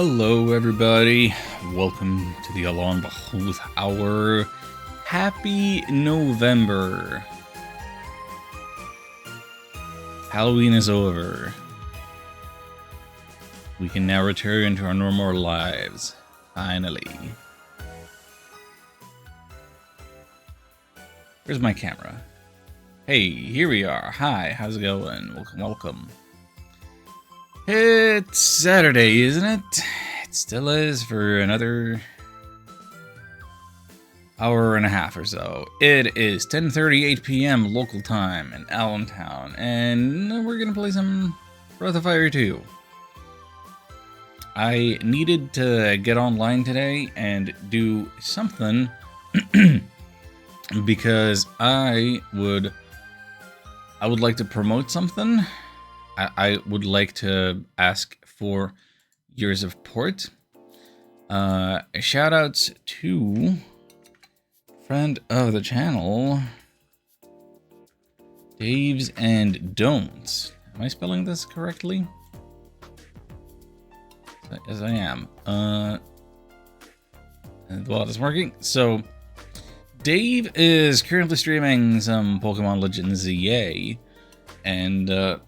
Hello everybody, welcome to the Alarm Behold Hour. Happy November. Halloween is over. We can now return to our normal lives, finally. Where's my camera? Hey, here we are. Hi, how's it going? Welcome. It's Saturday, isn't it? It still is for another hour and a half or so. It is 10:38 p.m. local time in Allentown, and we're gonna play some Breath of Fire 2. I needed to get online today and do something because I would like to promote something. I would like to ask for your support. Shout outs to friend of the channel, Daves and Don'ts. Am I spelling this correctly? Yes, I am. Well, it's working. So, Dave is currently streaming some Pokemon Legends ZA and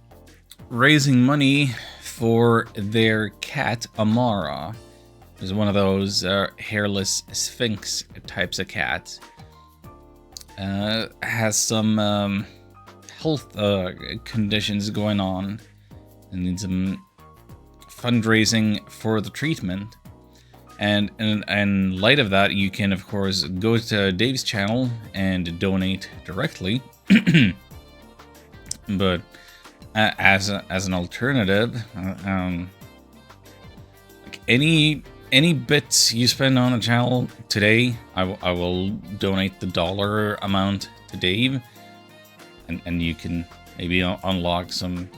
raising money for their cat, Amara. Is one of those hairless sphinx types of cats. Has some health conditions going on and needs some fundraising for the treatment. And in light of that, you can, of course, go to Dave's channel and donate directly. But as an alternative, like any bits you spend on the channel today, I will donate the dollar amount to Dave, and you can maybe unlock some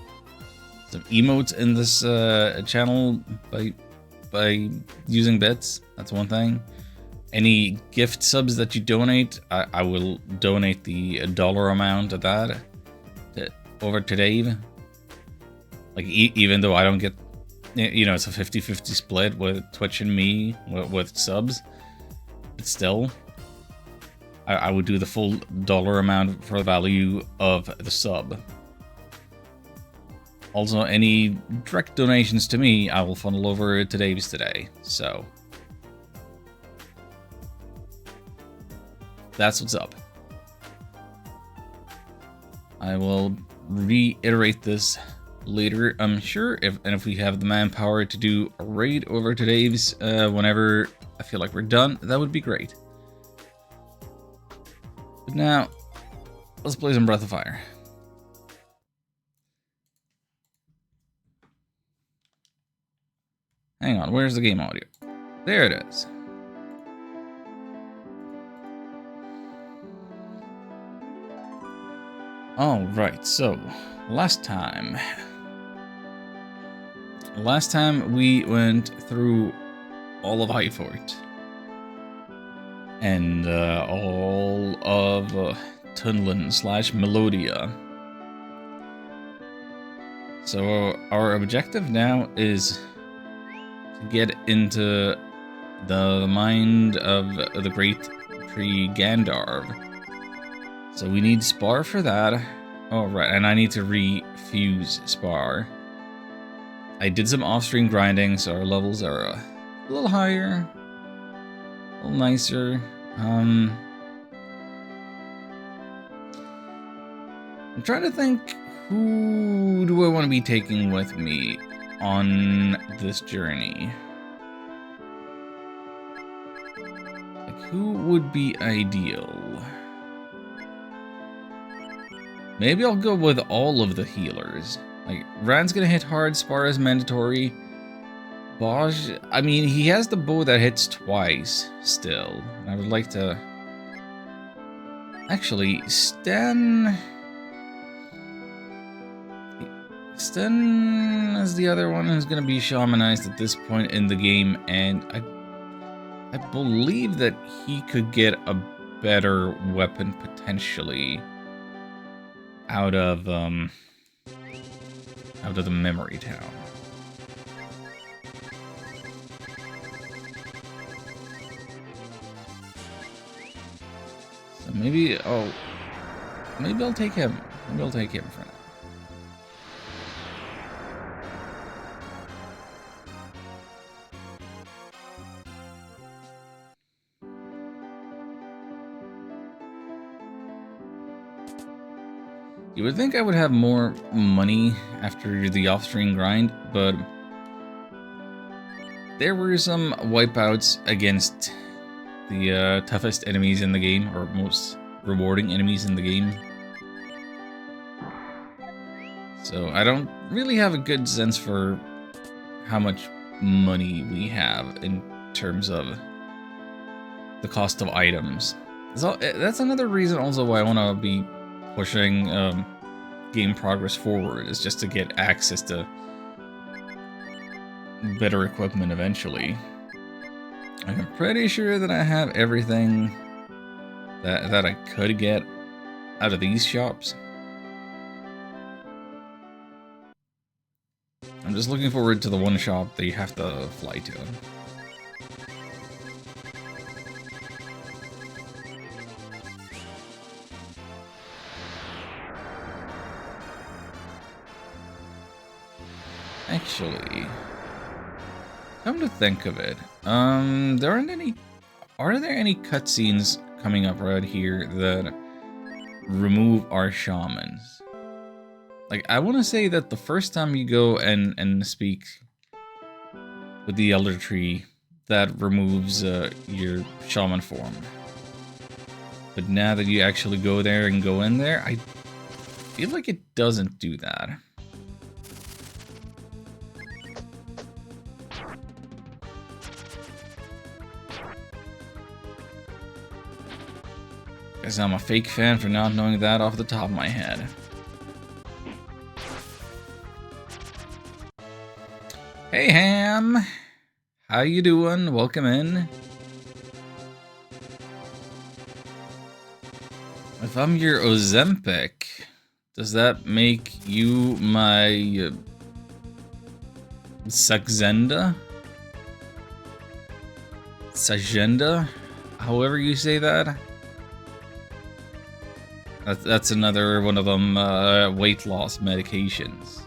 emotes in this channel by using bits. That's one thing. Any gift subs that you donate, I will donate the dollar amount of that over to Dave. Like, even though I don't get, you know, it's a 50-50 split with Twitch and me with subs, but still, I would do the full dollar amount for the value of the sub. Also, any direct donations to me, I will funnel over to Dave's today, so that's what's up. I will reiterate this later, I'm sure, if we have the manpower to do a raid over to Dave's whenever I feel like we're done, that would be great. But now, let's play some Breath of Fire. Hang on, where's the game audio? There it is. Alright, so last time we went through all of Highfort and all of Tunlin / Melodia. So our objective now is to get into the mind of the great tree Gandalf. So we need Spar for that. Oh, right, and I need to refuse Spar. I did some off-screen grinding, so our levels are a little higher, a little nicer. I'm trying to think, who do I want to be taking with me on this journey? Like, who would be ideal? Maybe I'll go with all of the healers. Like, Rand's gonna hit hard, Spar is mandatory. Boj, I mean, he has the bow that hits twice, still. I would like to... Actually, Sten is the other one who's gonna be shamanized at this point in the game, and I believe that he could get a better weapon, potentially, out of the memory town. So maybe I'll take him. Maybe I'll take him for now. You would think I would have more money after the off-screen grind, but there were some wipeouts against the toughest enemies in the game, or most rewarding enemies in the game. So I don't really have a good sense for how much money we have in terms of the cost of items. So that's another reason also why I want to be pushing game progress forward, is just to get access to better equipment eventually. I'm pretty sure that I have everything that I could get out of these shops. I'm just looking forward to the one shop that you have to fly to. Actually, come to think of it, there aren't any. Are there any cutscenes coming up right here that remove our shamans? Like, I want to say that the first time you go and speak with the Elder Tree, that removes your shaman form. But now that you actually go there and go in there, I feel like it doesn't do that. Guess I'm a fake fan for not knowing that off the top of my head. Hey Ham! How you doing? Welcome in. If I'm your Ozempic, does that make you my Saxenda? Sagenda? However you say that? That's another one of them weight loss medications.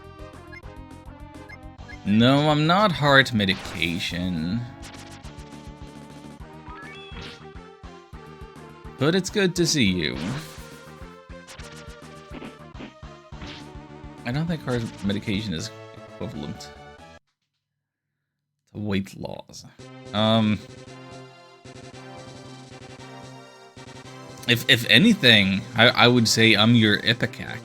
No, I'm not heart medication. But it's good to see you. I don't think heart medication is equivalent to weight loss. If anything, I would say I'm your Ipecac.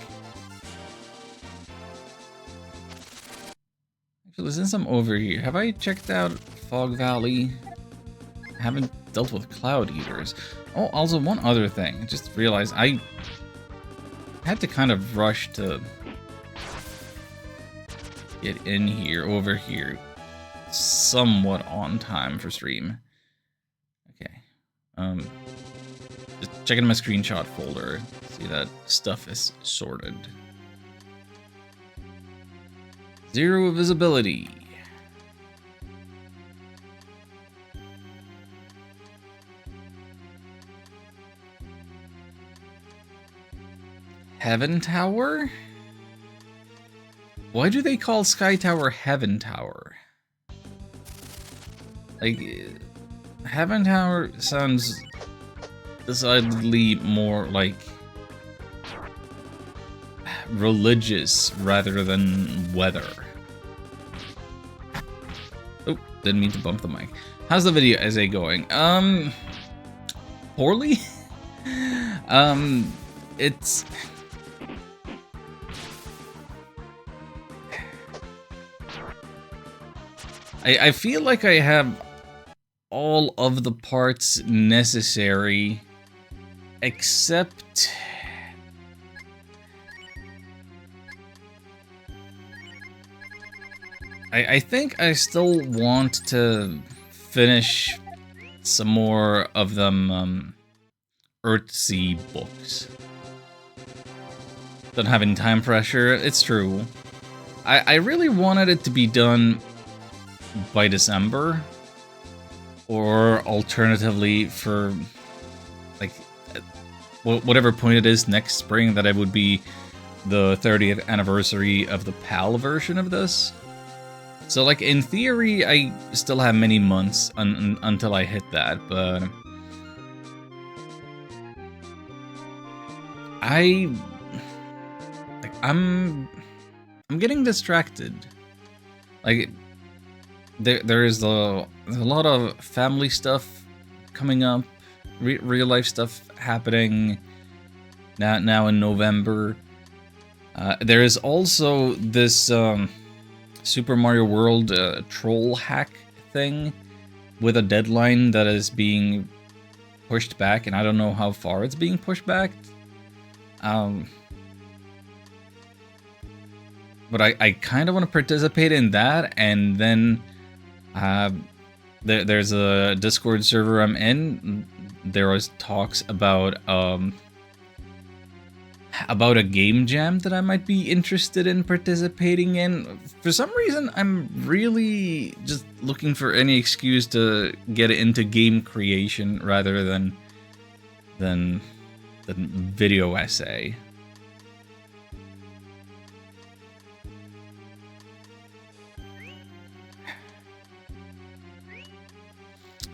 Actually, since I'm over here, have I checked out Fog Valley? I haven't dealt with Cloud Eaters. Oh, also one other thing. I just realized I had to kind of rush to get in here, over here, somewhat on time for stream. Okay. Just checking my screenshot folder. See that stuff is sorted. 0 visibility. Heaven Tower? Why do they call Sky Tower Heaven Tower? Like, Heaven Tower sounds decidedly more like religious rather than weather. Oh, didn't mean to bump the mic. How's the video essay going? Poorly? It's... I feel like I have all of the parts necessary, except... I think I still want to finish some more of them Earthsea books. Don't have any time pressure, it's true. I really wanted it to be done by December, or alternatively for like whatever point it is next spring, that it would be the 30th anniversary of the PAL version of this. So, like, in theory, I still have many months until I hit that, but I'm getting distracted. Like, there's a lot of family stuff coming up, real life stuff happening now in November. There is also this Super Mario World troll hack thing with a deadline that is being pushed back, and I don't know how far it's being pushed back. But I kind of want to participate in that, and then there's a Discord server I'm in. There was talks about a game jam that I might be interested in participating in. For some reason, I'm really just looking for any excuse to get into game creation rather than video essay.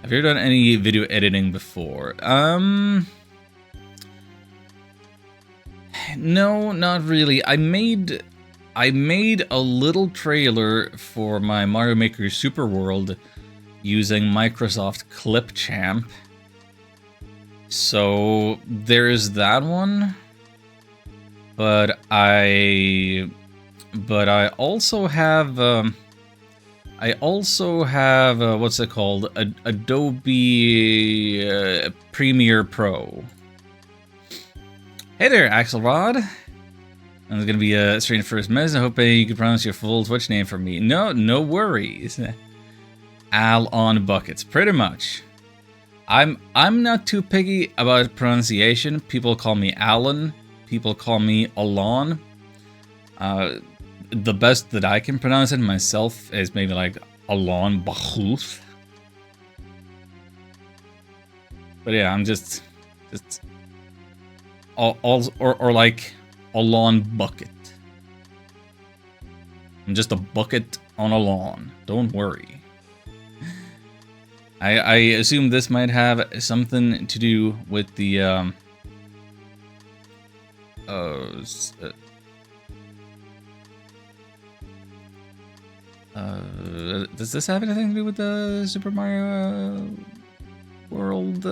Have you ever done any video editing before? No, not really. I made a little trailer for my Mario Maker Super World using Microsoft Clipchamp. So there's that one. But I also have what's it called? Adobe Premiere Pro. Hey there, Axelrod. I'm gonna be a straight first message. I hope you can pronounce your full Twitch name for me. No worries. Al on buckets, pretty much. I'm not too picky about pronunciation. People call me Alan. People call me Alon. The best that I can pronounce it myself is maybe like Alon Bachuth. But yeah, I'm just or like a lawn bucket. I'm just a bucket on a lawn. Don't worry. I assume this might have something to do with the does this have anything to do with the Super Mario World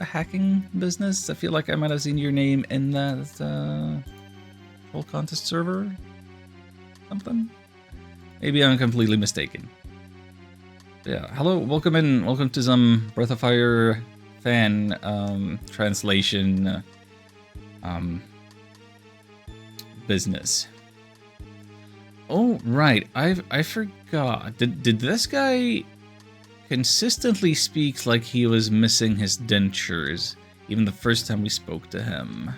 hacking business? I feel like I might have seen your name in that troll contest server. Something? Maybe I'm completely mistaken. But yeah, hello, welcome to some Breath of Fire fan translation business. Oh right, I forgot. Did this guy consistently speak like he was missing his dentures even the first time we spoke to him?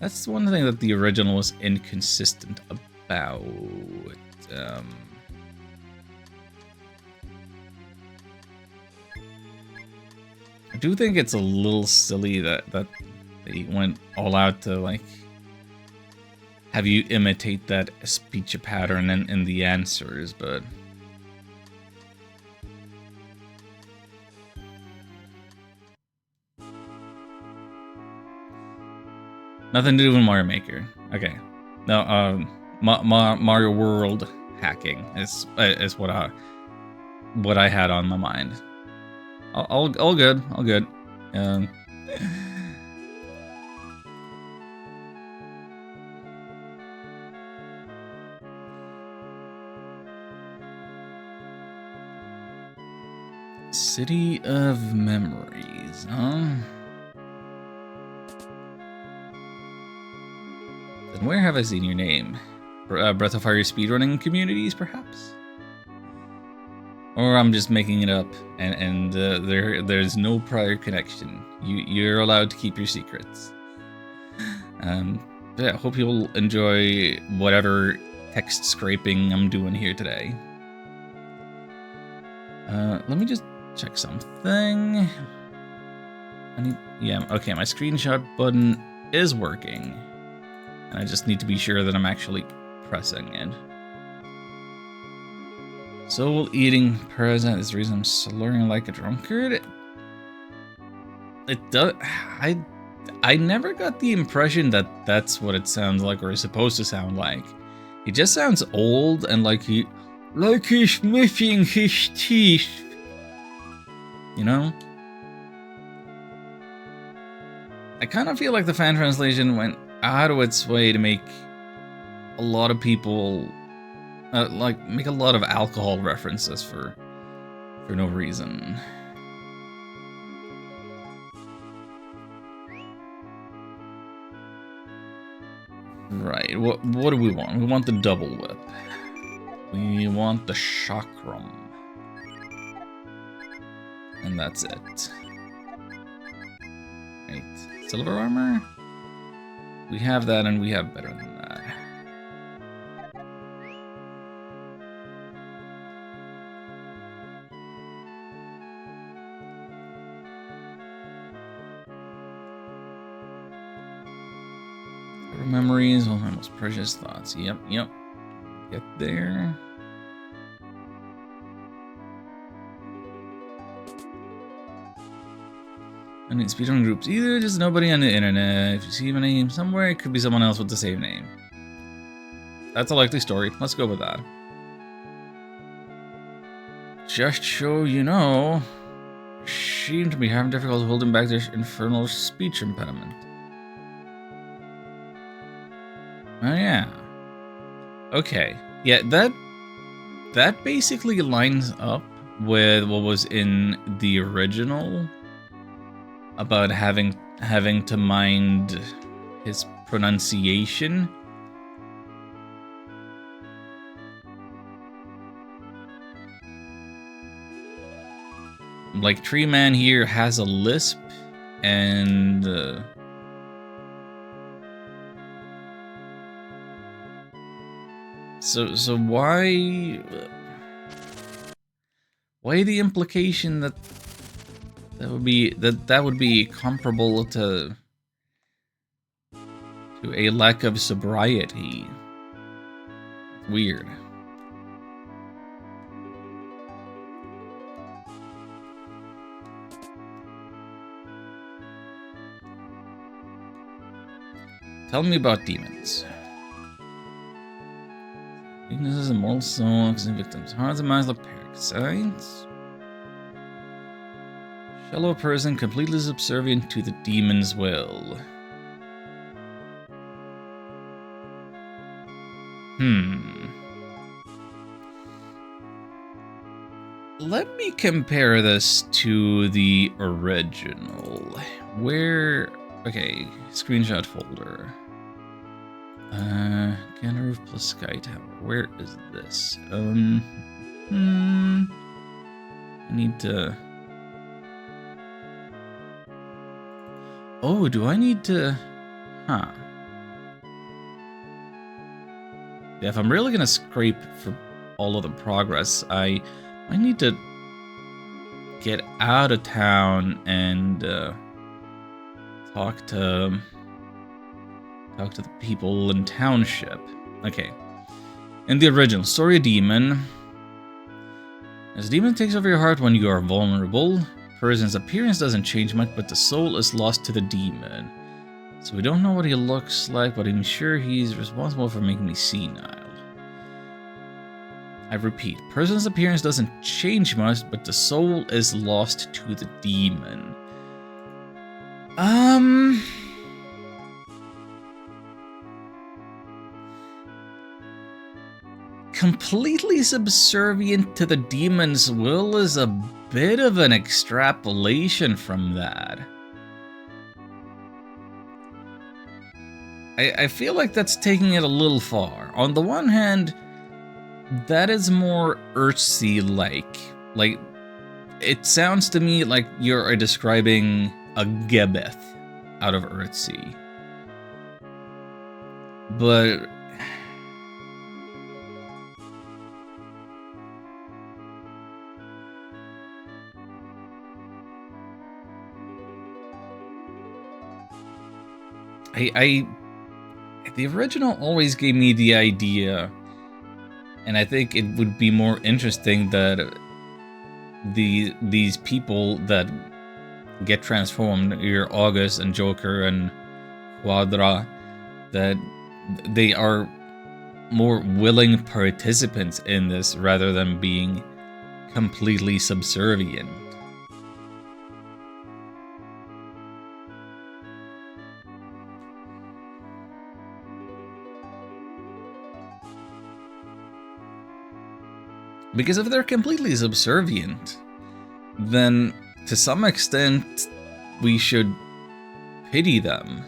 That's one thing that the original was inconsistent about. I do think it's a little silly that they went all out to like have you imitate that speech pattern in the answers, but nothing to do with Mario Maker. Okay, no, Mario World hacking is what I had on my mind. All good, all good. City of Memories, huh? Then where have I seen your name? Breath of Fire speedrunning communities, perhaps? Or I'm just making it up, and there's no prior connection. You're allowed to keep your secrets. Yeah, hope you'll enjoy whatever text scraping I'm doing here today. Let me just check something. Yeah, okay, my screenshot button is working. And I just need to be sure that I'm actually pressing it. Soul eating present is the reason I'm slurring like a drunkard. It does. I never got the impression that that's what it sounds like or is supposed to sound like. It just sounds old and like he's missing his teeth. You know? I kind of feel like the fan translation went out of its way to make a lot of people make a lot of alcohol references for no reason. Right, what do we want? We want the double whip. We want the chakram. And that's it. Right. Silver armor? We have that and we have better than that. Memories, all my most precious thoughts. Yep. Get there. I need speedrun groups. Either just nobody on the internet. If you see my name somewhere, it could be someone else with the same name. That's a likely story. Let's go with that. Just so you know, seem to be having difficulty holding back their infernal speech impediment. Oh yeah. Okay. Yeah, that basically lines up with what was in the original about having to mind his pronunciation. Like Tree Man here has a lisp and So why the implication that would be comparable to a lack of sobriety? Weird. Tell me about demons. Weaknesses, immortal souls, and victims. Hearts and minds like parasites. Shallow person, completely subservient to the demon's will. Let me compare this to the original. Where... Okay, screenshot folder. Cannon Roof plus Sky Tower. Where is this? I need to... Oh, do I need to... Huh. Yeah, if I'm really gonna scrape for all of the progress, I need to get out of town and talk to the people in township. Okay. In the original story, a demon. As a demon takes over your heart when you are vulnerable, person's appearance doesn't change much, but the soul is lost to the demon. So we don't know what he looks like, but I'm sure he's responsible for making me senile. I repeat, person's appearance doesn't change much, but the soul is lost to the demon. Completely subservient to the demon's will is a bit of an extrapolation from that. I feel like that's taking it a little far. On the one hand, that is more Earthsea-like. Like, it sounds to me like you're describing a Gebeth out of Earthsea. But... The original always gave me the idea, and I think it would be more interesting that these people that get transformed, your August and Joker and Quadra, that they are more willing participants in this rather than being completely subservient. Because if they're completely subservient, then to some extent we should pity them.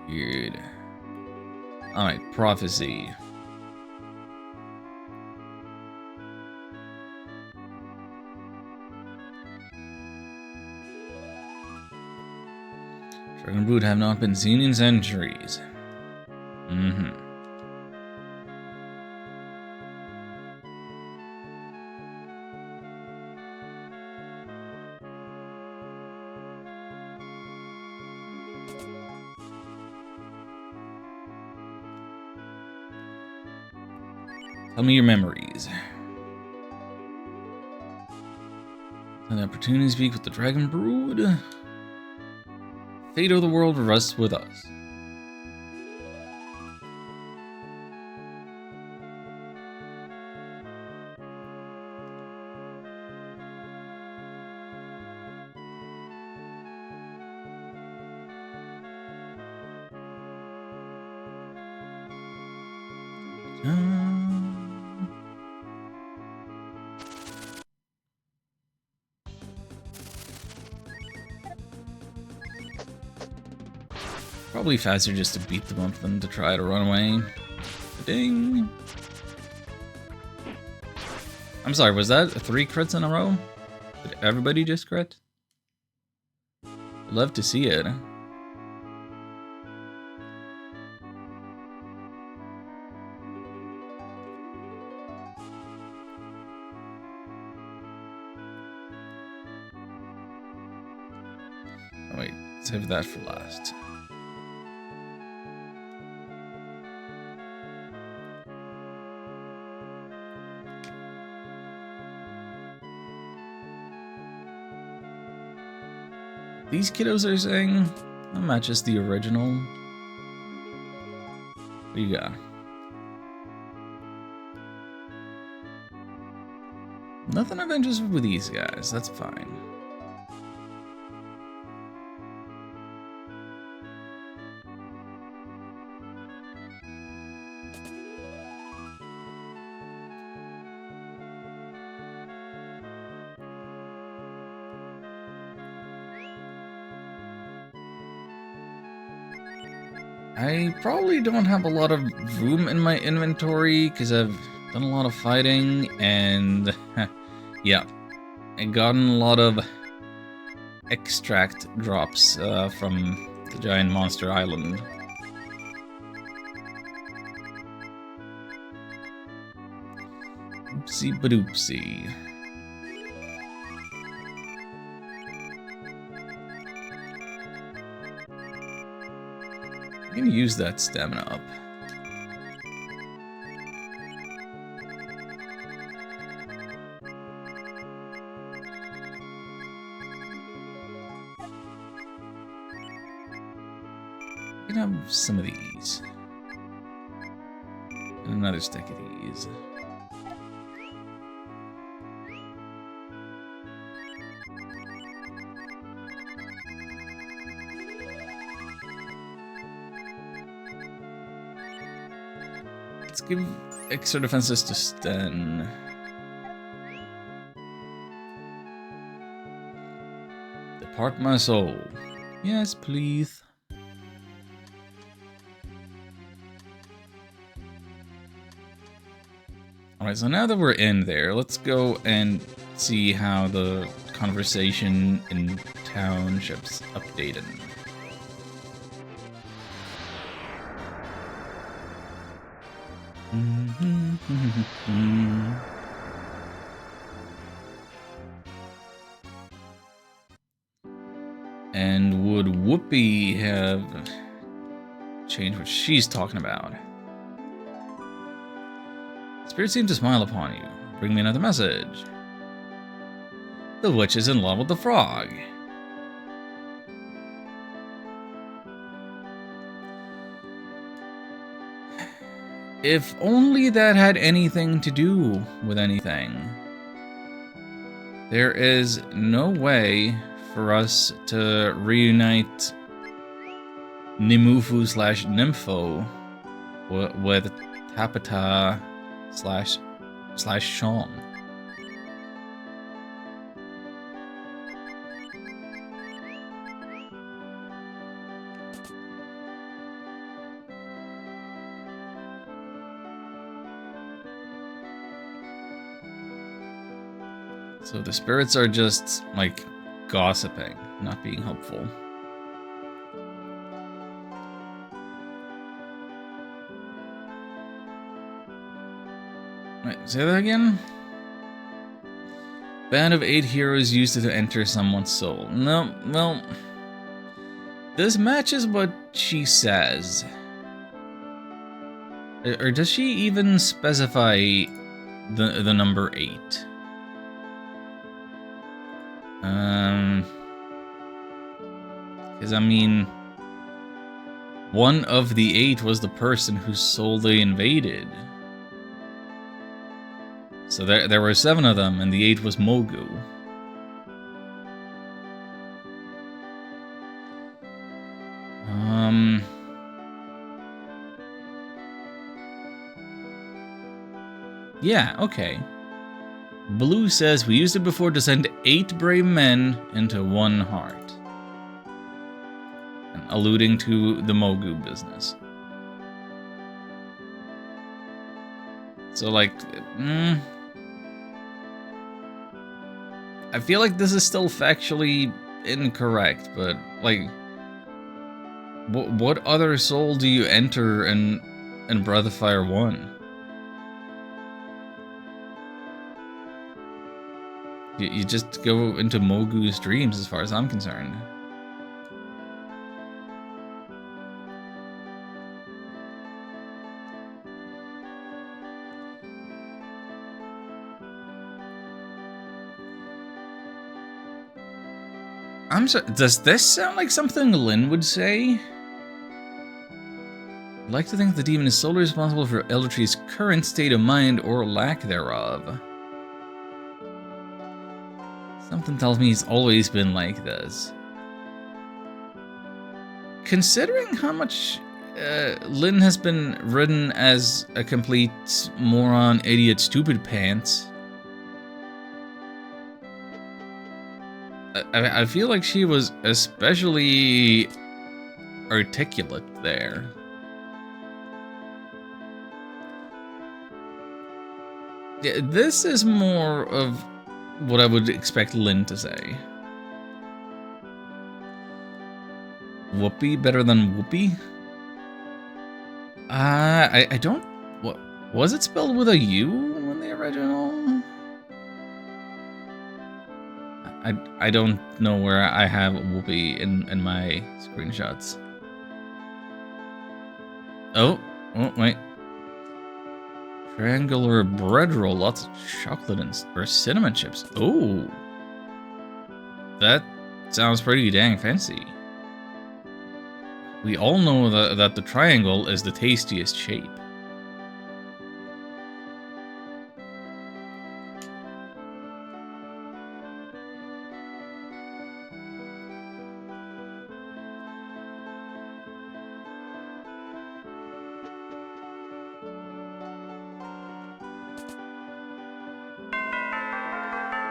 Weird. Alright, prophecy. Dragon brood have not been seen in centuries. Tell me your memories. An opportunity to speak with the Dragon Brood. Fate of the world rests with us. Probably faster just to beat them up than to try to run away. Ding! I'm sorry, was that 3 crits in a row? Did everybody just crit? I'd love to see it. Oh wait, save that for last. These kiddos are saying that matches the original. What do you got? Nothing of interest with these guys, that's fine. I probably don't have a lot of room in my inventory because I've done a lot of fighting and yeah, I've gotten a lot of extract drops from the giant monster island. Oopsie badoopsie. I'm gonna use that stamina up. I can have some of these. And another stack of these. Let's give extra defenses to Sten. Depart my soul. Yes, please. Alright, so now that we're in there, let's go and see how the conversation in townships updated. And would Whoopi have changed what she's talking about? Spirits seem to smile upon you. Bring me another message. The witch is in love with the frog. If only that had anything to do with anything. There is no way for us to reunite Nimufu / Nympho with Tapata / Sean. So the spirits are just, like, gossiping, not being helpful. Wait, say that again? Band of 8 heroes used to enter someone's soul. No, well... This matches what she says. Or does she even specify the number 8? Because, I mean, one of the 8 was the person whose soul they invaded. So there were 7 of them, and the 8 was Mogu. Yeah, okay. Blue says, we used it before to send 8 brave men into one heart. And alluding to the Mogu business. So, like, I feel like this is still factually incorrect, but, like, what other soul do you enter in Breath of Fire 1? You just go into Mogu's dreams, as far as I'm concerned. I'm sorry, does this sound like something Lynn would say? I'd like to think the demon is solely responsible for Eldritch's current state of mind or lack thereof. Something tells me he's always been like this. Considering how much Lynn has been written as a complete moron, idiot, stupid pants, I feel like she was especially articulate there. Yeah, this is more of what I would expect Lynn to say. Whoopi better than Whoopi? I don't... What was it spelled with a U in the original? I don't know where I have Whoopi in my screenshots. Oh, wait. Triangular bread roll, lots of chocolate or cinnamon chips. Oh, that sounds pretty dang fancy. We all know that the triangle is the tastiest shape.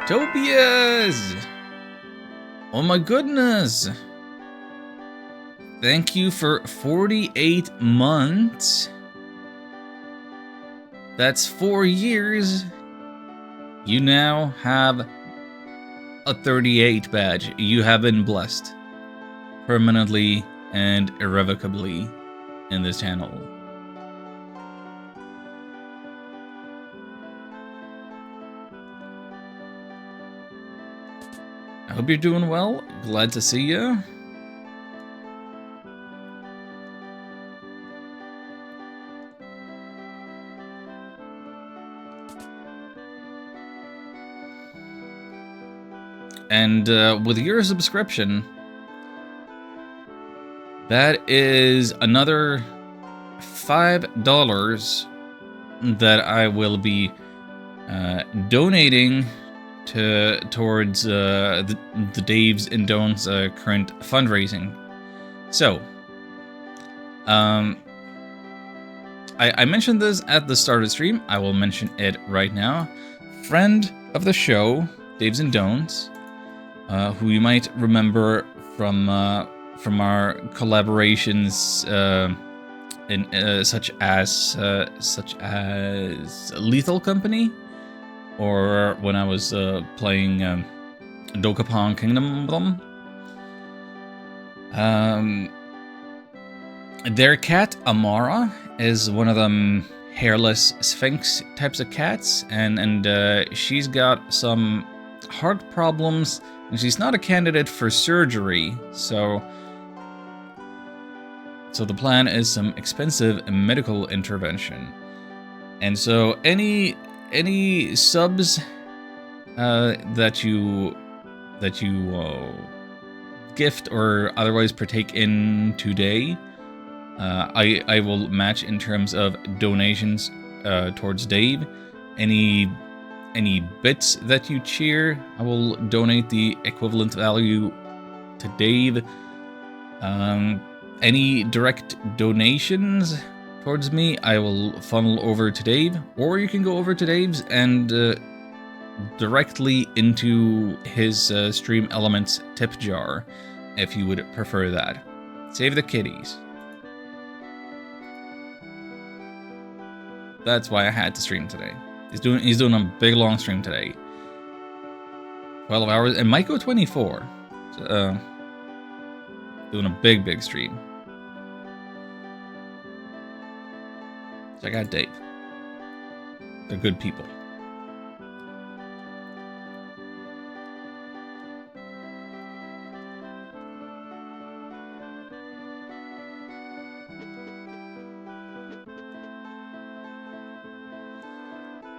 Tobias! Oh my goodness! Thank you for 48 months. That's 4 years. You now have a 38 badge. You have been blessed. Permanently and irrevocably in this channel. I hope you're doing well. Glad to see you. And with your subscription, that is another $5 that I will be donating towards the Dave's and Don'ts current fundraising. So, I mentioned this at the start of the stream. I will mention it right now. Friend of the show, Dave's and Don'ts, who you might remember from our collaborations in such as Lethal Company, or when I was playing Dokapon Kingdom. Their cat Amara is one of them hairless Sphinx types of cats, and she's got some heart problems, and she's not a candidate for surgery, so the plan is some expensive medical intervention. And so any subs that you gift or otherwise partake in today, I will match in terms of donations towards Dave. Any bits that you cheer, I will donate the equivalent value to Dave. Any direct donations towards me, I will funnel over to Dave, or you can go over to Dave's and directly into his Stream Elements tip jar, if you would prefer that. Save the kitties. That's why I had to stream today. He's doing a big long stream today. 12 hours, it might go 24. So, doing a big stream. Check out Dave. They're good people.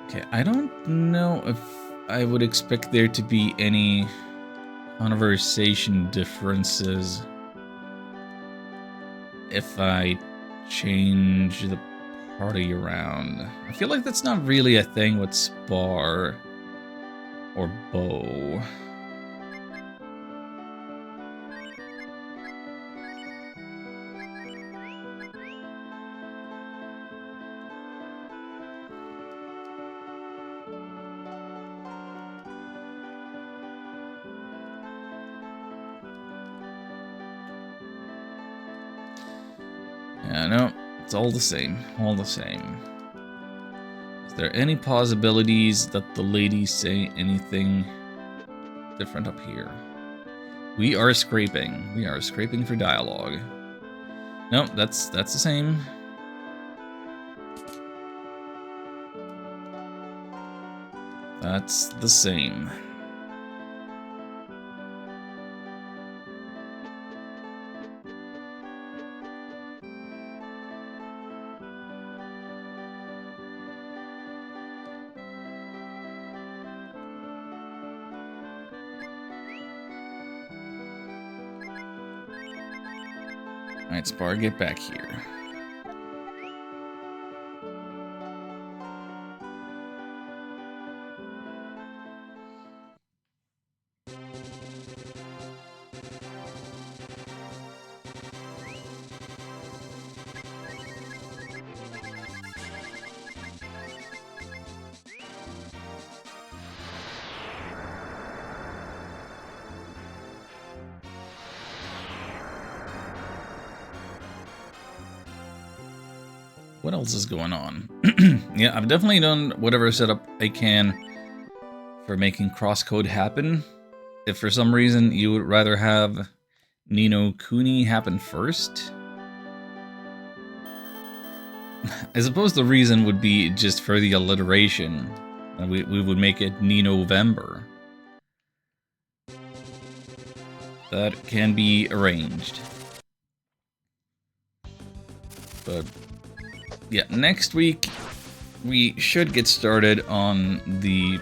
Okay, I don't know if I would expect there to be any conversation differences if I change the party around. I feel like that's not really a thing with Spar or Bow. Yeah, no, it's all the same, all the same. Is there any possibilities that the ladies say anything different up here? We are scraping. We are scraping for dialogue. No, that's the same. That's the same. Alright, Spar, get back here. What else is going on? Yeah, I've definitely done whatever setup I can for making crosscode happen. if for some reason you would rather have Ni no Kuni happen first, I suppose the reason would be just for the alliteration. We would make it Ni November. That can be arranged. But yeah, next week we should get started on the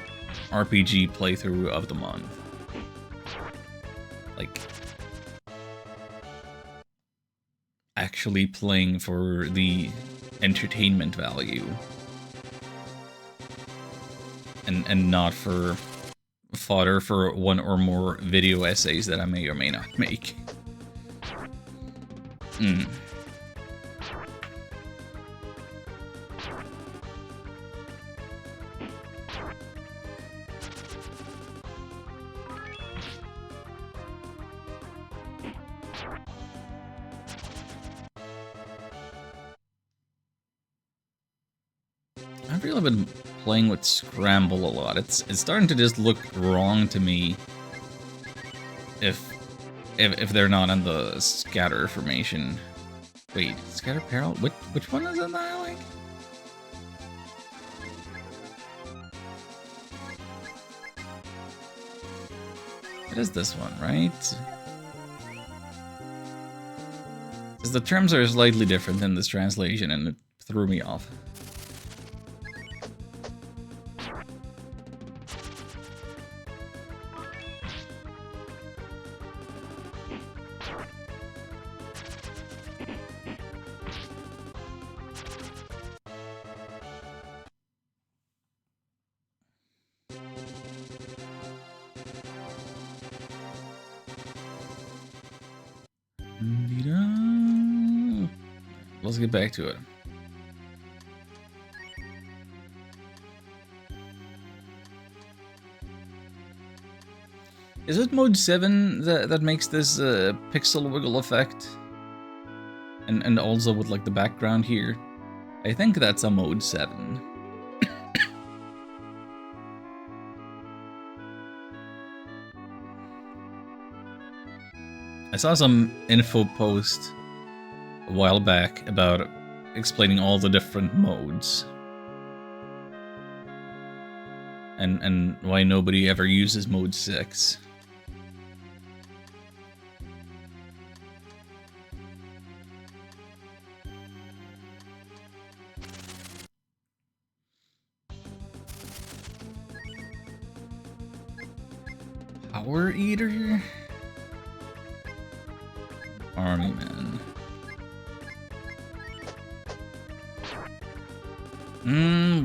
RPG playthrough of the month. Like, actually playing for the entertainment value. And not for fodder for one or more video essays that I may or may not make. I've really been playing with Scramble a lot. It's starting to just look wrong to me if they're not in the scatter formation. Wait, scatter peril? Which one is it that I like? It is this one, right? Because the terms are slightly different in this translation and it threw me off. Let's get back to it. Is it mode 7 that makes this pixel wiggle effect? And also with like the background here? I think that's a mode 7. I saw some info post a while back about explaining all the different modes. And why nobody ever uses mode 6. Power Eater? Army Man.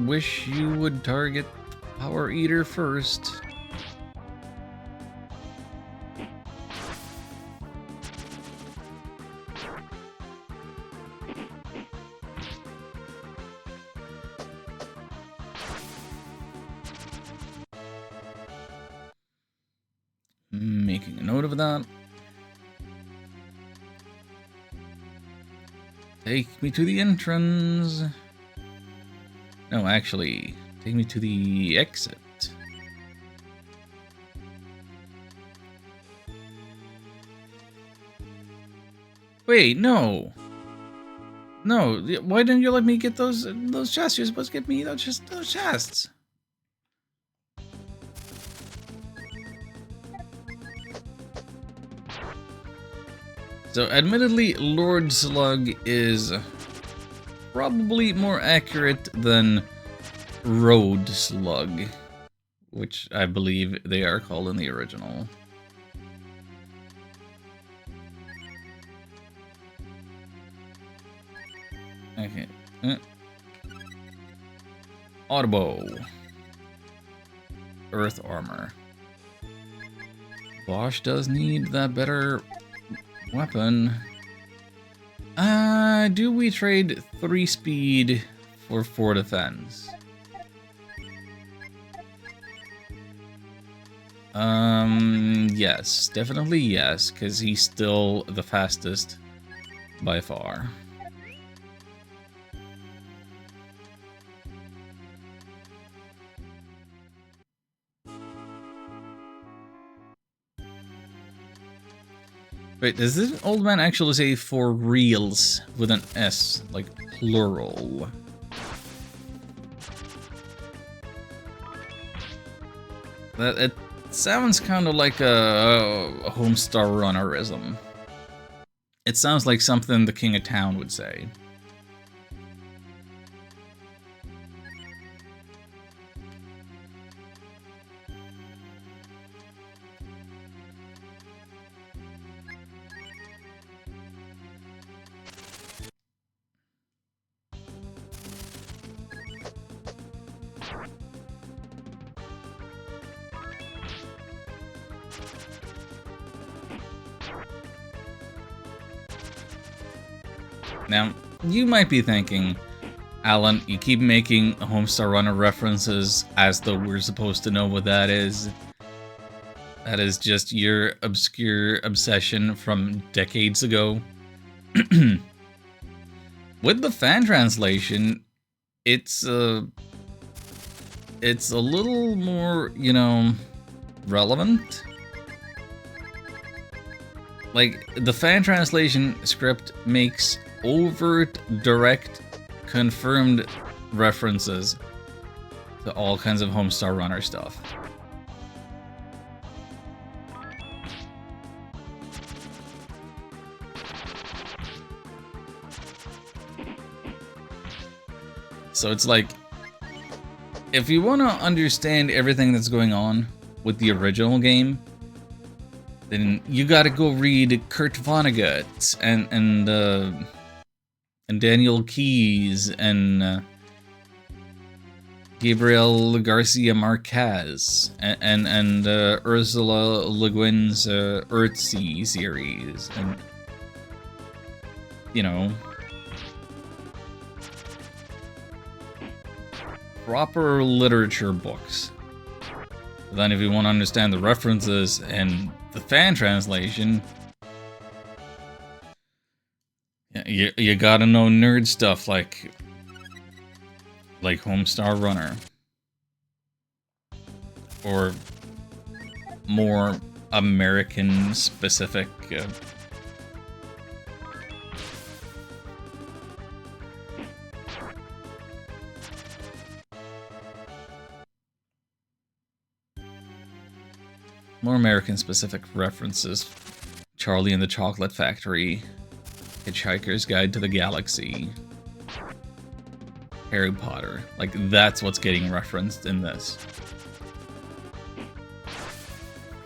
Wish you would target Power Eater first. Making a note of that. Take me to the entrance. No, actually, take me to the exit. Wait, no. No, why didn't you let me get those chests? You're supposed to get me those chests. So, admittedly, Lord Slug is probably more accurate than Road Slug, which I believe they are called in the original. Okay. Audible. Earth armor. Bosch does need that better weapon. Do we trade 3 speed for 4 defense? Yes, definitely yes, because he's still the fastest by far. Wait, does this old man actually say for reals with an S, like plural? That it sounds kind of like a Homestar Runnerism. It sounds like something the King of Town would say. Now, you might be thinking, Alan, you keep making Homestar Runner references as though we're supposed to know what that is. That is just your obscure obsession from decades ago. With the fan translation, it's a little more, you know, relevant. Like, the fan translation script makes overt, direct, confirmed references to all kinds of Homestar Runner stuff. So it's like, if you want to understand everything that's going on with the original game, then you gotta go read Kurt Vonnegut and Daniel Keyes and Gabriel Garcia Marquez and Ursula Le Guin's Earthsea series, and you know, proper literature books. But then if you want to understand the references and the fan translation, you gotta know nerd stuff like Homestar Runner, or more American specific references. Charlie and the Chocolate Factory, Hitchhiker's Guide to the Galaxy, Harry Potter. Like, that's what's getting referenced in this.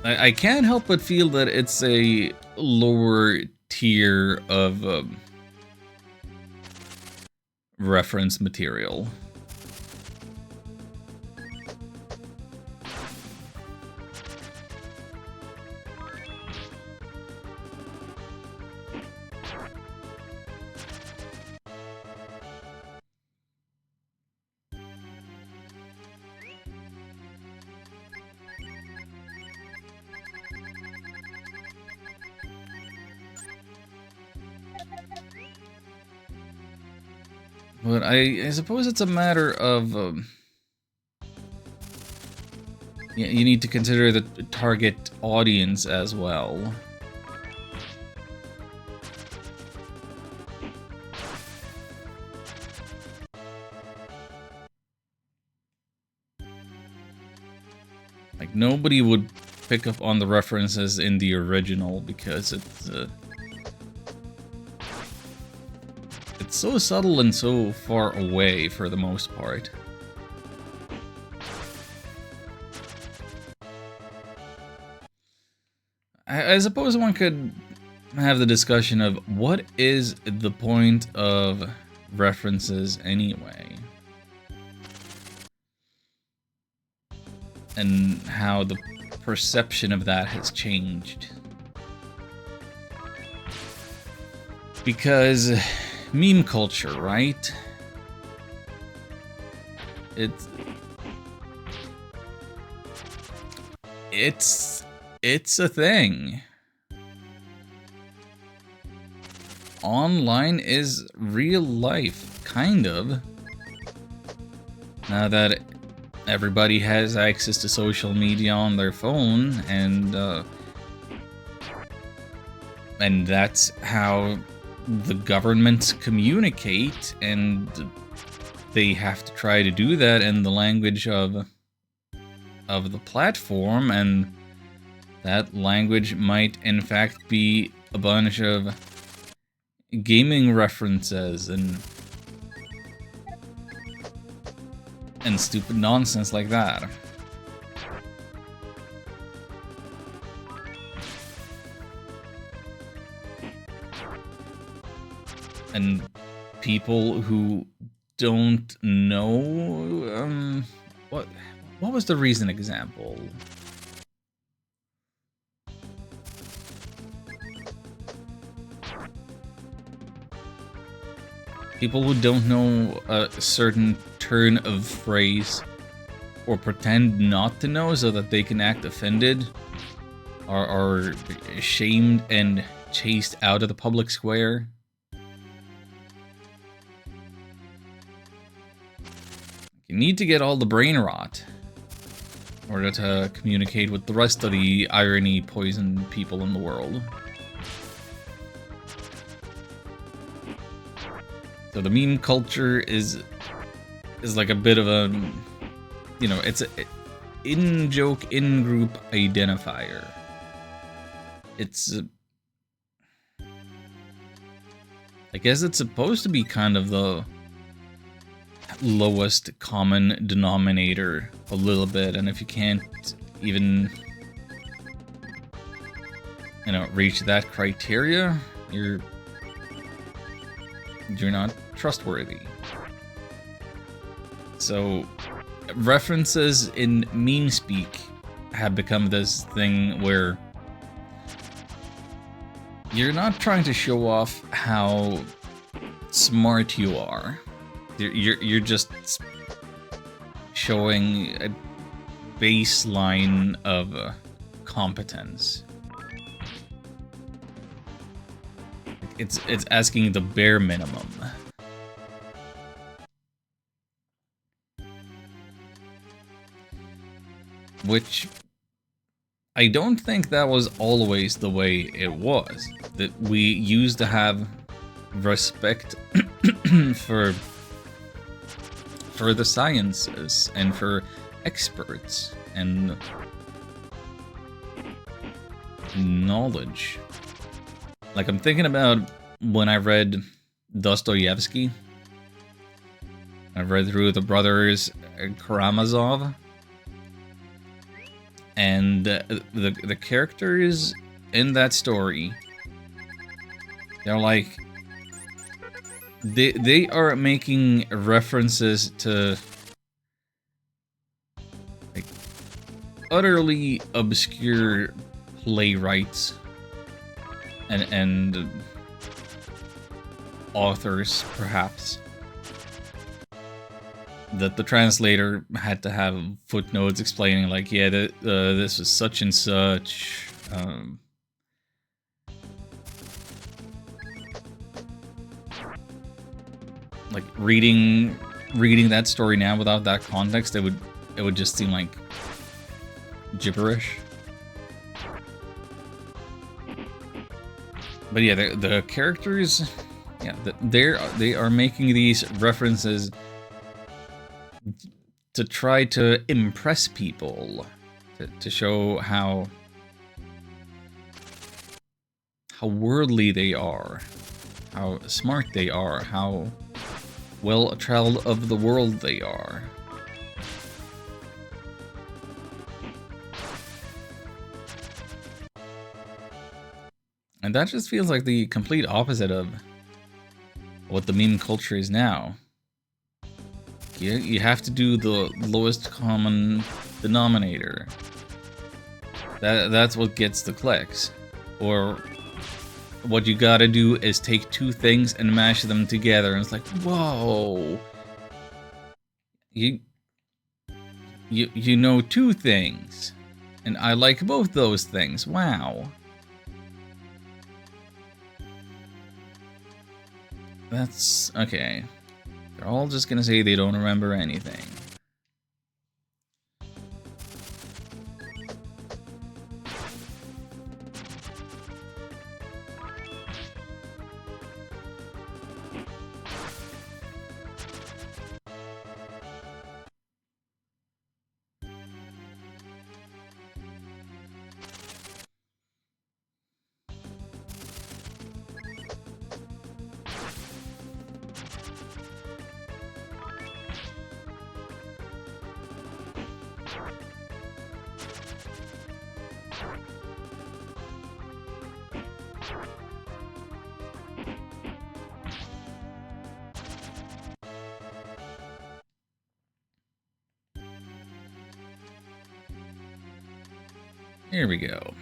I can't help but feel that it's a lower tier of reference material. But I suppose it's a matter of you need to consider the target audience as well. Like, nobody would pick up on the references in the original because it's so subtle and so far away for the most part. I suppose one could have the discussion of what is the point of references anyway, and how the perception of that has changed. Because meme culture, right? It's a thing. Online is real life, kind of. Now that everybody has access to social media on their phone, and And that's how the governments communicate, and they have to try to do that in the language of the platform, and that language might in fact be a bunch of gaming references and stupid nonsense like that. And people who don't know, what was the recent example? People who don't know a certain turn of phrase or pretend not to know so that they can act offended are shamed and chased out of the public square. You need to get all the brain rot in order to communicate with the rest of the irony poisoned people in the world. So the meme culture is like a bit of a, you know, it's a in-joke, in-group identifier. It's, I guess it's supposed to be kind of the lowest common denominator a little bit, and if you can't even, you know, reach that criteria, you're not trustworthy. So references in meme speak have become this thing where you're not trying to show off how smart you are. You're just showing a baseline of competence. It's asking the bare minimum. Which I don't think that was always the way it was. That we used to have respect for the sciences and for experts and knowledge. Like, I'm thinking about when I read Dostoevsky. I read through the brothers Karamazov. And the characters in that story, they're like, they are making references to like utterly obscure playwrights and authors, perhaps, that the translator had to have footnotes explaining, like, yeah, this was such and such. Like reading that story now without that context, it would just seem like gibberish. But yeah, the characters, yeah, they are making these references to try to impress people, to show how worldly they are, how smart they are, how well traveled of the world they are. And that just feels like the complete opposite of what the meme culture is now. You have to do the lowest common denominator. That's what gets the clicks. Or what you gotta do is take two things and mash them together, and it's like, whoa. You know two things. And I like both those things. Wow. That's okay. They're all just gonna say they don't remember anything. Here we go.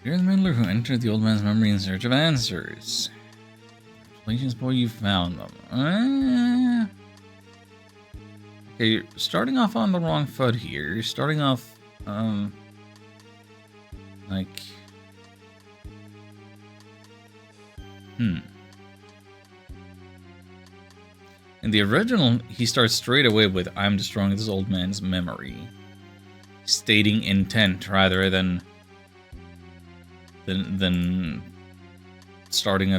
You're the meddler who entered the old man's memory in search of answers. Congratulations, boy, you found them. Okay, you're starting off on the wrong foot here. You're starting off, like... In the original, he starts straight away with, I'm destroying this old man's memory. Stating intent rather than starting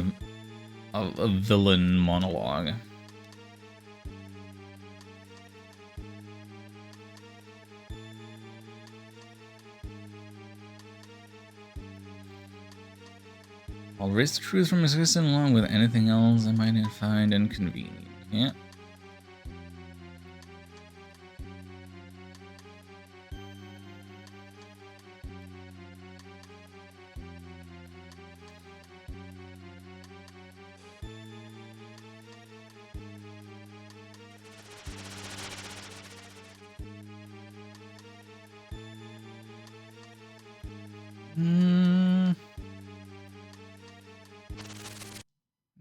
a villain monologue. I'll risk the truth from existing along with anything else I might find inconvenient. Yeah.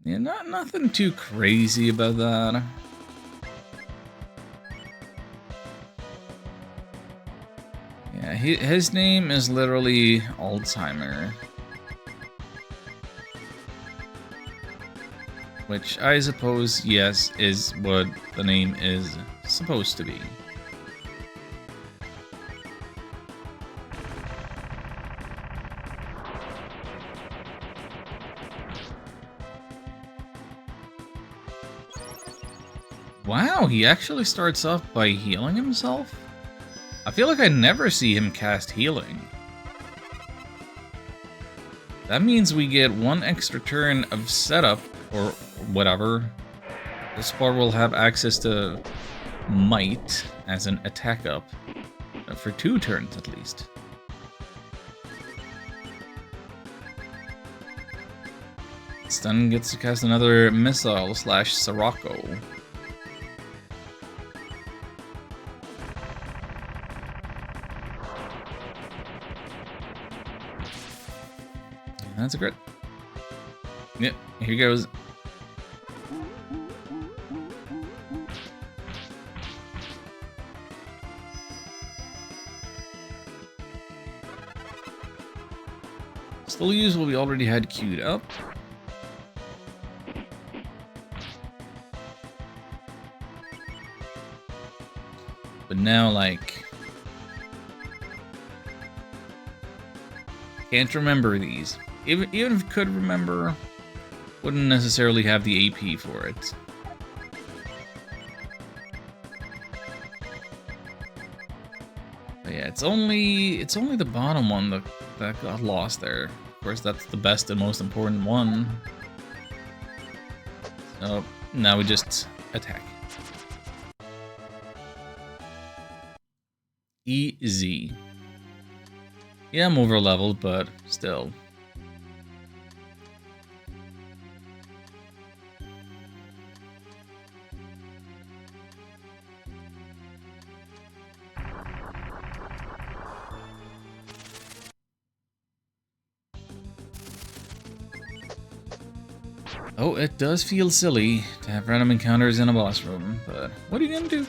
Yeah, nothing too crazy about that. Yeah, his name is literally Alzheimer. Which I suppose, yes, is what the name is supposed to be. Wow, he actually starts off by healing himself? I feel like I never see him cast healing. That means we get one extra turn of setup, or whatever. This part will have access to Might as an attack up, for 2 turns at least. Stun gets to cast another missile / Sirocco. That's a crit. Yep, here goes. Still use what we already had queued up. But now, like... can't remember these. Even if could remember, wouldn't necessarily have the AP for it. But yeah, it's only the bottom one that got lost there. Of course, that's the best and most important one. So now we just attack. Easy. Yeah, I'm over leveled, but still. Oh, it does feel silly to have random encounters in a boss room, but what are you gonna do?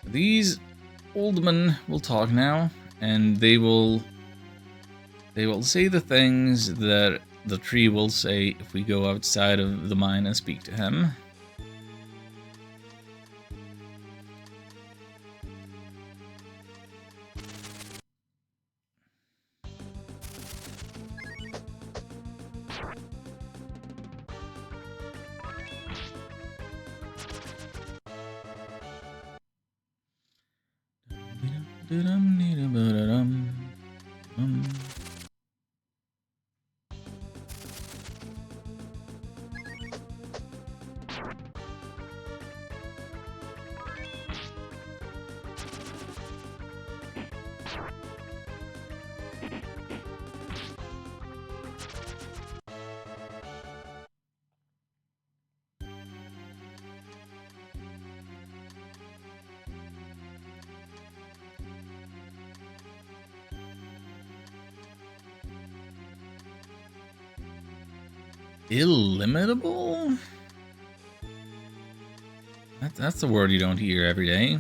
These old men will talk now, and they will say the things that the tree will say if we go outside of the mine and speak to him. Illimitable? That's a word you don't hear every day.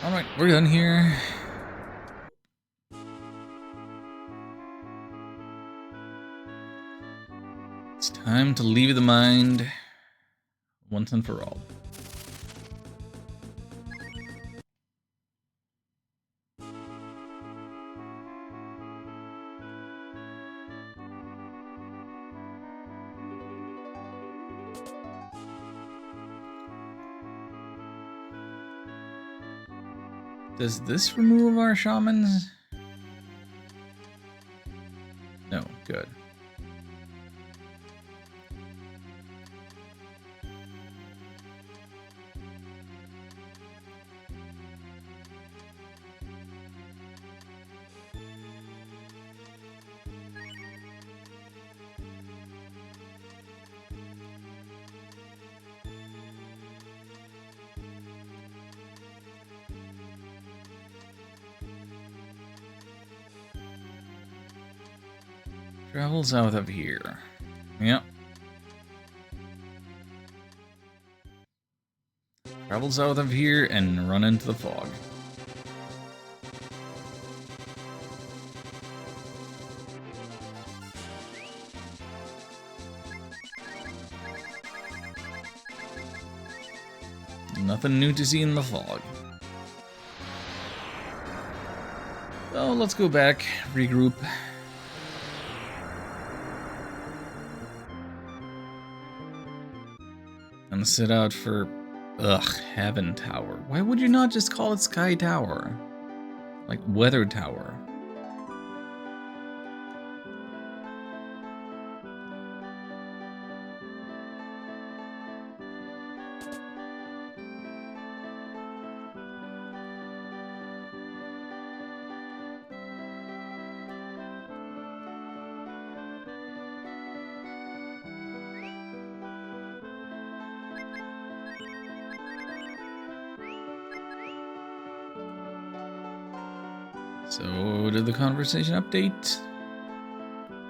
Alright, we're done here. It's time to leave the mind once and for all. Does this remove our shamans? No, good. Travel south of here. Yep. Travel south of here and run into the fog. Nothing new to see in the fog. So let's go back, regroup. And set out for, Heaven Tower. Why would you not just call it Sky Tower? Like Weather Tower. So, did the conversation update?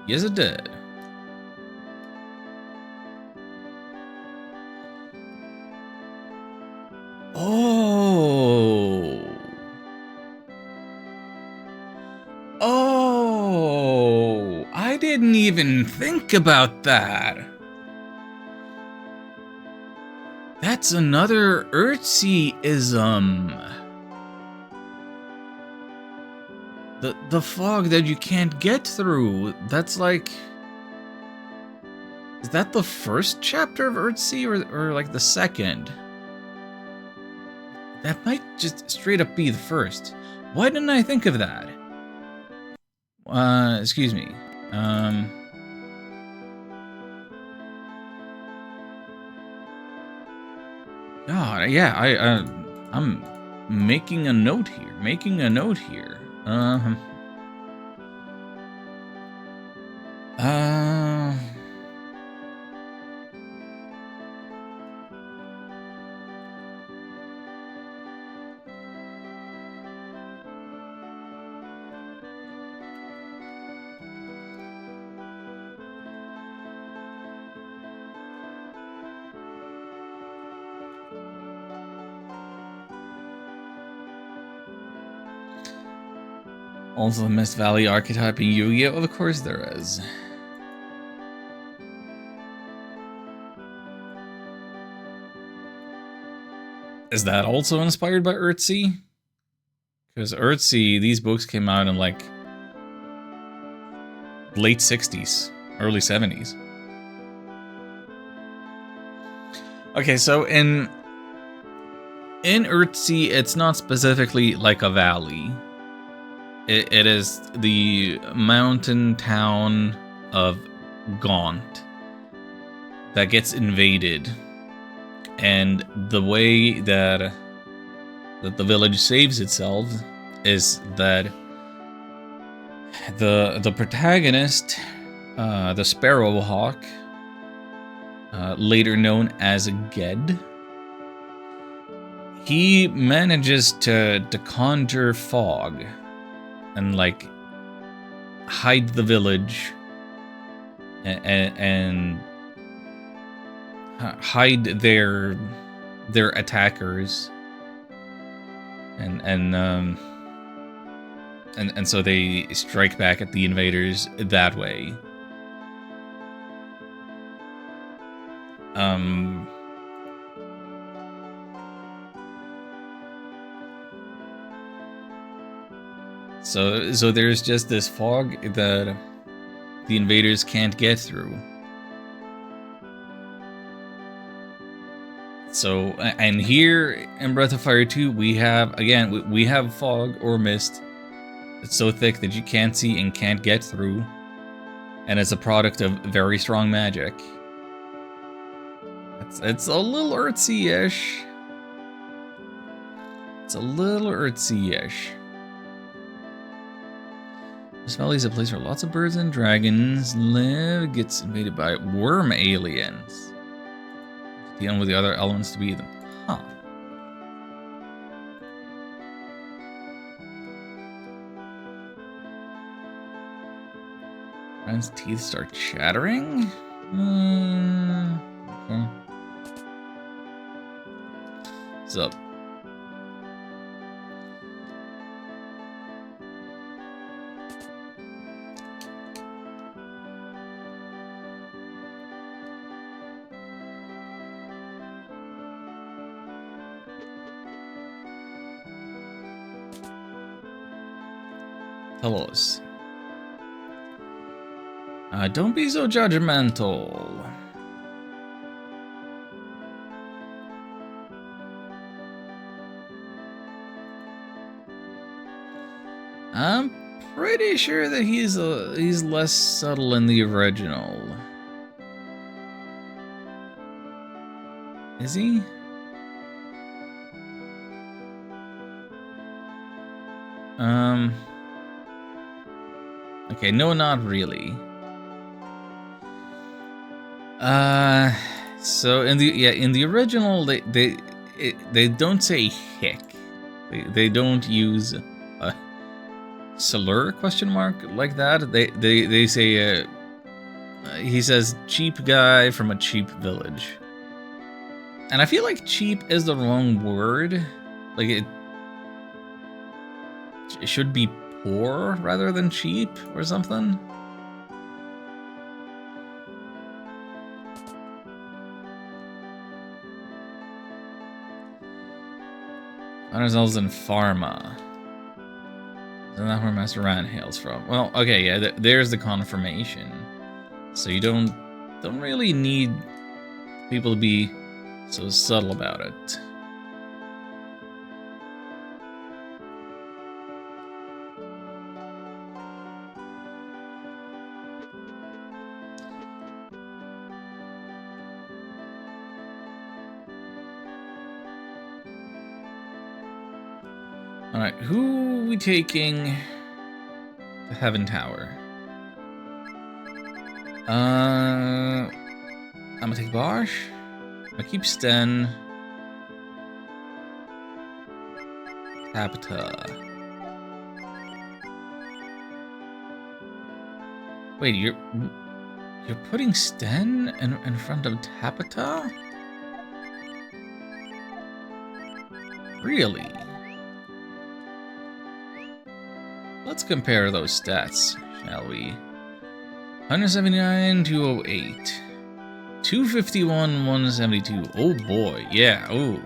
Yes, it did. Oh. Oh. I didn't even think about that. That's another Earthsea-ism. The fog that you can't get through, that's like... Is that the first chapter of Earthsea or like the second? That might just straight up be the first. Why didn't I think of that? Excuse me. God, yeah, I'm making a note here. Also, the Mist Valley archetype in Yu-Gi-Oh! Of course there is. Is that also inspired by Earthsea? Because Earthsea, these books came out in like late 60s, early 70s. Okay, so in Earthsea, it's not specifically like a valley. It is the mountain town of Gaunt that gets invaded. And the way that the village saves itself is that The protagonist, the Sparrowhawk, later known as Ged, he manages to conjure fog and like hide the village and hide their attackers, and so they strike back at the invaders that way. So there's just this fog that the invaders can't get through. So, and here in Breath of Fire 2, we have, again, we have fog or mist. It's so thick that you can't see and can't get through. And it's a product of very strong magic. It's a little Earthsea-ish. It's a little Earthsea-ish. This valley is a place where lots of birds and dragons live. It gets invaded by worm aliens. Dealing with the other elements to beat them. Huh. Ryan's teeth start chattering? Okay. What's up? Tell us. Don't be so judgmental. I'm pretty sure that he's less subtle in the original. Is he? Okay, no, not really. So in the original, they don't say hick. They don't use a slur question mark like that. They say he says cheap guy from a cheap village. And I feel like cheap is the wrong word. Like it should be poor rather than cheap or something. Find ourselves in Pharma. Isn't that where Master Ran hails from? Well, okay, yeah, there's the confirmation. So you don't really need people to be so subtle about it. Alright, who are we taking to Heaven Tower? I'm gonna take Bosch. I'm gonna keep Sten. Capita. Wait, you're putting Sten in front of Tapita? Really? Let's compare those stats, shall we? 179, 208. 251, 172. Oh boy, yeah, oh.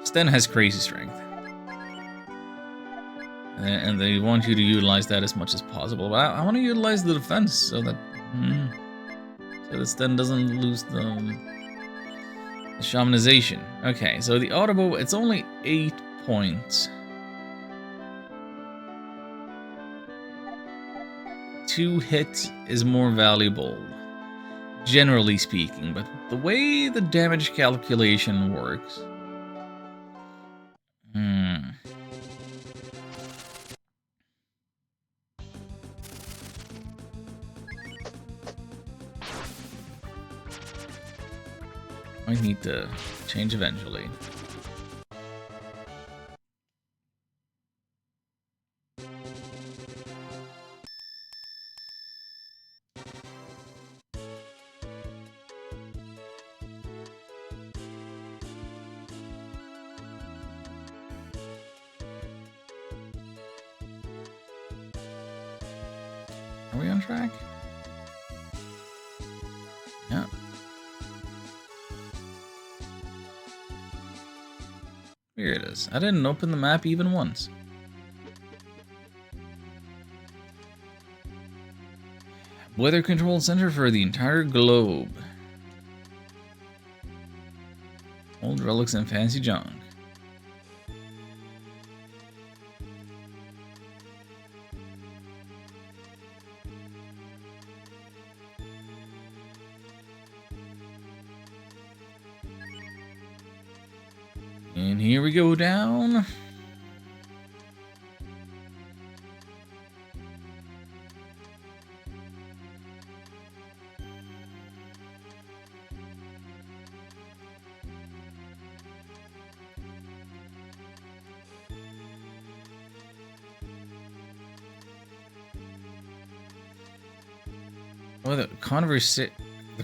Sten has crazy strength. And they want you to utilize that as much as possible. But I want to utilize the defense so that Sten doesn't lose the shamanization. Okay, so the audible, it's only 8 points. 2 hits is more valuable, generally speaking, but the way the damage calculation works... Might need to change eventually. Are we on track? Yeah. Here it is. I didn't open the map even once. Weather control center for the entire globe. Old relics and fancy junk. And here we go down. Oh, the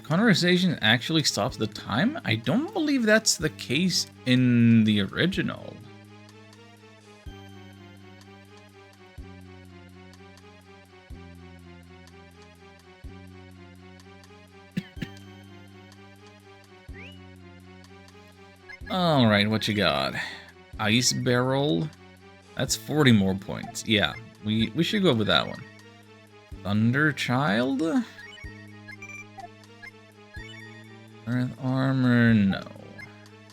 conversation actually stops the time? I don't believe that's the case in the original. Alright, what you got? Ice barrel? That's 40 more points. Yeah, we should go with that one. Thunder child? Earth armor, no.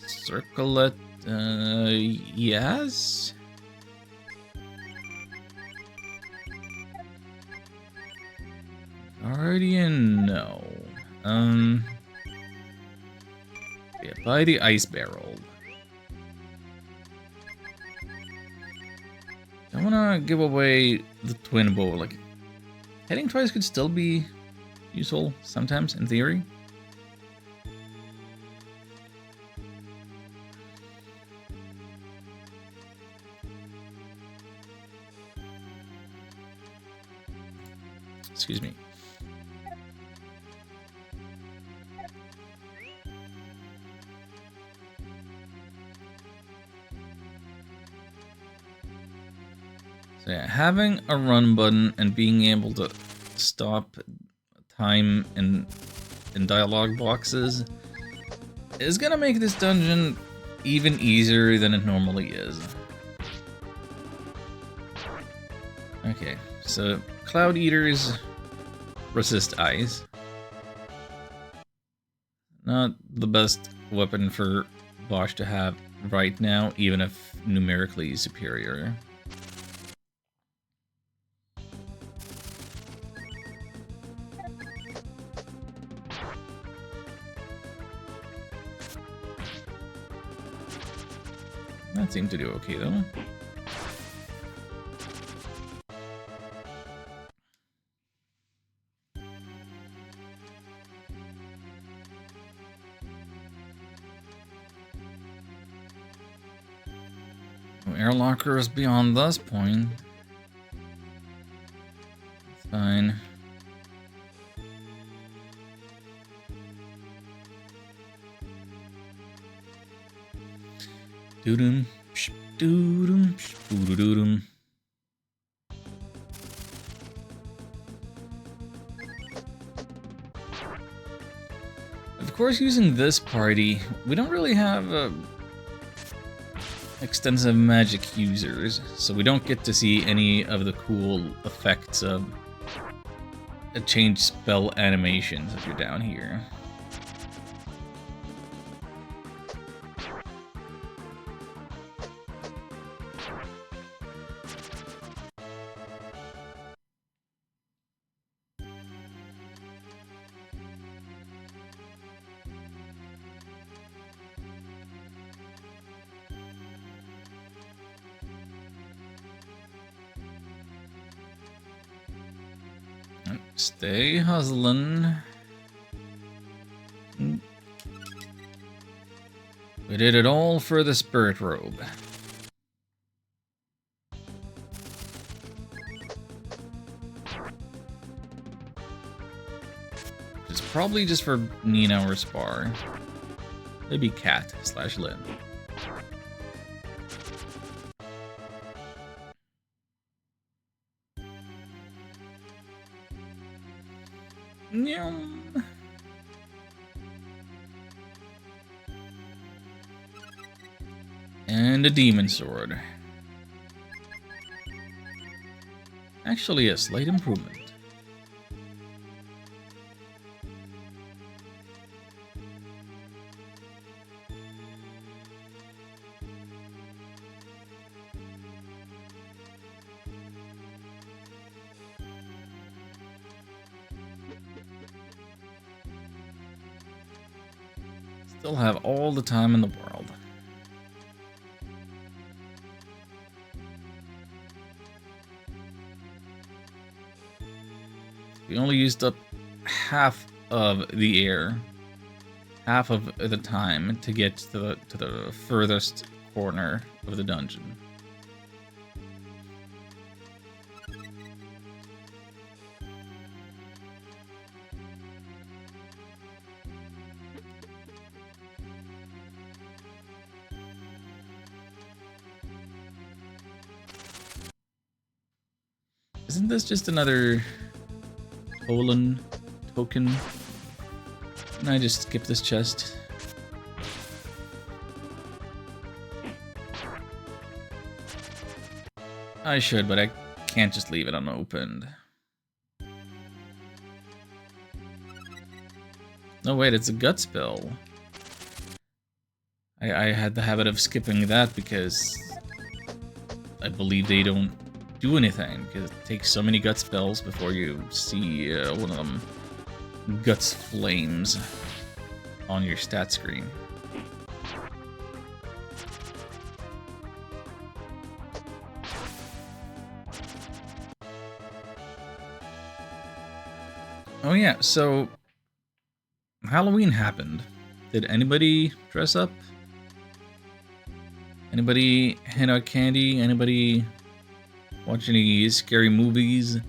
Circlet, yes? Guardian, no. Yeah, buy the ice barrel. I wanna give away the twin bow. Like, hitting twice could still be useful sometimes, in theory. Excuse me. So yeah, having a run button and being able to stop time in dialogue boxes is gonna make this dungeon even easier than it normally is. Okay, so Cloud Eaters resist ice. Not the best weapon for Bosch to have right now, even if numerically superior. That seemed to do okay though. Air locker is beyond this point. It's fine. Doodum, doodum, doodum. Of course, using this party, we don't really have extensive magic users, so we don't get to see any of the cool effects of a change spell animations if you're down here. Stay hustling. We did it all for the spirit robe. It's probably just for Nina or Spar. Maybe Cat/Lynn. Nyum. And a demon sword. Actually, a slight improvement. Still have all the time in the world. We only used up half of the air, half of the time to get to the furthest corner of the dungeon. Isn't this just another token? Can I just skip this chest? I should, but I can't just leave it unopened. No, wait, it's a gut spell. I had the habit of skipping that because I believe they don't do anything, because it takes so many gut spells before you see one of them guts flames on your stat screen. Oh yeah, so Halloween happened. Did anybody dress up? Anybody hand out candy? Anybody watch any scary movies?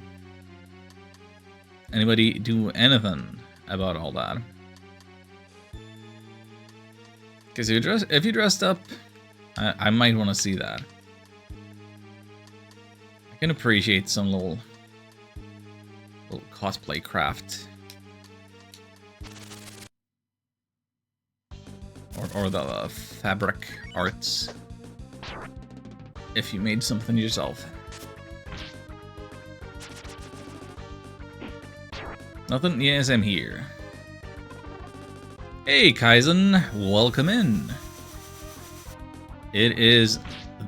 Anybody do anything about all that? Because if you dressed up, I might want to see that. I can appreciate some little cosplay craft. Or the fabric arts. If you made something yourself. Nothing? Yes, I'm here. Hey, Kaizen, welcome in. It is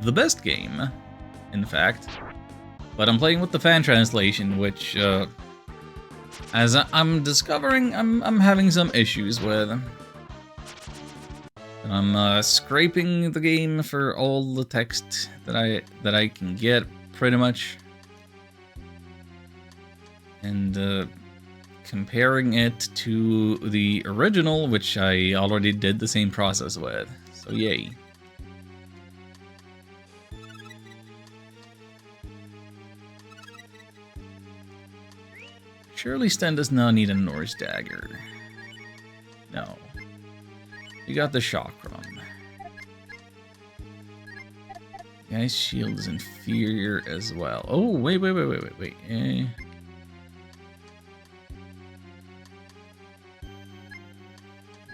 the best game, in fact. But I'm playing with the fan translation, which, as I'm discovering, I'm having some issues with. And I'm scraping the game for all the text that I can get, pretty much, and comparing it to the original, which I already did the same process with. So yay. Surely Sten does not need a Norse dagger. No. You got the chakram. Guy's shield is inferior as well. Oh, wait.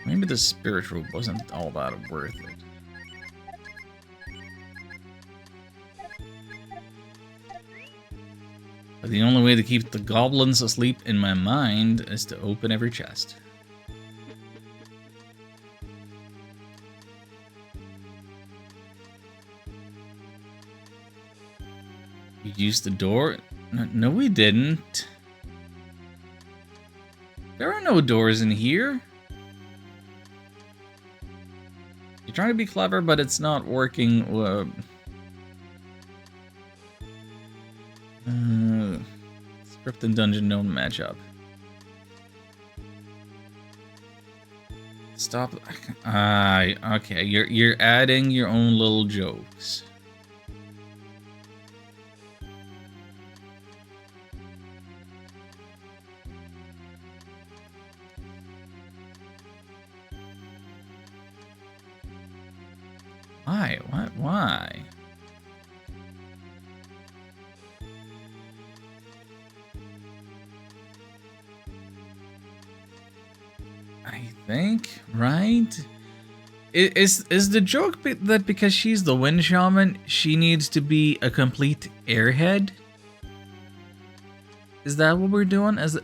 Maybe the spirit robe wasn't all that worth it. But the only way to keep the goblins asleep in my mind is to open every chest. We used the door? No, we didn't. There are no doors in here. You're trying to be clever, but it's not working. Script and dungeon don't match up. Stop. Okay, you're adding your own little jokes. Why? What? Why? I think, right? Is the joke that because she's the wind shaman, she needs to be a complete airhead? Is that what we're doing? Is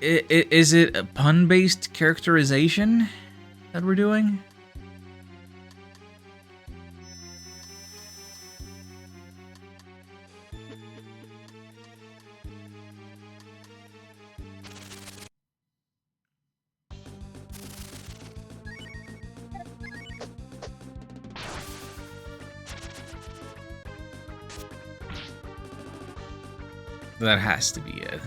it a pun-based characterization that we're doing? That has to be it.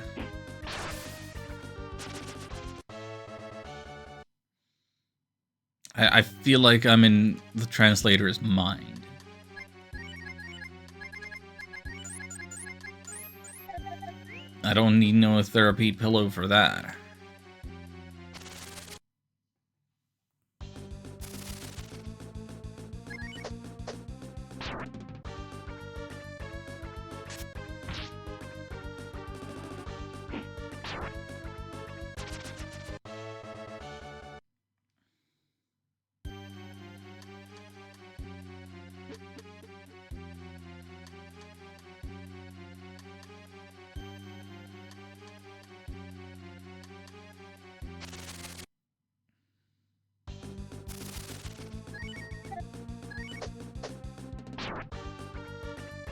I feel like I'm in the translator's mind. I don't need no therapy pillow for that.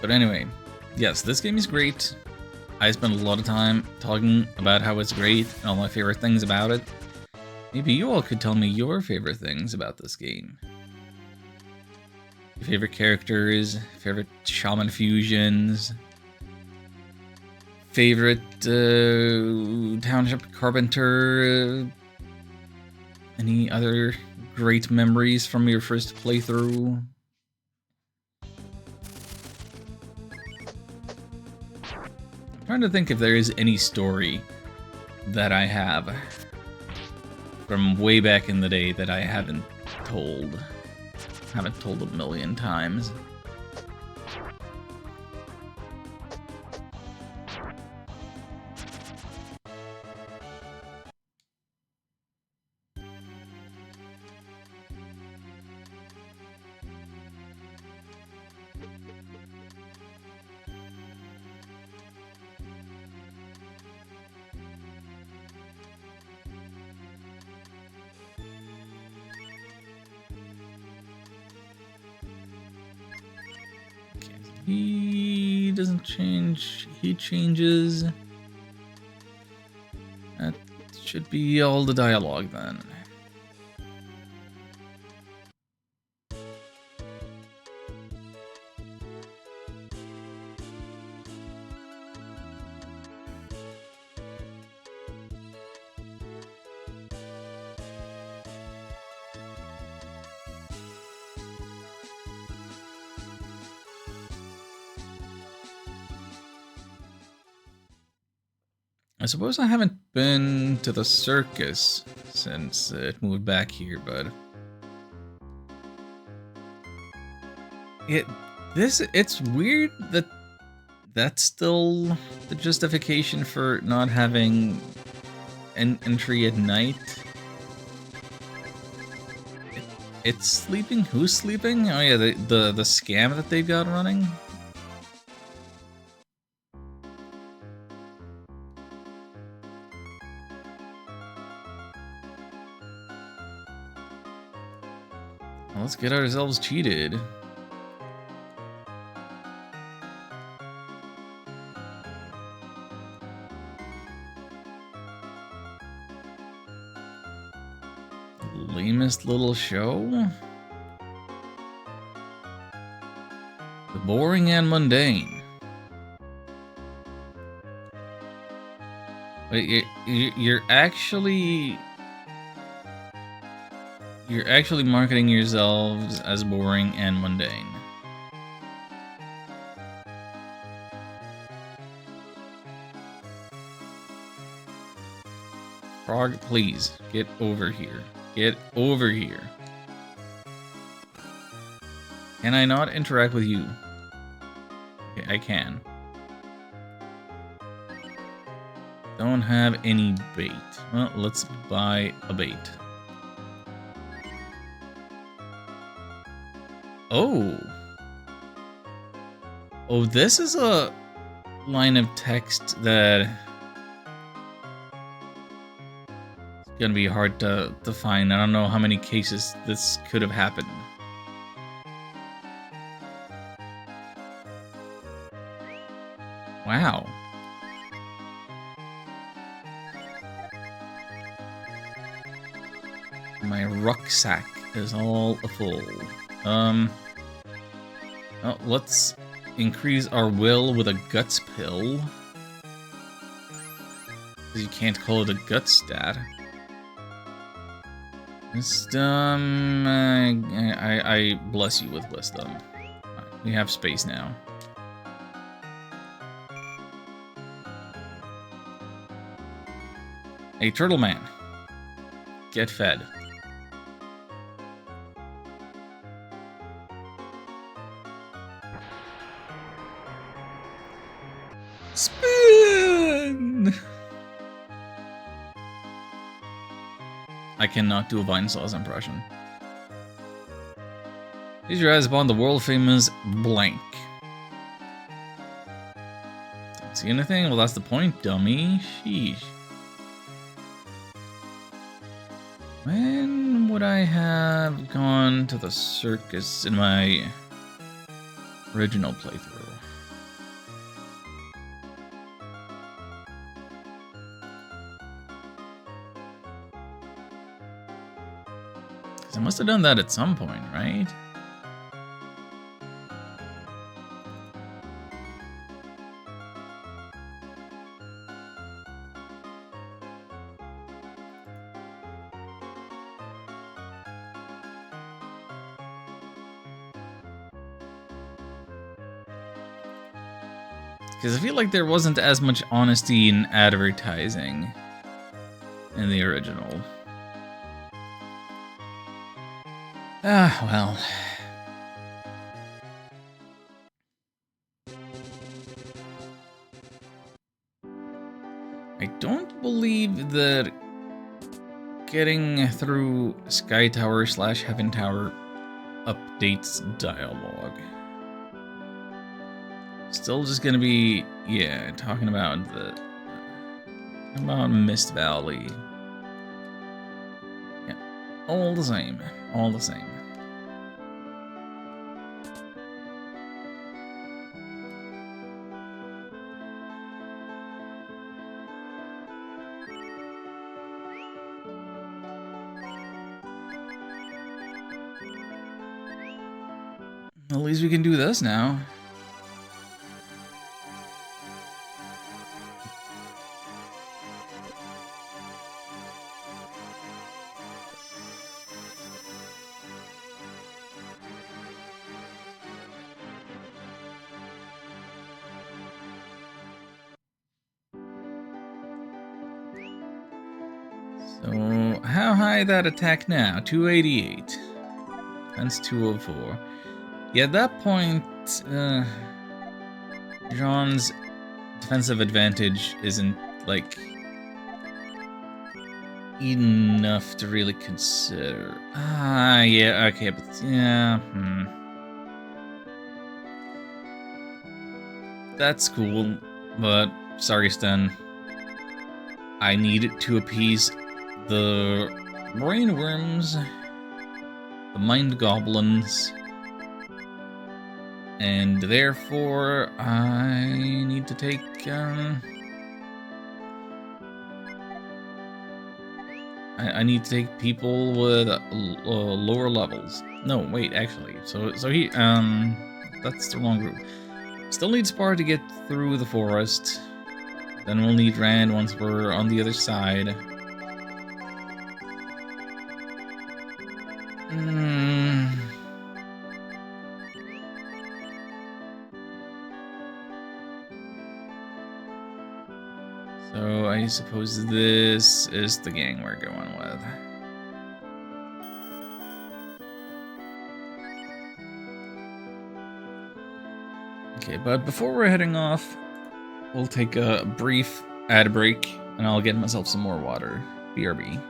But anyway, yes, this game is great. I spent a lot of time talking about how it's great and all my favorite things about it. Maybe you all could tell me your favorite things about this game. Your favorite characters, favorite shaman fusions, favorite township carpenter, any other great memories from your first playthrough. I'm trying to think if there is any story that I have from way back in the day that I haven't told. Haven't told a million times. He doesn't change, he changes. That should be all the dialogue then. I suppose I haven't been to the circus since it moved back here, but it's weird that that's still the justification for not having an entry at night. It's sleeping? Who's sleeping? Oh yeah, the scam that they've got running. Well, let's get ourselves cheated. Lamest little show? The boring and mundane. Wait, you're actually You're actually marketing yourselves as boring and mundane. Frog, please, get over here. Get over here. Can I not interact with you? Okay, I can. Don't have any bait. Well, let's buy a bait. Oh. Oh, this is a line of text that is gonna be hard to find. I don't know how many cases this could have happened. Wow. My rucksack is all full. Oh, let's increase our will with a guts pill. Because you can't call it a guts stat. Wisdom. I bless you with wisdom. We have space now. Hey, Turtle Man. Get fed. Spin! I cannot do a Vinesauce impression. Use your eyes upon the world-famous blank. Don't see anything? Well, that's the point, dummy. Sheesh. When would I have gone to the circus in my original playthrough? Because I must have done that at some point, right? Because I feel like there wasn't as much honesty in advertising in the original. Ah, well. I don't believe that getting through Sky Tower / Heaven Tower updates dialogue. Still just gonna be, yeah, talking about Mist Valley. Yeah, all the same, all the same. At least we can do this now. So, how high that attack now? 288. That's 204. Yeah, at that point, Jean's defensive advantage isn't, like, enough to really consider. Ah, yeah, okay, but, yeah, That's cool, but, sorry, Stan. I need it to appease the brain worms, the mind goblins, and therefore I need to take I need to take people with lower levels. No, wait, actually, so he that's the wrong group. Still need Spar to get through the forest. Then we'll need Rand once we're on the other side. Mm. So I suppose this is the gang we're going with. Okay, but before we're heading off, we'll take a brief ad break, and I'll get myself some more water. BRB.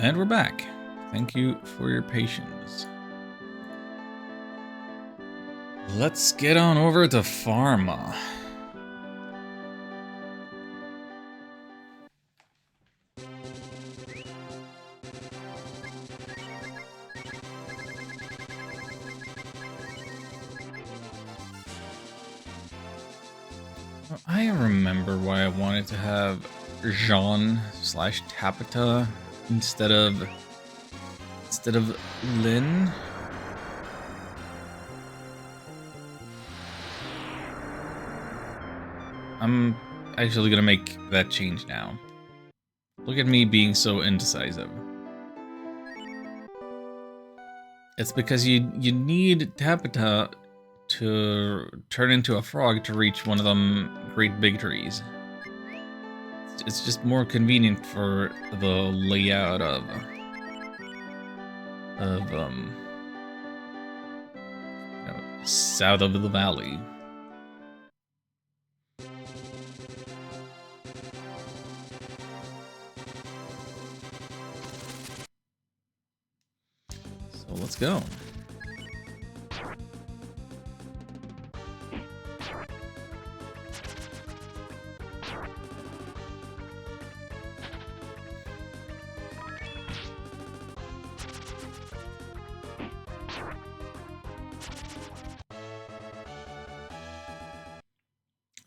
And we're back. Thank you for your patience. Let's get on over to Pharma. I remember why I wanted to have Jean slash Tapita instead of Lynn. I'm actually gonna make that change now. Look at me being so indecisive. It's because you need Tapita to turn into a frog to reach one of them great big trees. It's just more convenient for the layout of south of the valley. So let's go.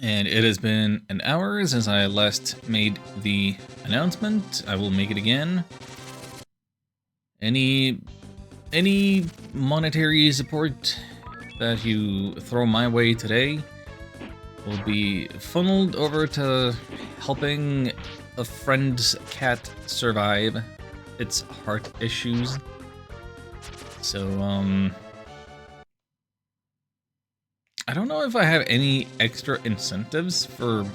And it has been an hour since I last made the announcement. I will make it again. Any monetary support that you throw my way today will be funneled over to helping a friend's cat survive its heart issues. So, I don't know if I have any extra incentives for...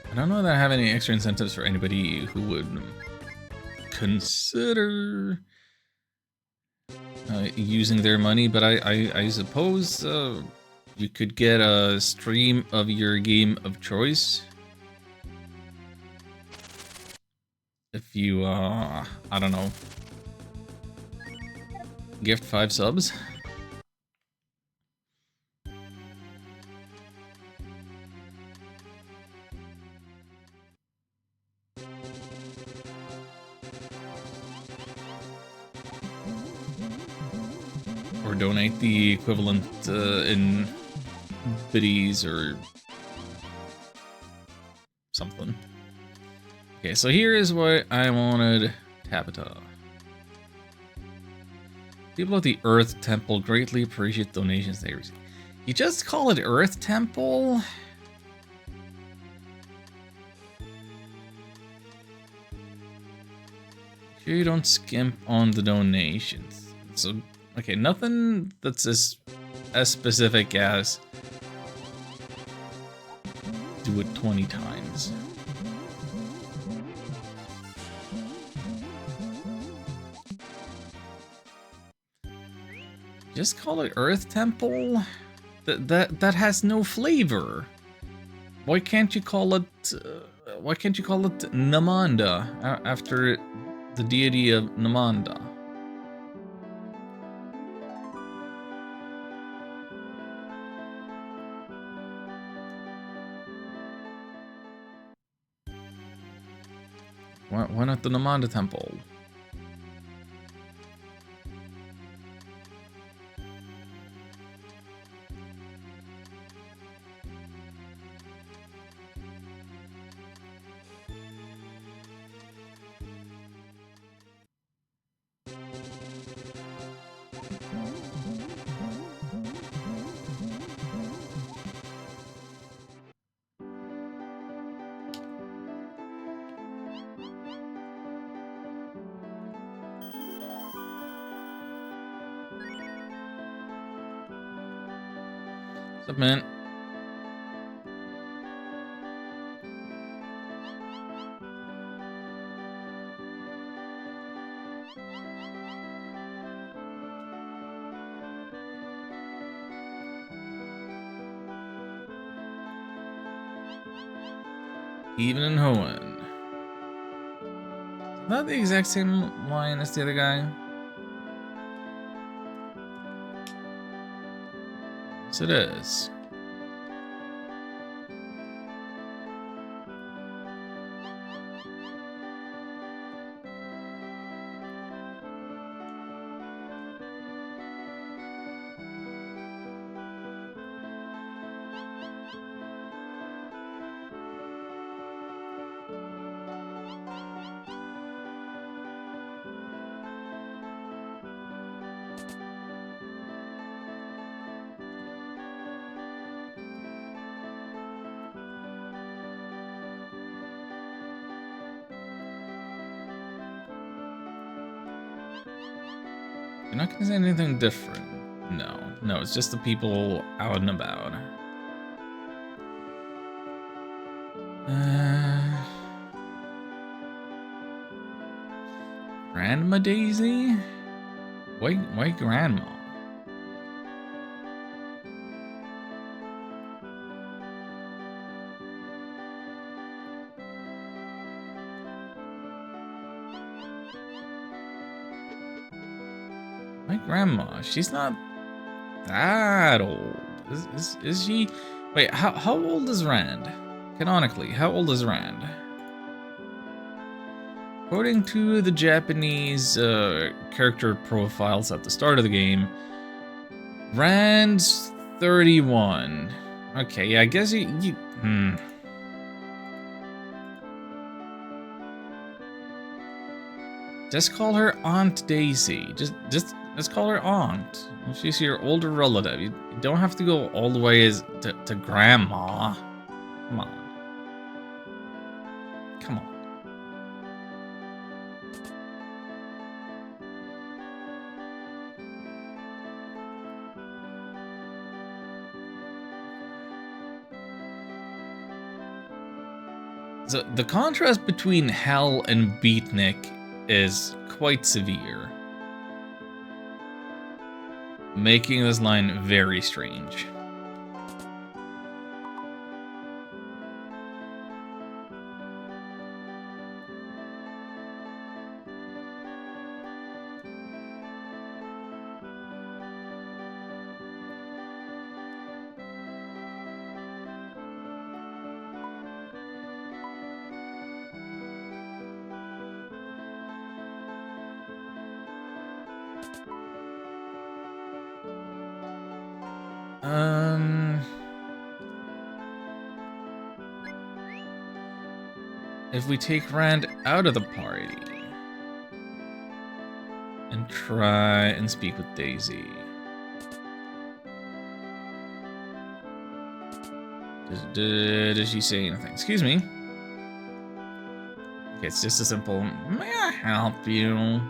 I don't know that I have any extra incentives for anybody who would consider using their money, but I suppose you could get a stream of your game of choice if you, I don't know, gift 5 subs. Or donate the equivalent in biddies or something. Okay, so here is what I wanted Tabitha. People at the Earth Temple greatly appreciate donations they receive. You just call it Earth Temple? Sure you don't skimp on the donations. So, okay, nothing that's as specific as do it 20 times. Just call it Earth Temple? That has no flavor. Why can't you call it Namanda after the deity of Namanda? Why not the Namanda Temple? What's up, man? Even in Hoenn. Is that the exact same line as the other guy? Yes, it is. You're not gonna say anything different. No, no, it's just the people out and about. Grandma Daisy? Why grandma? My grandma, she's not that old. Is she? Wait, how old is Rand? Canonically, how old is Rand? According to the Japanese character profiles at the start of the game, Rand's 31. Okay, yeah, I guess you Just call her Aunt Daisy. Just call her Aunt. She's your older relative. You don't have to go all the way to Grandma. Come on. Come on. So the contrast between Hell and Beatnik is quite severe, making this line very strange. If we take Rand out of the party and try and speak with Daisy. Does she say anything? Excuse me. Okay, it's just a simple, may I help you?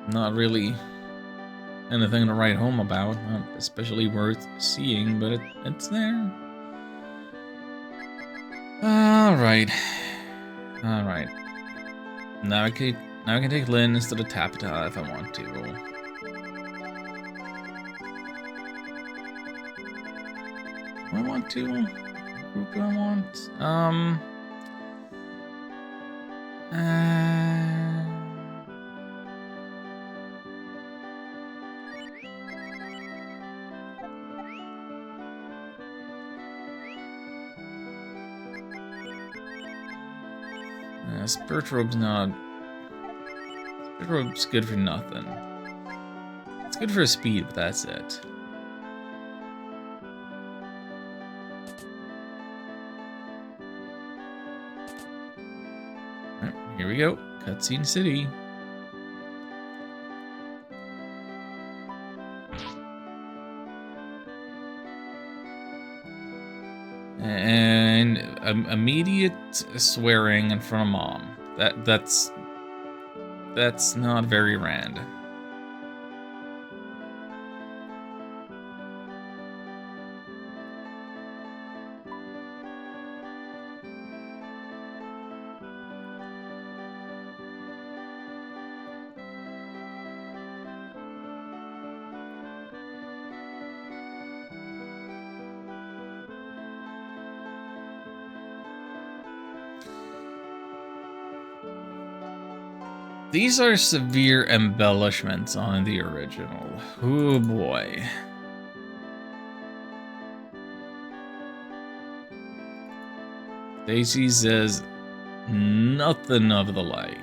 Not really anything to write home about, not especially worth seeing, but it's there. Alright. Alright. Now I can take Lynn instead of Tapita if I want to. Do I want to? What group do I want? Spirit Robe's not... Spirit Robe's good for nothing. It's good for speed, but that's it. Alright, here we go. Cutscene City. And immediate swearing in front of Mom. That's not very Rand. These are severe embellishments on the original. Oh boy. Daisy says nothing of the like.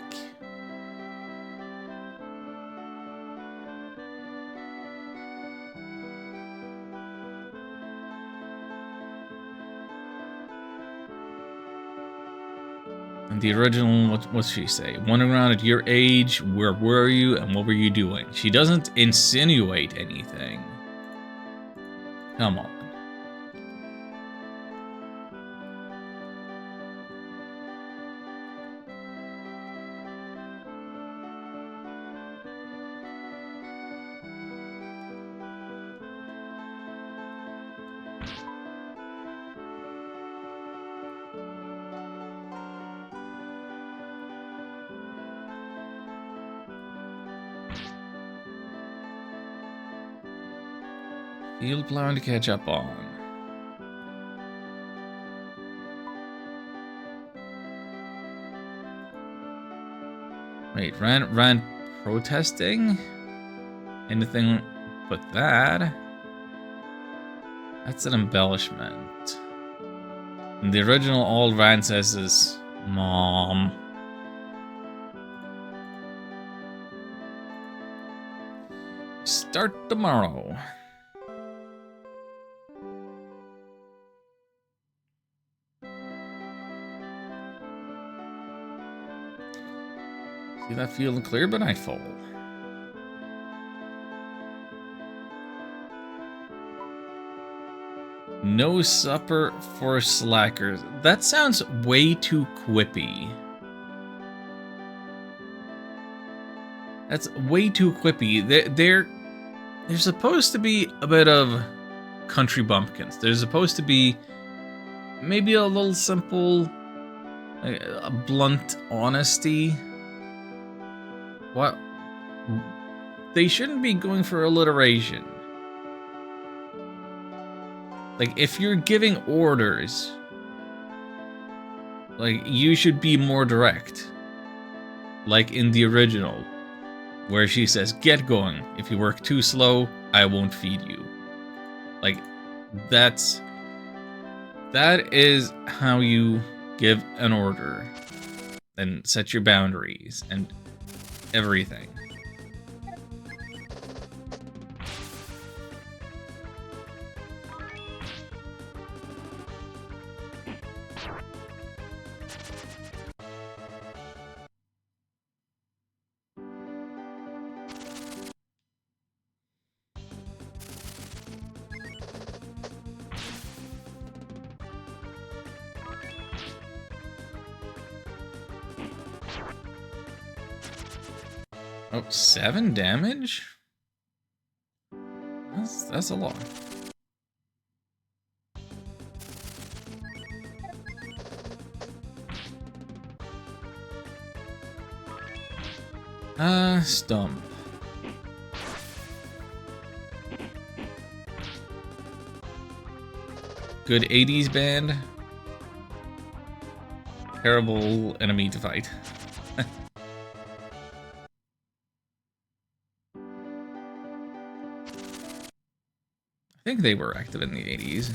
And the original, what's she say? Wandering around at your age, where were you and what were you doing? She doesn't insinuate anything. Come on. Field plowing to catch up on. Wait, ran protesting? Anything but that? That's an embellishment. In the original, all Ran says is, Mom. Start tomorrow. See that field clear by nightfall. No supper for slackers. That sounds way too quippy. That's way too quippy. They're supposed to be a bit of country bumpkins. They're supposed to be maybe a little simple, a blunt honesty. What? They shouldn't be going for alliteration. Like, if you're giving orders, like, you should be more direct. Like in the original, where she says, get going. If you work too slow, I won't feed you. Like, that is how you give an order and set your boundaries and everything. Oh, 7 damage? That's a lot. Stump. Good 80s band. Terrible enemy to fight. I think they were active in the 80s.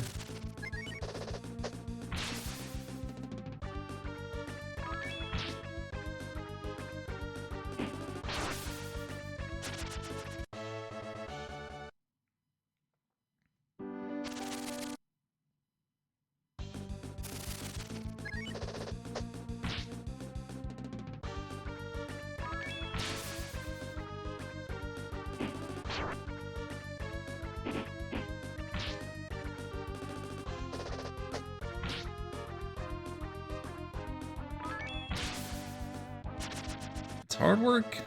Hard work.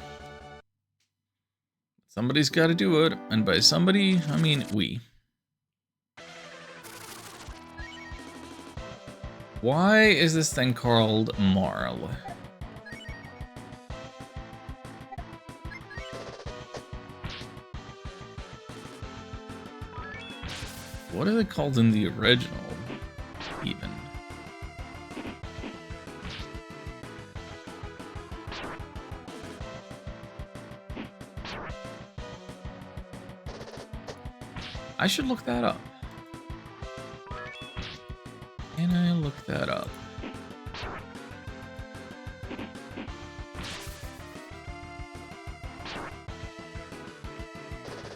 Somebody's got to do it, and by somebody, I mean we. Why is this thing called Marl? What is it called in the original, even? I should look that up. Can I look that up?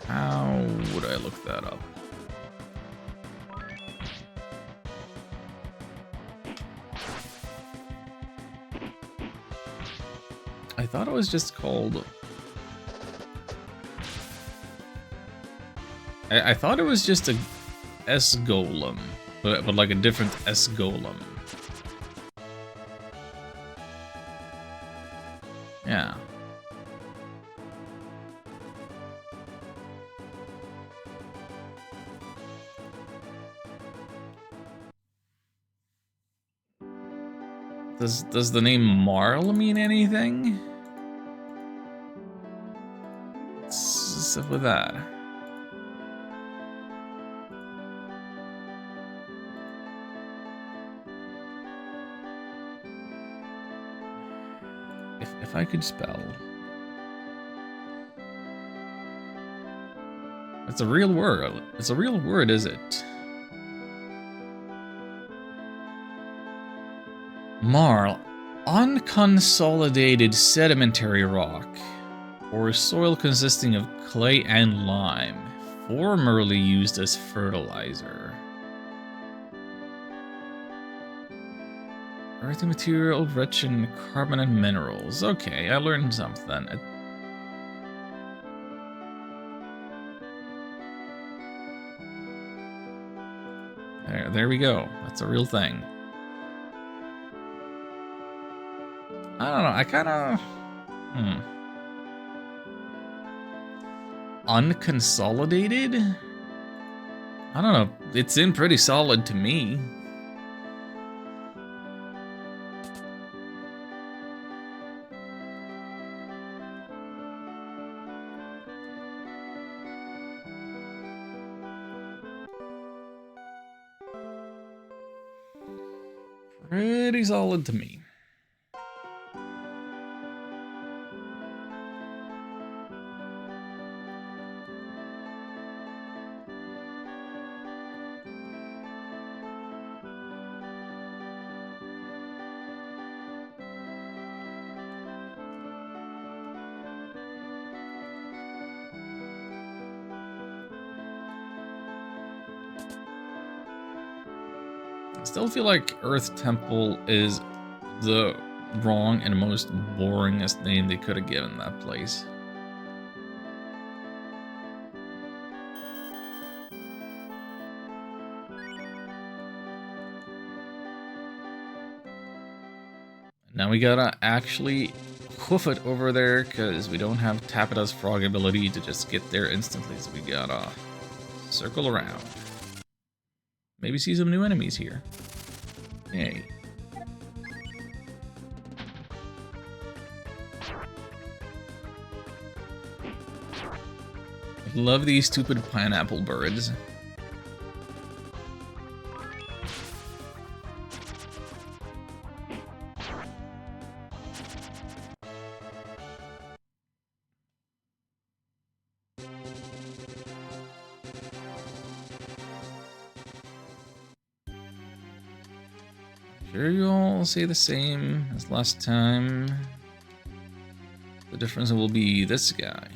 How would I look that up? I thought it was just called... I thought it was just a S-Golem, but like a different S-Golem. Yeah. Does the name Marl mean anything? What's up with that? If I could spell. It's a real word. It's a real word, is it? Marl, unconsolidated sedimentary rock, or soil consisting of clay and lime, formerly used as fertilizer. Earthy material rich in carbon and minerals. Okay, I learned something. There we go. That's a real thing. I don't know, I kinda... Unconsolidated? I don't know, it seemed pretty solid to me. Pretty solid to me. I still feel like Earth Temple is the wrong and most boringest name they could have given that place. Now we gotta actually hoof it over there because we don't have Tapita's frog ability to just get there instantly, so we gotta circle around. Maybe see some new enemies here. Hey. I love these stupid pineapple birds. Sure you all say the same as last time. The difference will be this guy.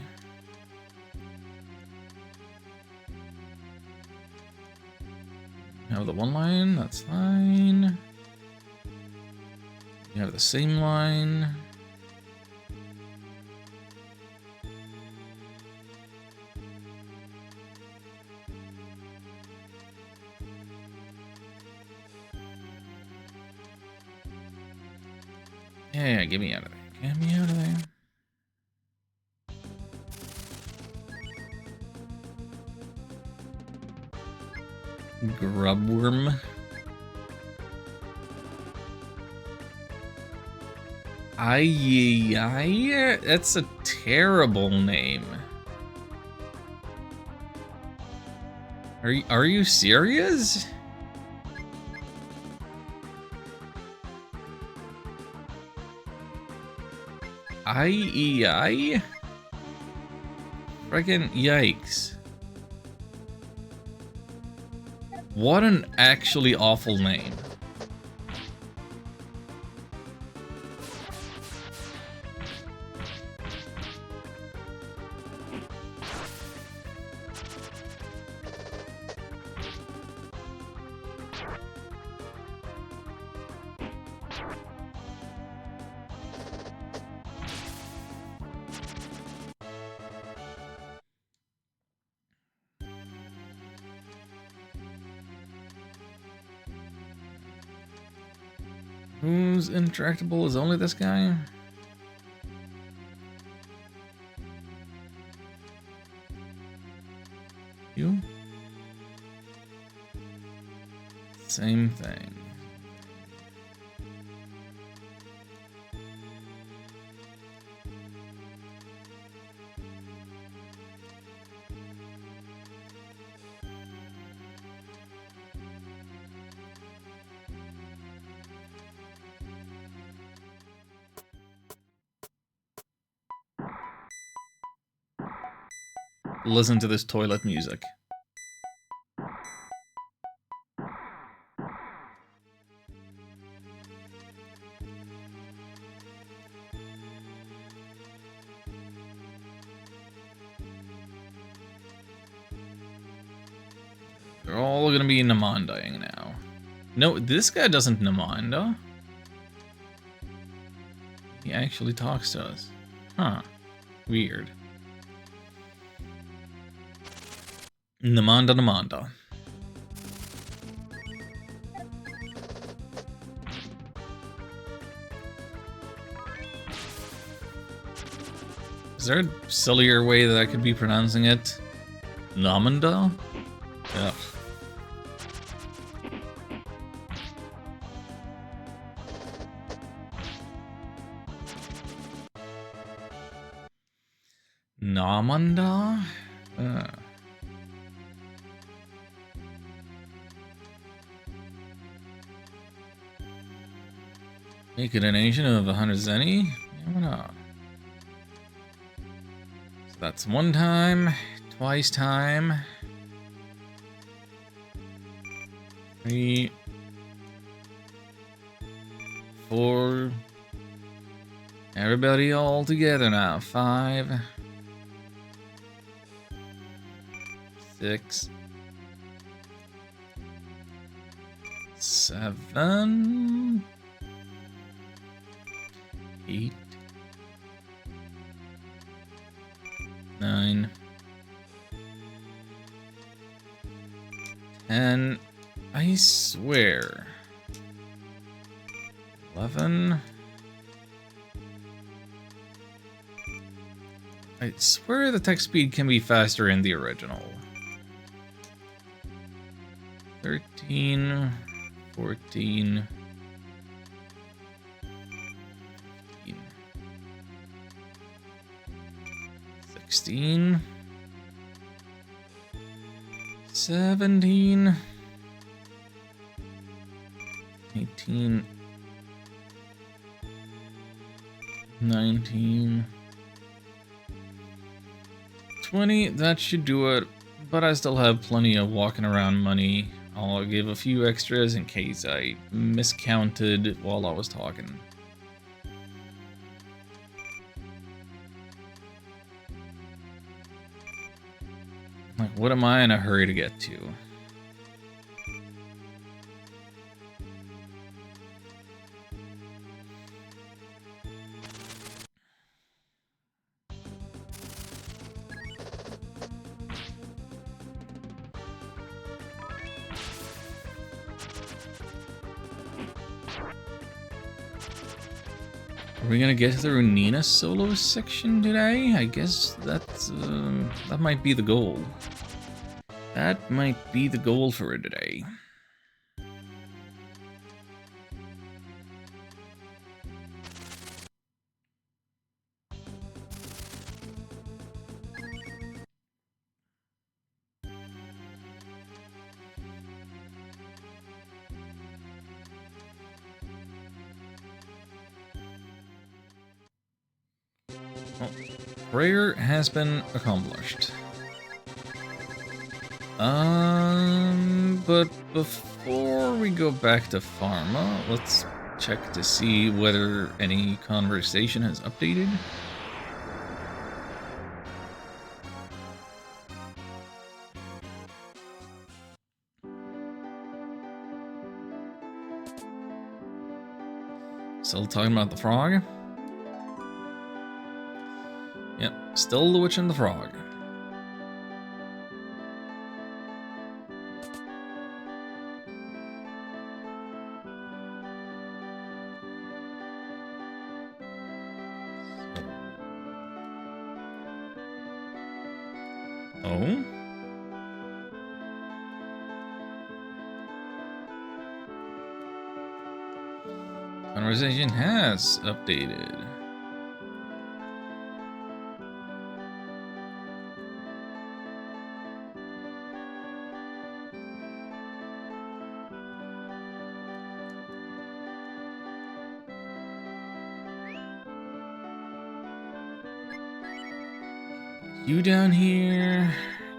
You have the one line, that's fine. You have the same line. Yeah, get me out of there. Get me out of there. Grubworm. Aye, that's a terrible name. Are you serious? I Freaking yikes. What an actually awful name. Who's intractable? Is only this guy? You? Same thing. Listen to this toilet music. They're all gonna be Namandaing now. No, this guy doesn't Namanda. He actually talks to us. Huh. Weird. Namanda Namanda. Is there a sillier way that I could be pronouncing it? Namanda? Ugh. Namanda? Make it a nation of 100 Zeni? Yeah, why not? So that's one time, twice time. 3, 4. Everybody all together now. 5, 6, 7, 8, 9, 10. I swear. 11. I swear the text speed can be faster in the original. 13, 14, 15, 16, 17, 18, 19, 20, that should do it, but I still have plenty of walking around money. I'll give a few extras in case I miscounted while I was talking. Like, what am I in a hurry to get to? Are we gonna get through Nina's solo section today? I guess that's that might be the goal. That might be the goal for today. Well, prayer has been accomplished. But before we go back to Pharma, let's check to see whether any conversation has updated. Still talking about the frog? Yep, still the witch and the frog. Oh? Conversation has updated. You down here.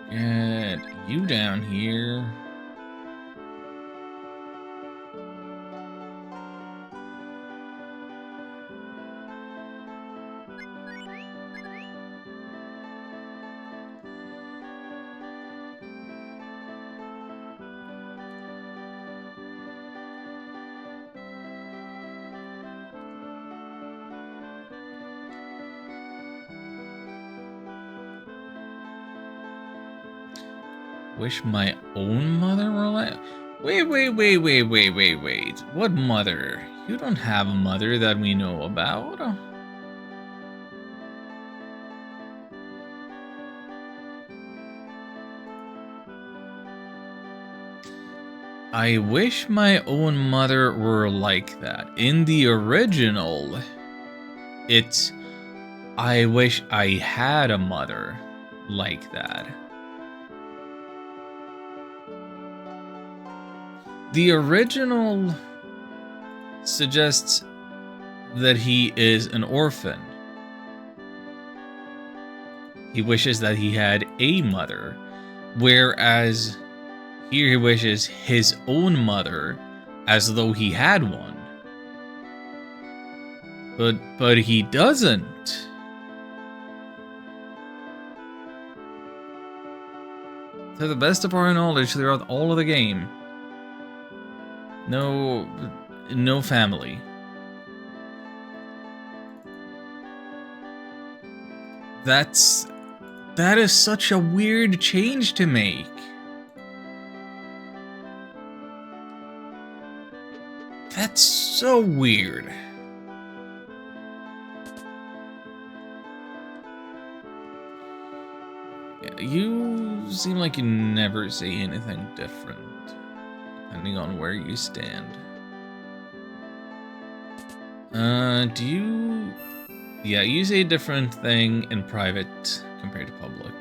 Get you down here. Wish my own mother were alive? Wait. What mother? You don't have a mother that we know about. I wish my own mother were like that. In the original, it's I wish I had a mother like that. The original suggests that he is an orphan. He wishes that he had a mother, whereas here he wishes his own mother as though he had one. But he doesn't. To the best of our knowledge throughout all of the game, no family. That is such a weird change to make. That's so weird. You seem like you never say anything different, depending on where you stand. Do you... Yeah, you say a different thing in private compared to public.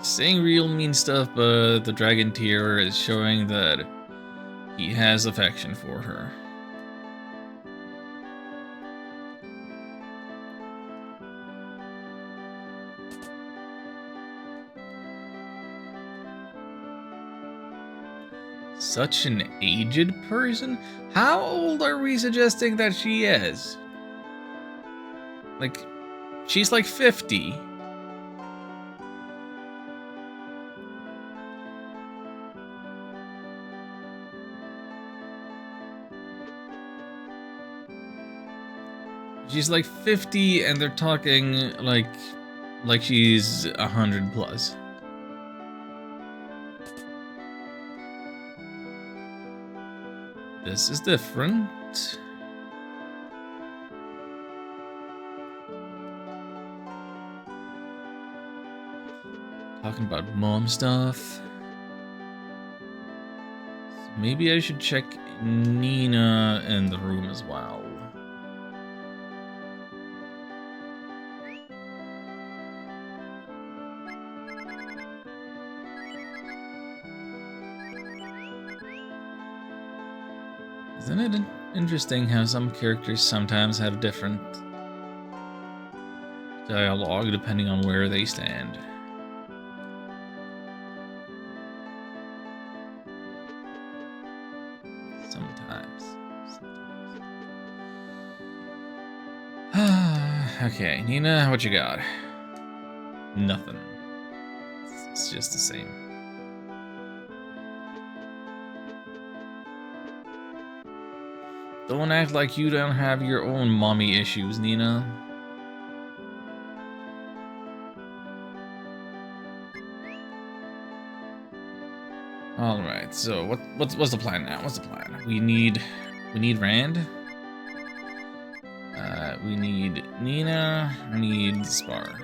Saying real mean stuff, but the dragon tear is showing that he has affection for her. Such an aged person? How old are we suggesting that she is? Like, she's like 50. She's like 50 and they're talking like she's 100 plus. This is different. Talking about mom stuff. So maybe I should check Nina in the room as well. Isn't it interesting how some characters sometimes have different dialogue depending on where they stand? Sometimes. Okay, Nina, what you got? Nothing. It's just the same. Don't act like you don't have your own mommy issues, Nina. All right. So what's the plan now? What's the plan? We need Rand. We need Nina. We need Spar.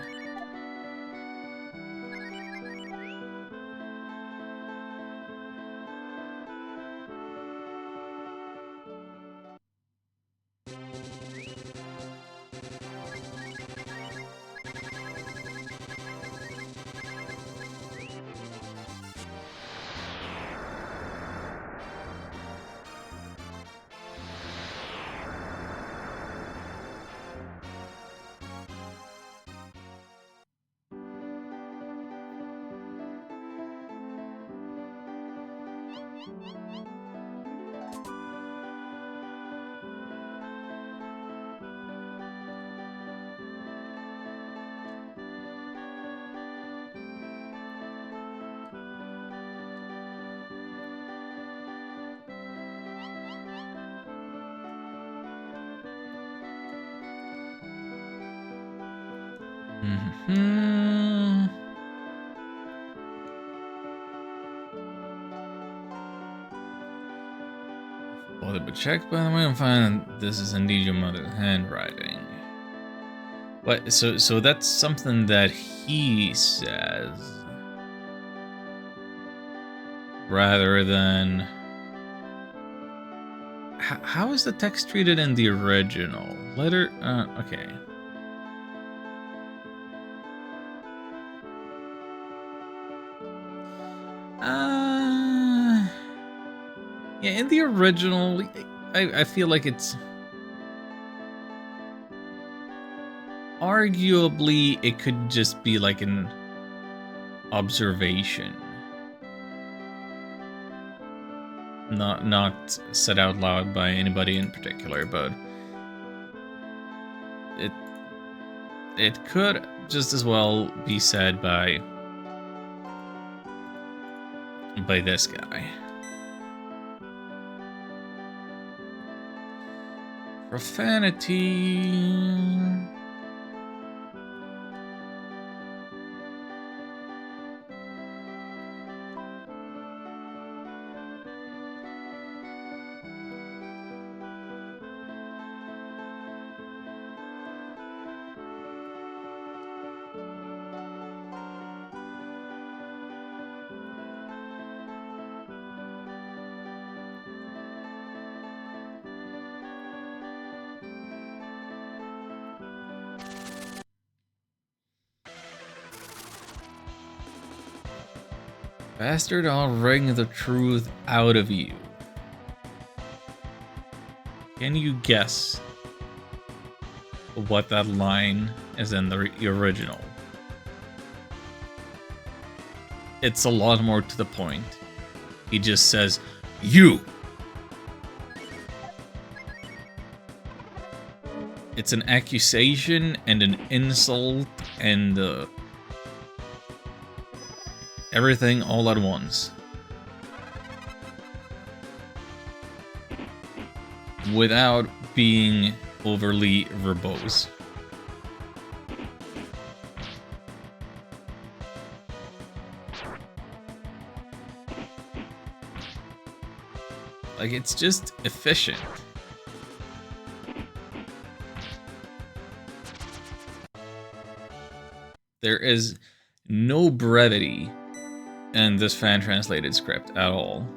But check by the way and find this is indeed your mother's handwriting. What? So that's something that he says, rather than. How is the text treated in the original? Letter. Okay. Yeah, in the original, I feel like it's arguably it could just be like an observation, not said out loud by anybody in particular, but it could just as well be said by this guy. Profanity. Bastard, I'll wring the truth out of you. Can you guess what that line is in the original? It's a lot more to the point. He just says, "You!" It's an accusation and an insult and everything all at once. Without being overly verbose. Like, it's just efficient. There is no brevity in this fan-translated script at all.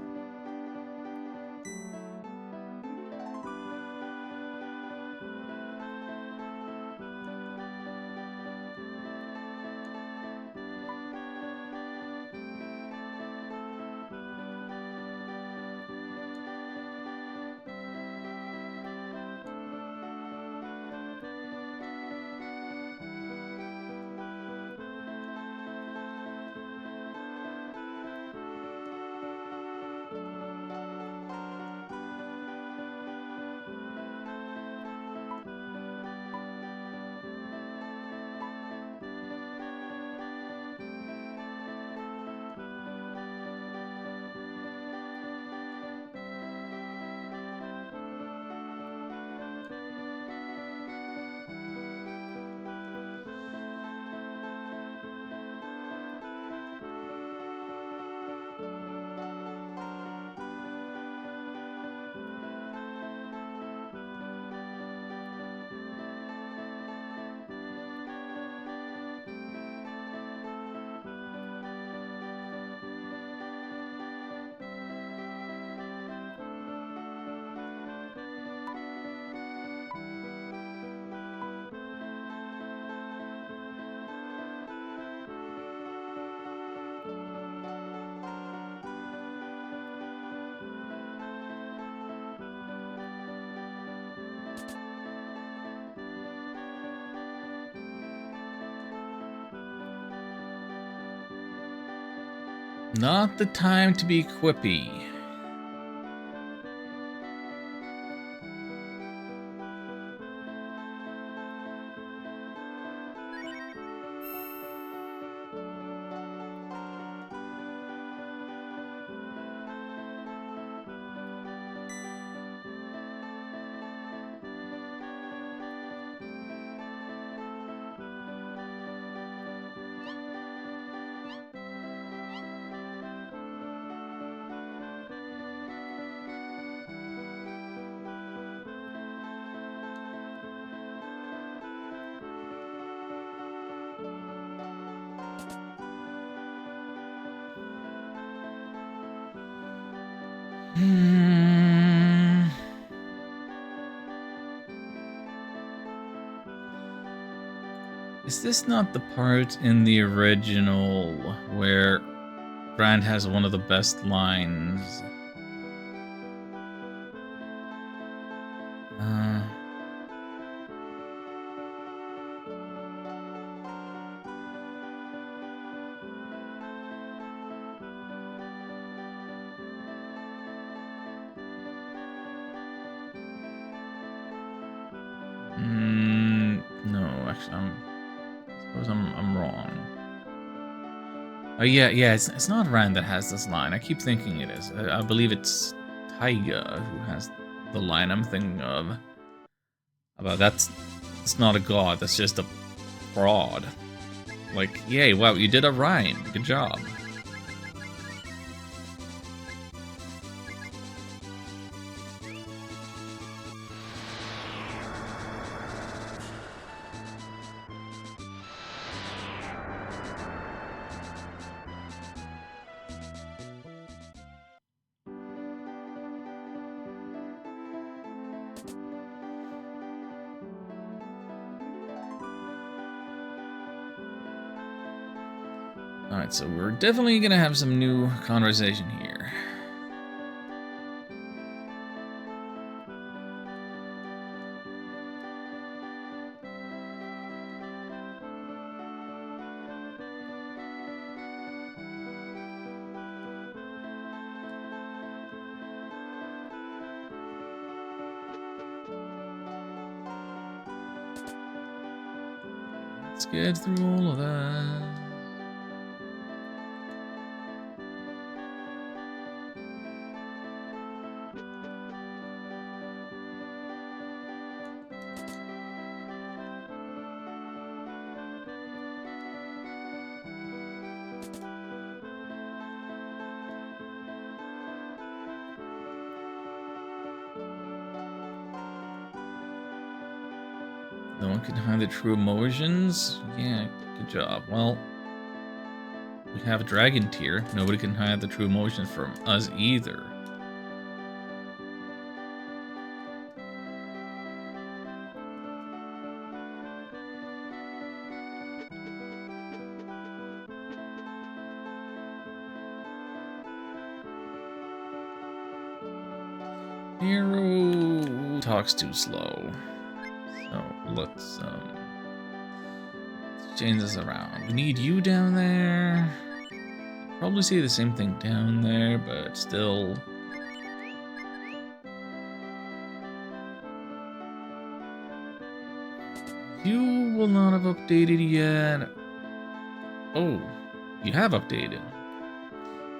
Not the time to be quippy. Is this not the part in the original where Grant has one of the best lines? No, actually, I'm wrong. Oh yeah, it's not Rand that has this line. I keep thinking it is. I believe it's Taiga who has the line I'm thinking of. About it's not a god. That's just a fraud. Like, yay! Wow, you did a rhyme. Good job. Alright, so we're definitely gonna have some new conversation here. Let's get through all of that. No one can hide the true emotions? Yeah, good job. Well, we have a dragon tier. Nobody can hide the true emotions from us either. Hero talks too slow. So let's change this around. We need you down there. Probably see the same thing down there, but still. You will not have updated yet. Oh, you have updated.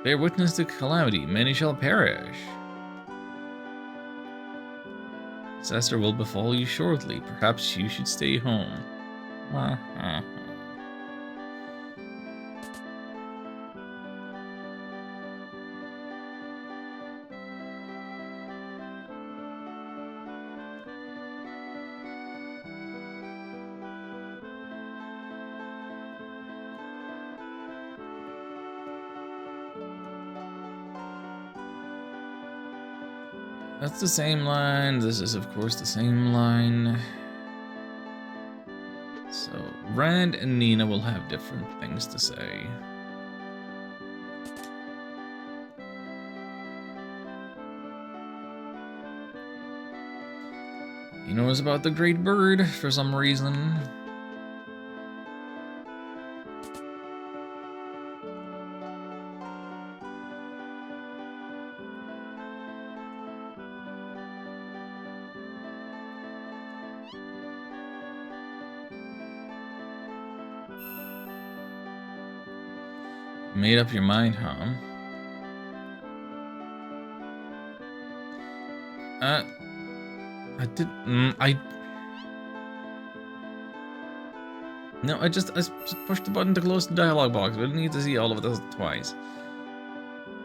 Bear witness to calamity, many shall perish. Disaster will befall you shortly. Perhaps you should stay home. That's the same line. This is, of course, the same line. So, Rand and Nina will have different things to say. He knows about the Great Bird for some reason. Made up your mind, huh? I did. No, I just pushed the button to close the dialogue box. We didn't need to see all of this twice.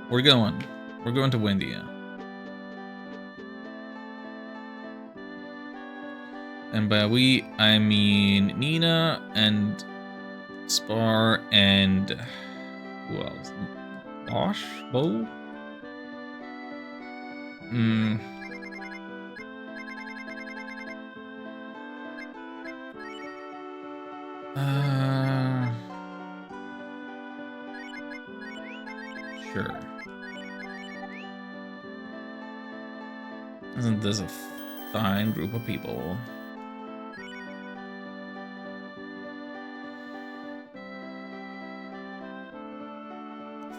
We're going. We're going to Windia. And by we, I mean Nina and Spar and who else? Bosch? Bo? Sure. Isn't this a fine group of people?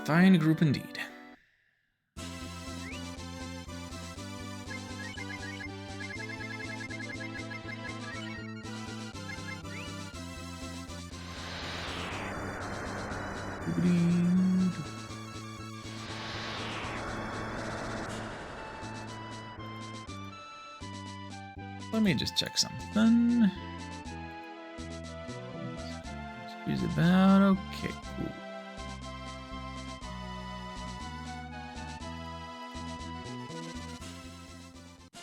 Fine group indeed. Let me just check something. Excuse about okay, cool.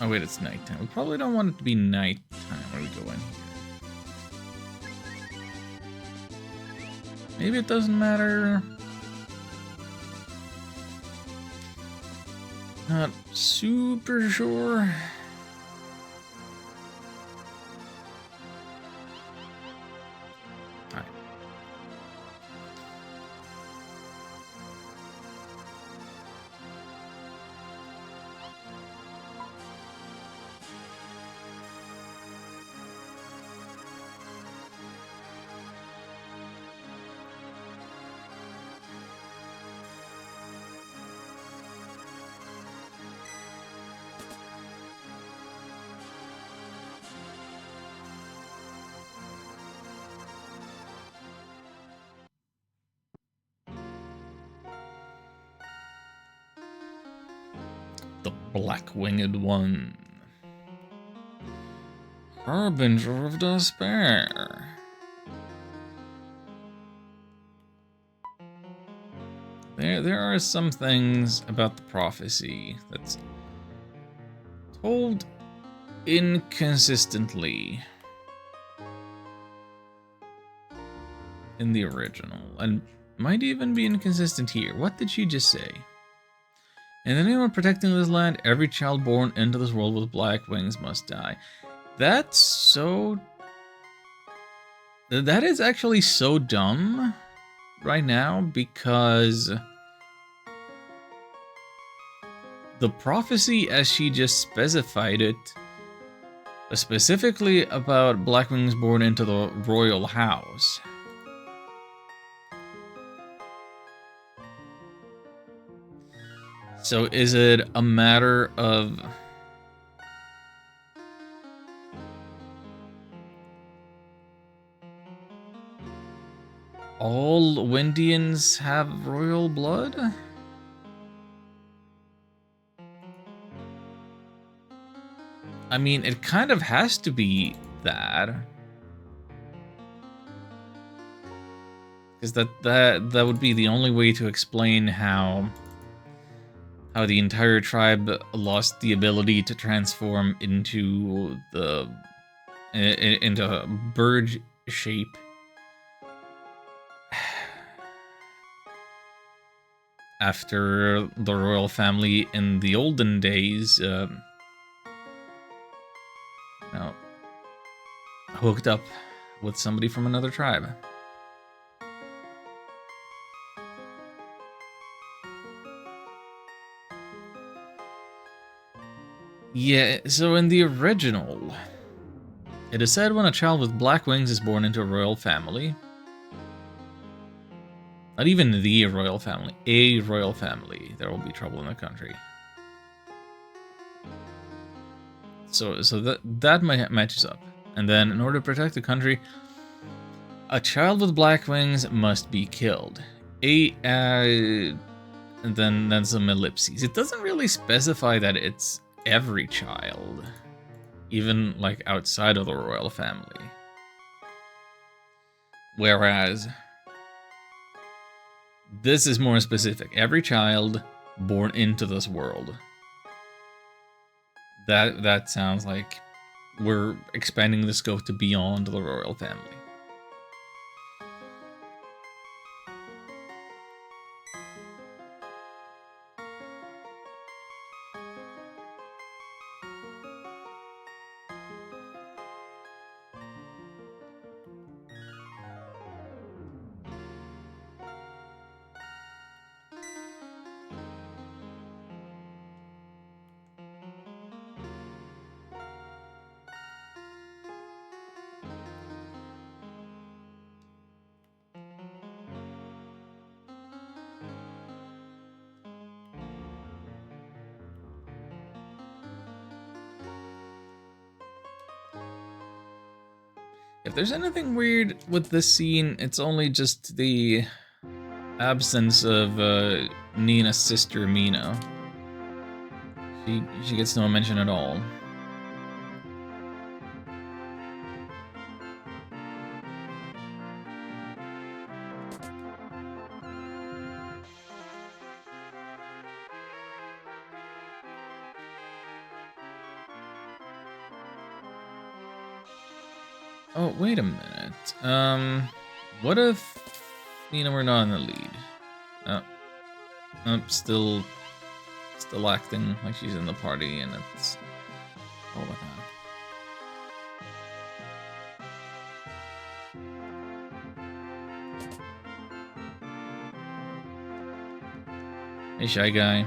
Oh wait, it's nighttime. We probably don't want it to be nighttime when we go in here. Maybe it doesn't matter. Not super sure. The Black-Winged One. Harbinger of Despair. There are some things about the prophecy that's told inconsistently in the original, and might even be inconsistent here. What did she just say? In the name of protecting this land, every child born into this world with black wings must die. That's so... That is actually so dumb right now, because the prophecy, as she just specified it, was specifically about black wings born into the royal house. So is it a matter of all Windians have royal blood? I mean, it kind of has to be that. Because that would be the only way to explain how the entire tribe lost the ability to transform into bird shape. After the royal family in the olden days, hooked up with somebody from another tribe. Yeah, so in the original, it is said when a child with black wings is born into a royal family, not even the royal family, a royal family, there will be trouble in the country. So that matches up. And then, in order to protect the country, a child with black wings must be killed. And then some ellipses. It doesn't really specify that it's every child, even like outside of the royal family. Whereas this is more specific. Every child born into this world. That sounds like we're expanding the scope to beyond the royal family. If there's anything weird with this scene, it's only just the absence of Nina's sister, Mina. She gets no mention at all. Oh, wait a minute. What if Nina were not in the lead? Oh, nope, still acting like she's in the party, and it's all with that. Hey, Shy Guy.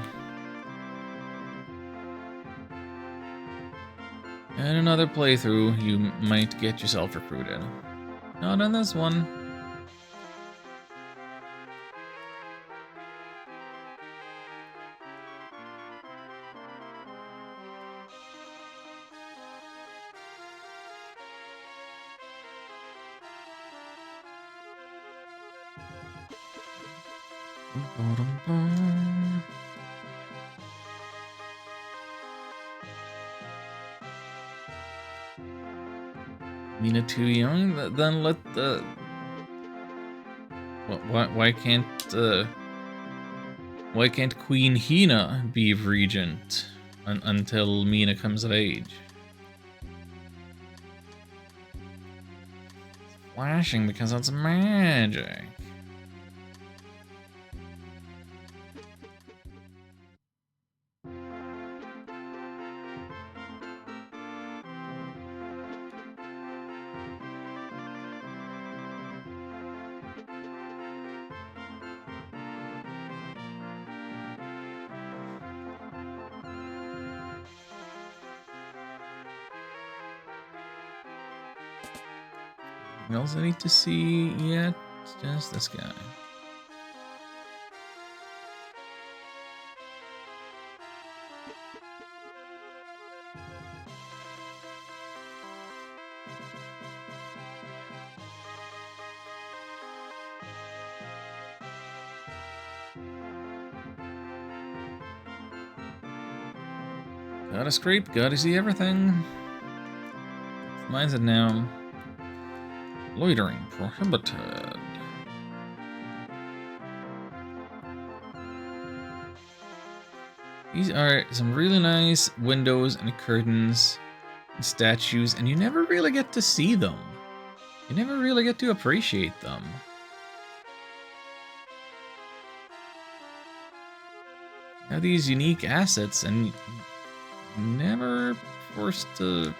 And another playthrough, you might get yourself recruited. Not on this one. Nina too young? Then let the... Why can't Queen Hina be regent until Mina comes of age? It's flashing because it's magic. Anything else I need to see yet? It's just this guy. Gotta scrape, gotta see everything. Mine's it now. Loitering prohibited. These are some really nice windows and curtains and statues, and you never really get to see them. You never really get to appreciate them. You have these unique assets, and never forced to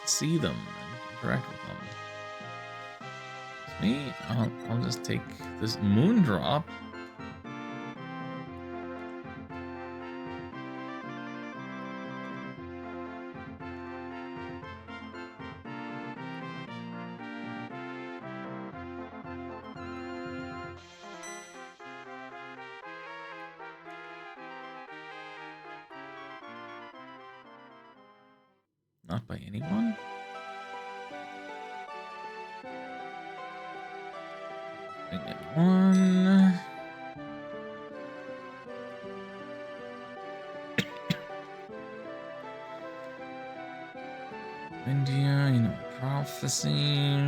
see them and interact with them. Me, I'll just take this moon drop. Not by anyone. One. India, you know, prophecy.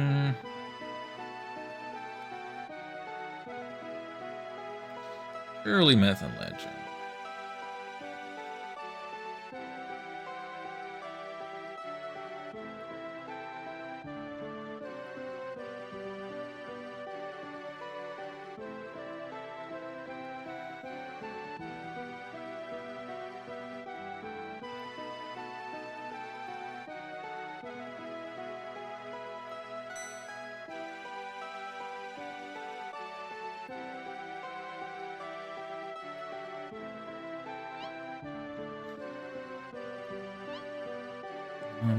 Early myth and legend.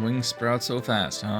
Wings sprout so fast, huh?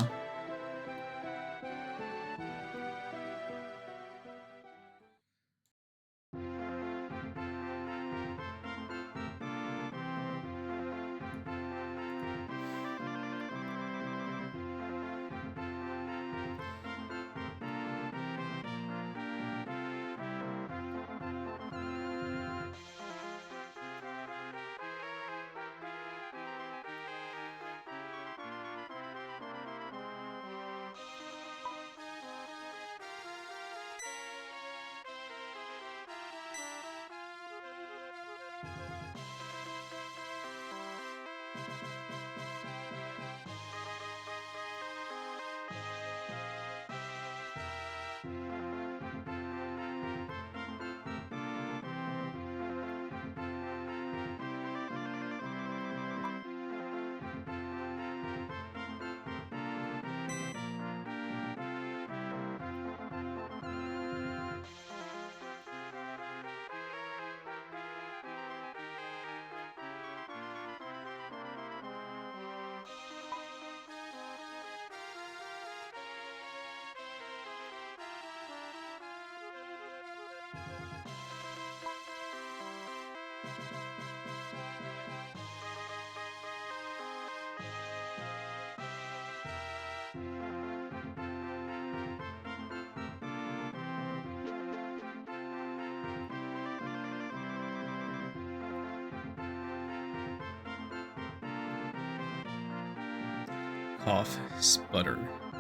Cough, sputter,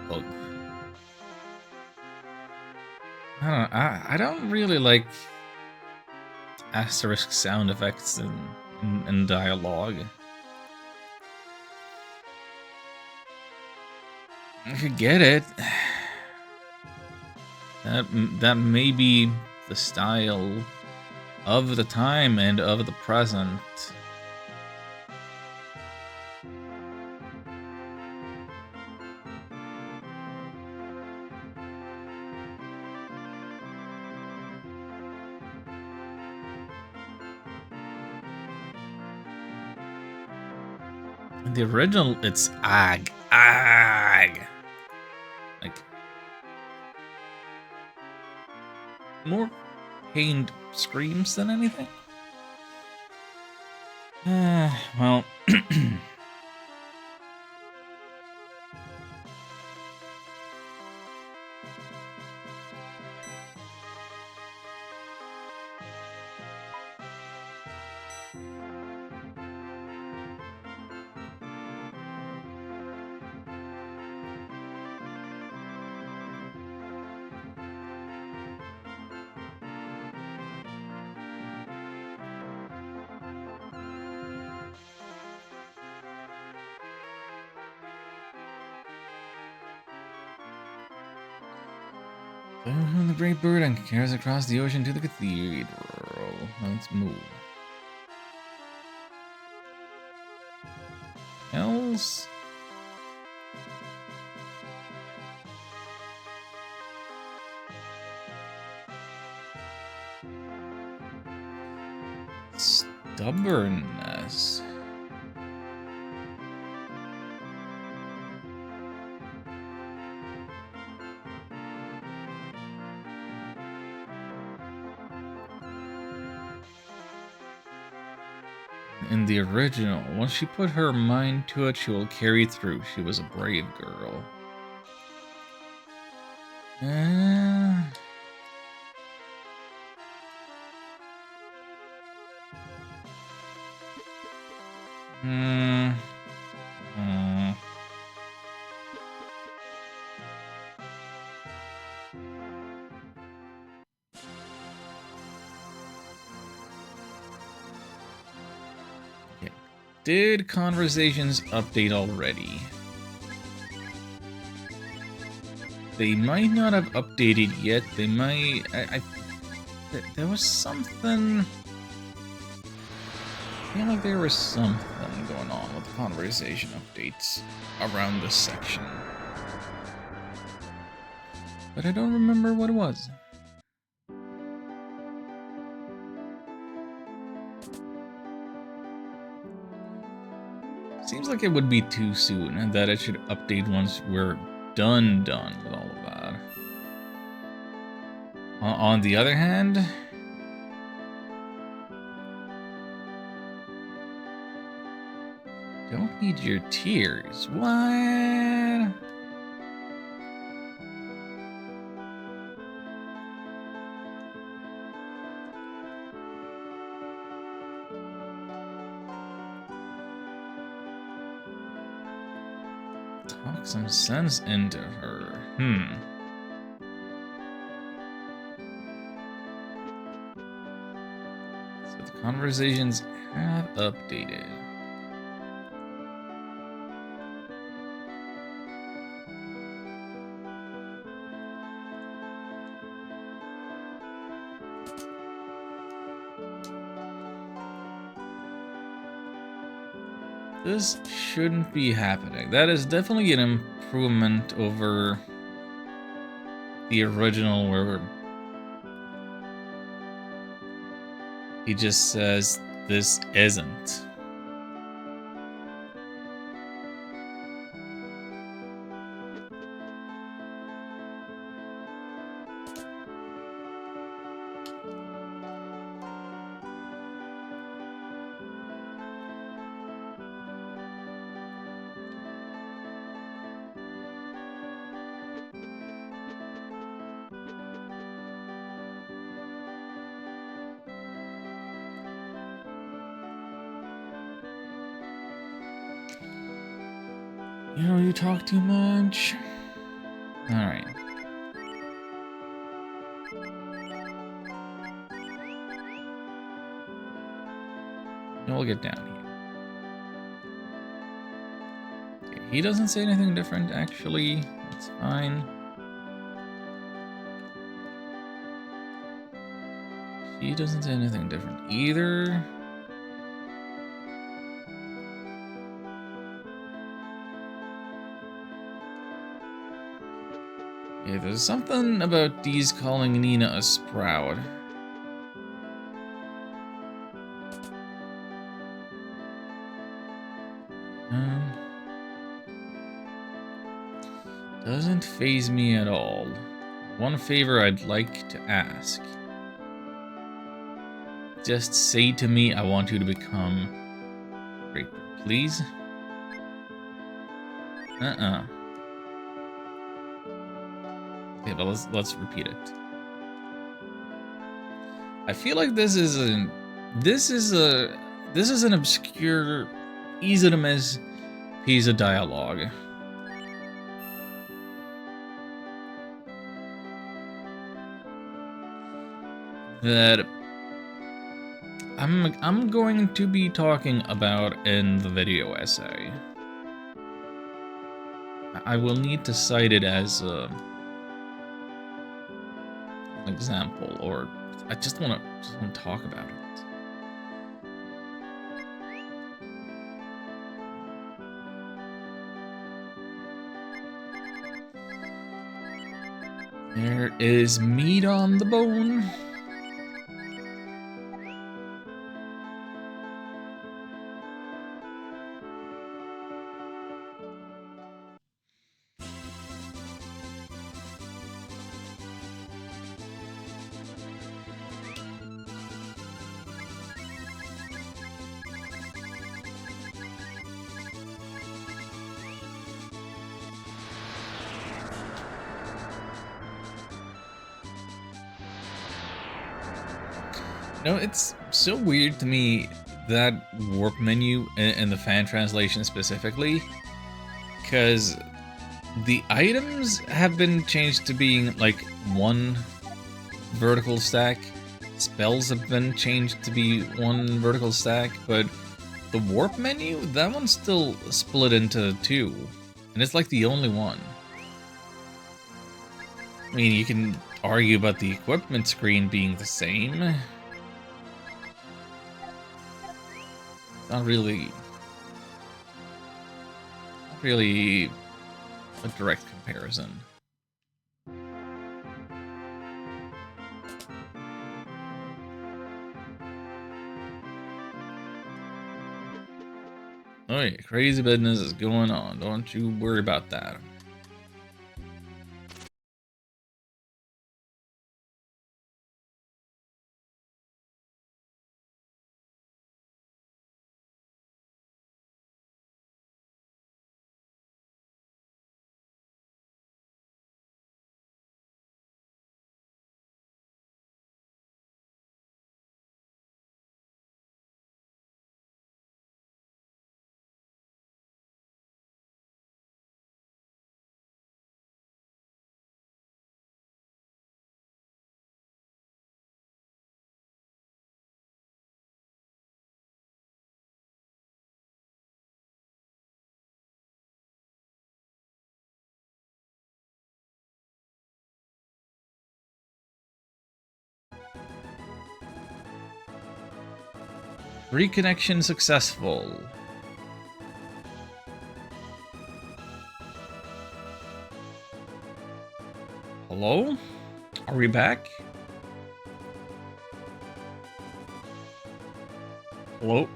bug. I don't really like asterisk sound effects in dialogue. I could get it. That may be the style of the time and of the present. The original, it's ag. Like, more pained screams than anything. Well. The great bird and carries across the ocean to the cathedral. Let's move. Else? Stubbornness. In the original, once she put her mind to it, she will carry through. She was a brave girl. did conversations update already? They might not have updated yet. They might... there was something... I feel like there was something going on with conversation updates around this section. But I don't remember what it was. Seems like it would be too soon, and that it should update once we're done with all of that. On the other hand, don't need your tears. What? Talk some sense into her. So the conversations have updated. This shouldn't be happening. That is definitely an improvement over the original where he just says, this isn't. You know, you talk too much. Alright. We'll get down here. Okay, he doesn't say anything different, actually. That's fine. She doesn't say anything different either. Yeah, there's something about these calling Nina a sprout. Doesn't faze me at all. One favor I'd like to ask. Just say to me, I want you to become Raper, please? Okay, but let's repeat it. I feel like this is an obscure, easy to miss piece of dialogue. That I'm going to be talking about in the video essay. I will need to cite it as an example, or I just want to talk about it. There is meat on the bone. No, it's so weird to me, that warp menu and the fan translation specifically, because the items have been changed to being like one vertical stack, spells have been changed to be one vertical stack, but the warp menu, that one's still split into two. And it's like the only one. I mean, you can argue about the equipment screen being the same. It's not really a direct comparison. Oh yeah, crazy business is going on. Don't you worry about that. Reconnection successful. Hello? Are we back? Hello?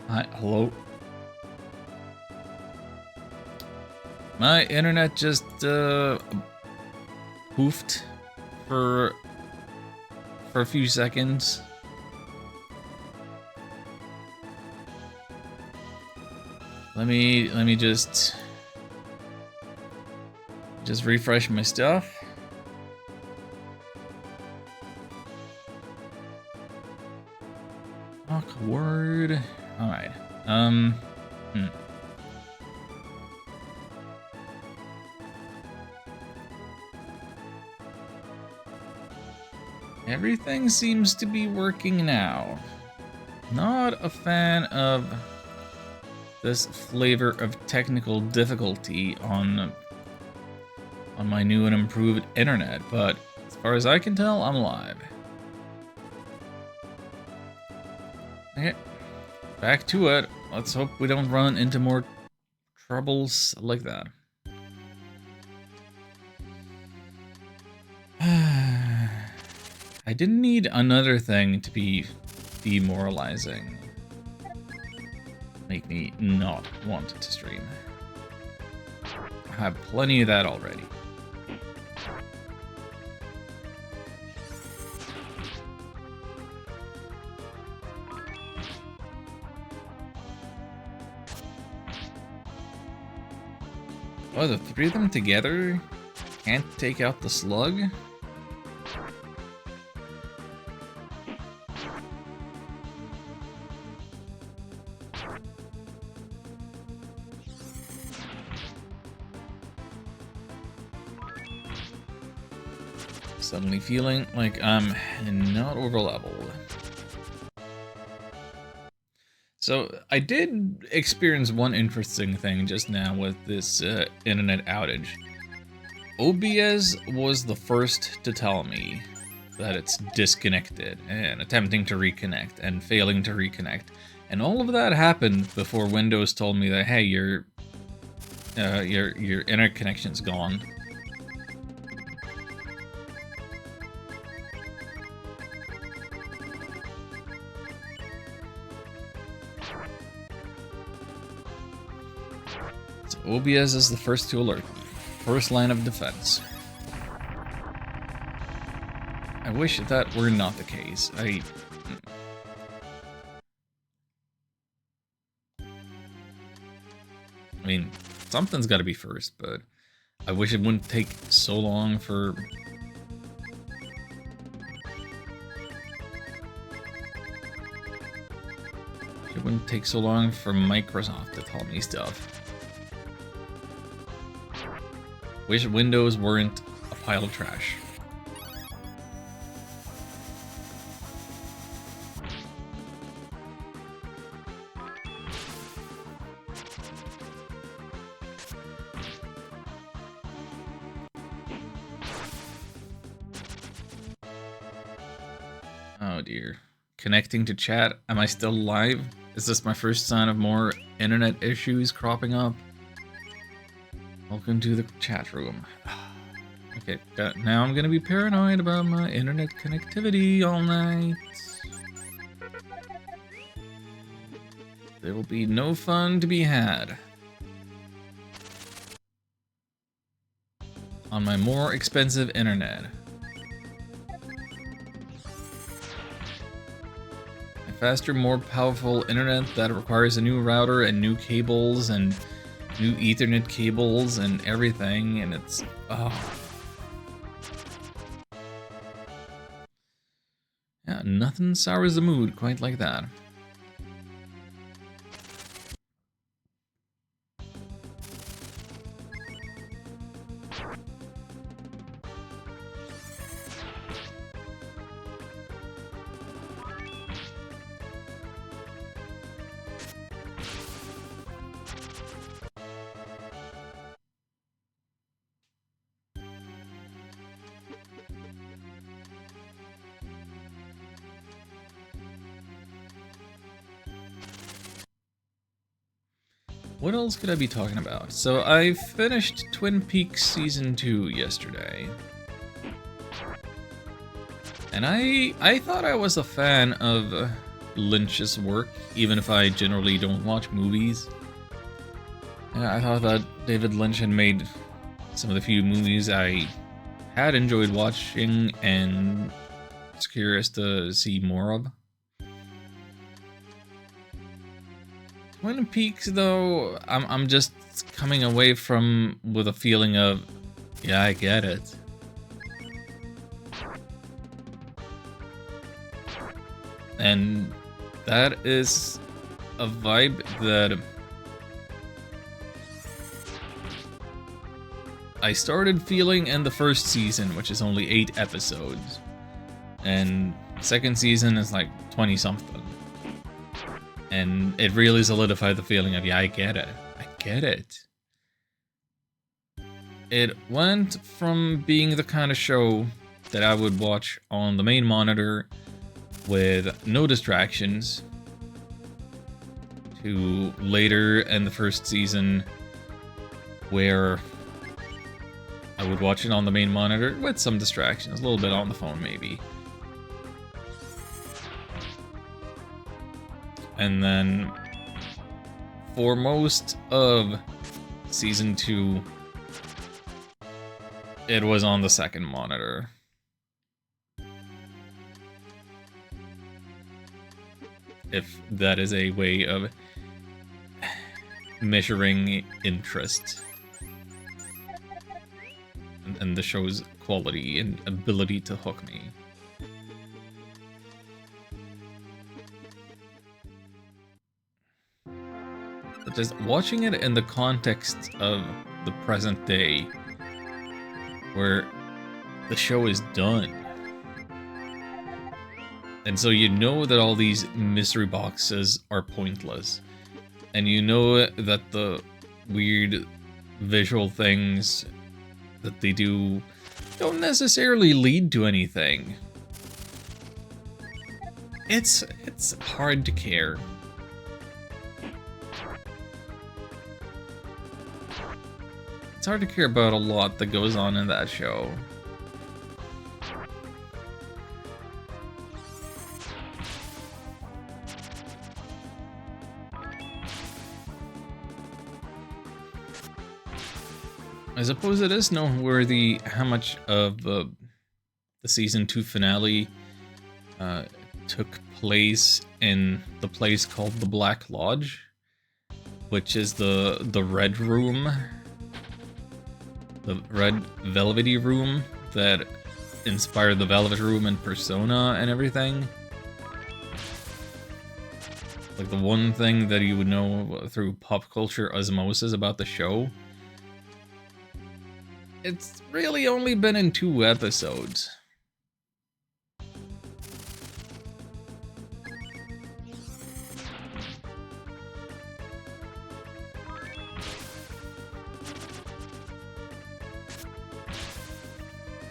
Hi, hello? My internet just, poofed for a few seconds. Let me just refresh my stuff. Awkward. All right. Everything seems to be working now. Not a fan of this flavor of technical difficulty on my new and improved internet, but as far as I can tell, I'm live. Okay, back to it. Let's hope we don't run into more troubles like that. I didn't need another thing to be demoralizing. Make me not want to stream. I have plenty of that already. Oh, the three of them together can't take out the slug? Suddenly feeling like I'm not over-leveled. So I did experience one interesting thing just now with this internet outage. OBS was the first to tell me that it's disconnected and attempting to reconnect and failing to reconnect. And all of that happened before Windows told me that, hey, your internet connection's gone. So OBS is the first to alert me. First line of defense. I wish that were not the case. I mean, something's got to be first, but I wish it wouldn't take so long for... It wouldn't take so long for Microsoft to tell me stuff. Wish Windows weren't a pile of trash. Oh dear. Connecting to chat. Am I still live? Is this my first sign of more internet issues cropping up? Welcome to the chat room. Okay, now I'm gonna be paranoid about my internet connectivity all night. There will be no fun to be had on my more expensive internet. A faster, more powerful internet that requires a new router and new cables and new Ethernet cables and everything, and it's yeah, nothing sours the mood quite like that. What else could I be talking about? So I finished Twin Peaks Season 2 yesterday. And I thought I was a fan of Lynch's work, even if I generally don't watch movies. And I thought that David Lynch had made some of the few movies I had enjoyed watching and was curious to see more of. Twin Peaks, though, I'm just coming away from with a feeling of, yeah, I get it. And that is a vibe that I started feeling in the first season, which is only 8 episodes. And second season is like 20-something. And it really solidified the feeling of, yeah, I get it. I get it. It went from being the kind of show that I would watch on the main monitor with no distractions to later in the first season where I would watch it on the main monitor with some distractions, a little bit on the phone maybe. And then for most of season 2, it was on the second monitor. If that is a way of measuring interest and the show's quality and ability to hook me. But just watching it in the context of the present day, where the show is done. And so you know that all these mystery boxes are pointless. And you know that the weird visual things that they do don't necessarily lead to anything. It's hard to care. It's hard to care about a lot that goes on in that show. I suppose it is noteworthy how much of the season 2 finale took place in the place called the Black Lodge, which is the red room, the red velvety room that inspired the Velvet Room in Persona and everything. Like the one thing that you would know through pop culture osmosis about the show. It's really only been in 2 episodes.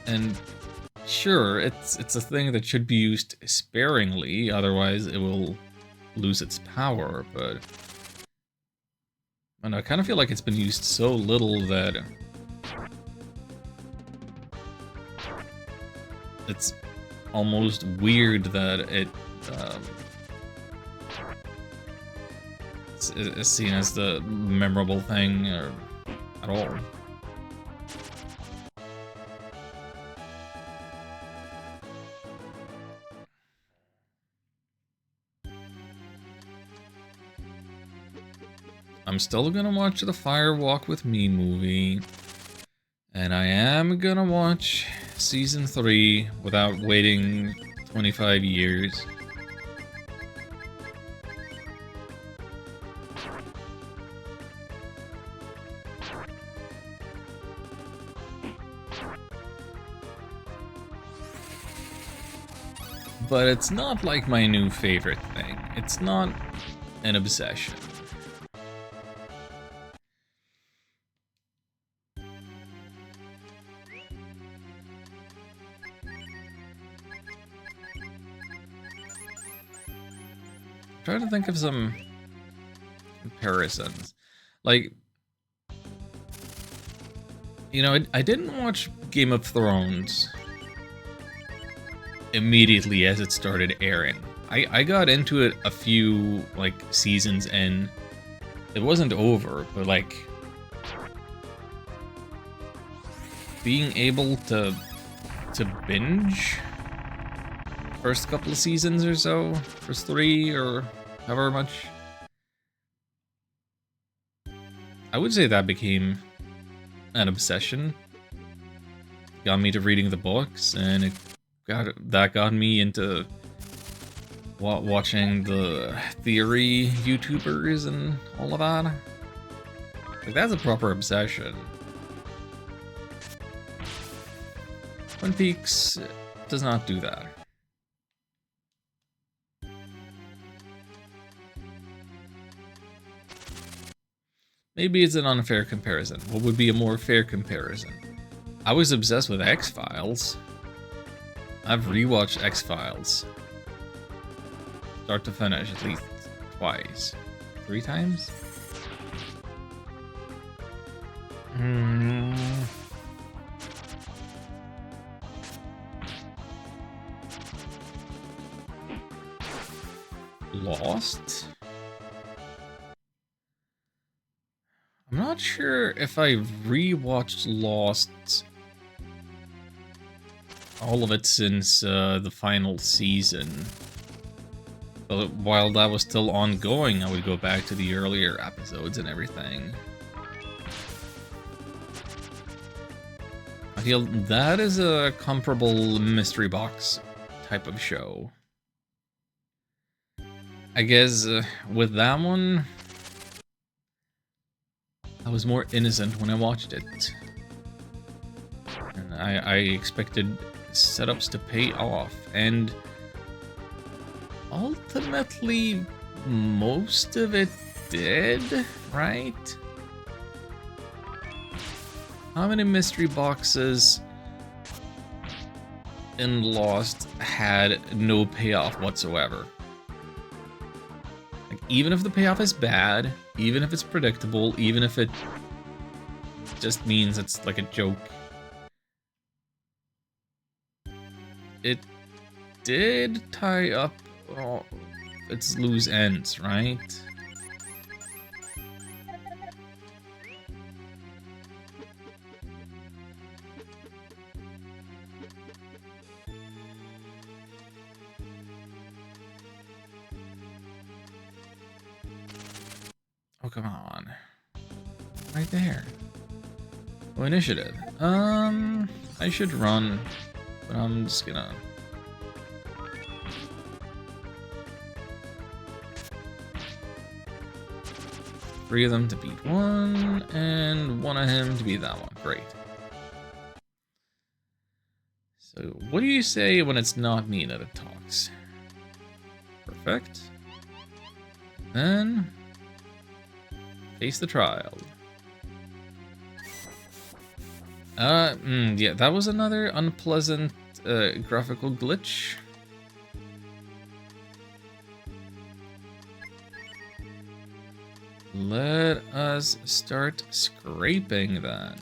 And Sure, it's a thing that should be used sparingly, otherwise it will lose its power, but I kind of feel like it's been used so little that it's almost weird that um, it's seen as the memorable thing at all. I'm still gonna watch the Fire Walk with Me movie, and I am gonna watch season 3 without waiting 25 years. But it's not like my new favorite thing. It's not an obsession. Try to think of some comparisons. Like, you know, I didn't watch Game of Thrones immediately as it started airing. I got into it a few, like, seasons in. It wasn't over, but, like, being able to binge first couple of seasons or so, first 3 or however much, I would say that became an obsession. Got me to reading the books, and that got me into watching the theory YouTubers and all of that. Like, that's a proper obsession. Twin Peaks does not do that. Maybe it's an unfair comparison. What would be a more fair comparison? I was obsessed with X-Files. I've rewatched X-Files. Start to finish at least twice. 3 times? Lost? I'm not sure if I rewatched Lost all of it since the final season. But while that was still ongoing, I would go back to the earlier episodes and everything. I feel that is a comparable mystery box type of show. I guess with that one, I was more innocent when I watched it. And I expected setups to pay off, and ultimately most of it did, right? How many mystery boxes in Lost had no payoff whatsoever? Like, even if the payoff is bad, even if it's predictable, even if it just means it's like a joke, it did tie up its loose ends, right? Oh, come on. Right there. Oh, initiative. I should run, but I'm just gonna... Three of them to beat one, and one of him to beat that one. Great. So, what do you say when it's not me that it talks? Perfect. Then... face the trial. Yeah, that was another unpleasant graphical glitch. Let us start scraping then.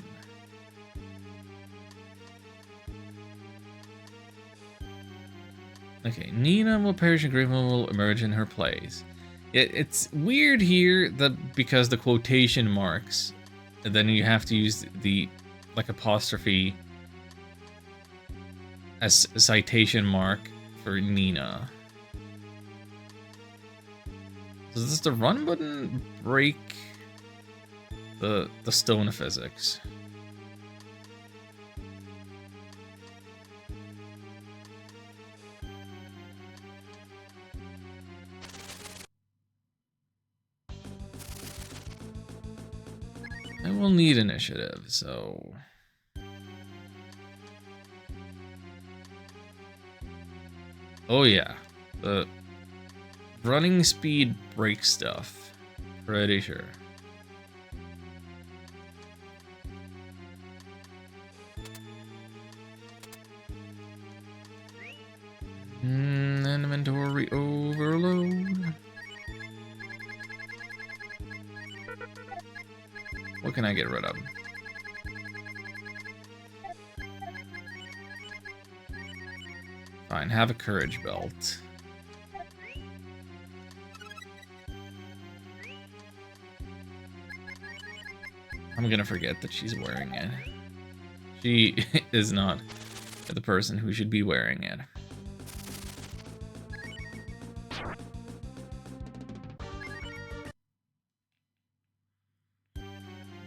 Okay, Nina will perish and Graven will emerge in her place. It's weird here that because the quotation marks, and then you have to use the like apostrophe as a citation mark for Nina. Does the run button break the stone physics? I will need initiative, so... Oh yeah, the running speed breaks stuff. Pretty sure. Inventory overload. What can I get rid of? Fine, have a courage belt. I'm gonna forget that she's wearing it. She is not the person who should be wearing it.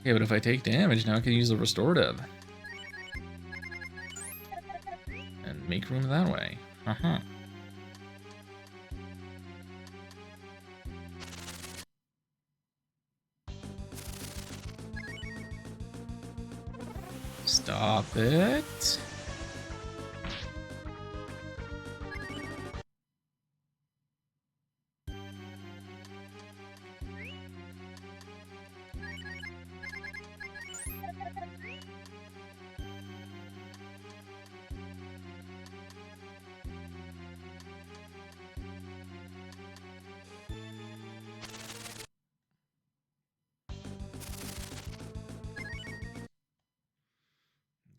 Okay, but if I take damage, now I can use the restorative. And make room that way. Uh-huh. Stop it.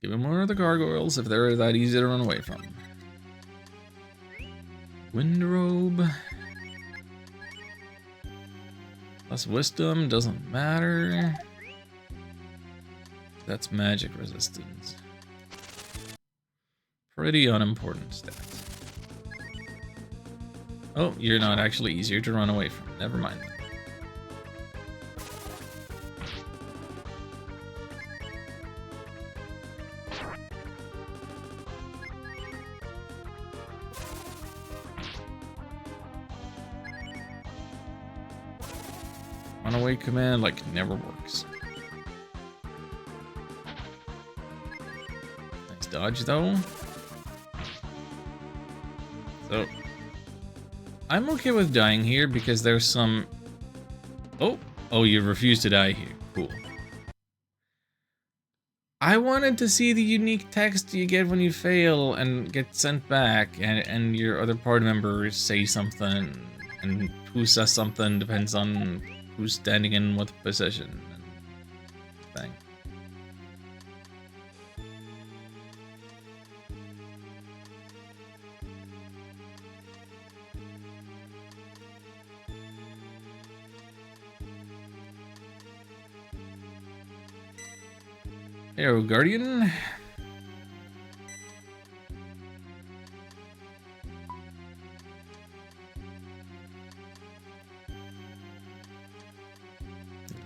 Give him more of the gargoyles if they're that easy to run away from. Windrobe. Plus wisdom doesn't matter. That's magic resistance. Pretty unimportant stats. Oh, you're not actually easier to run away from. Never mind. Runaway command like never works. Nice dodge though. So I'm okay with dying here because there's some... Oh, you refuse to die here. Cool. I wanted to see the unique text you get when you fail and get sent back, and your other party members say something, and who says something depends on who's standing in what position and thing. Hello, Guardian.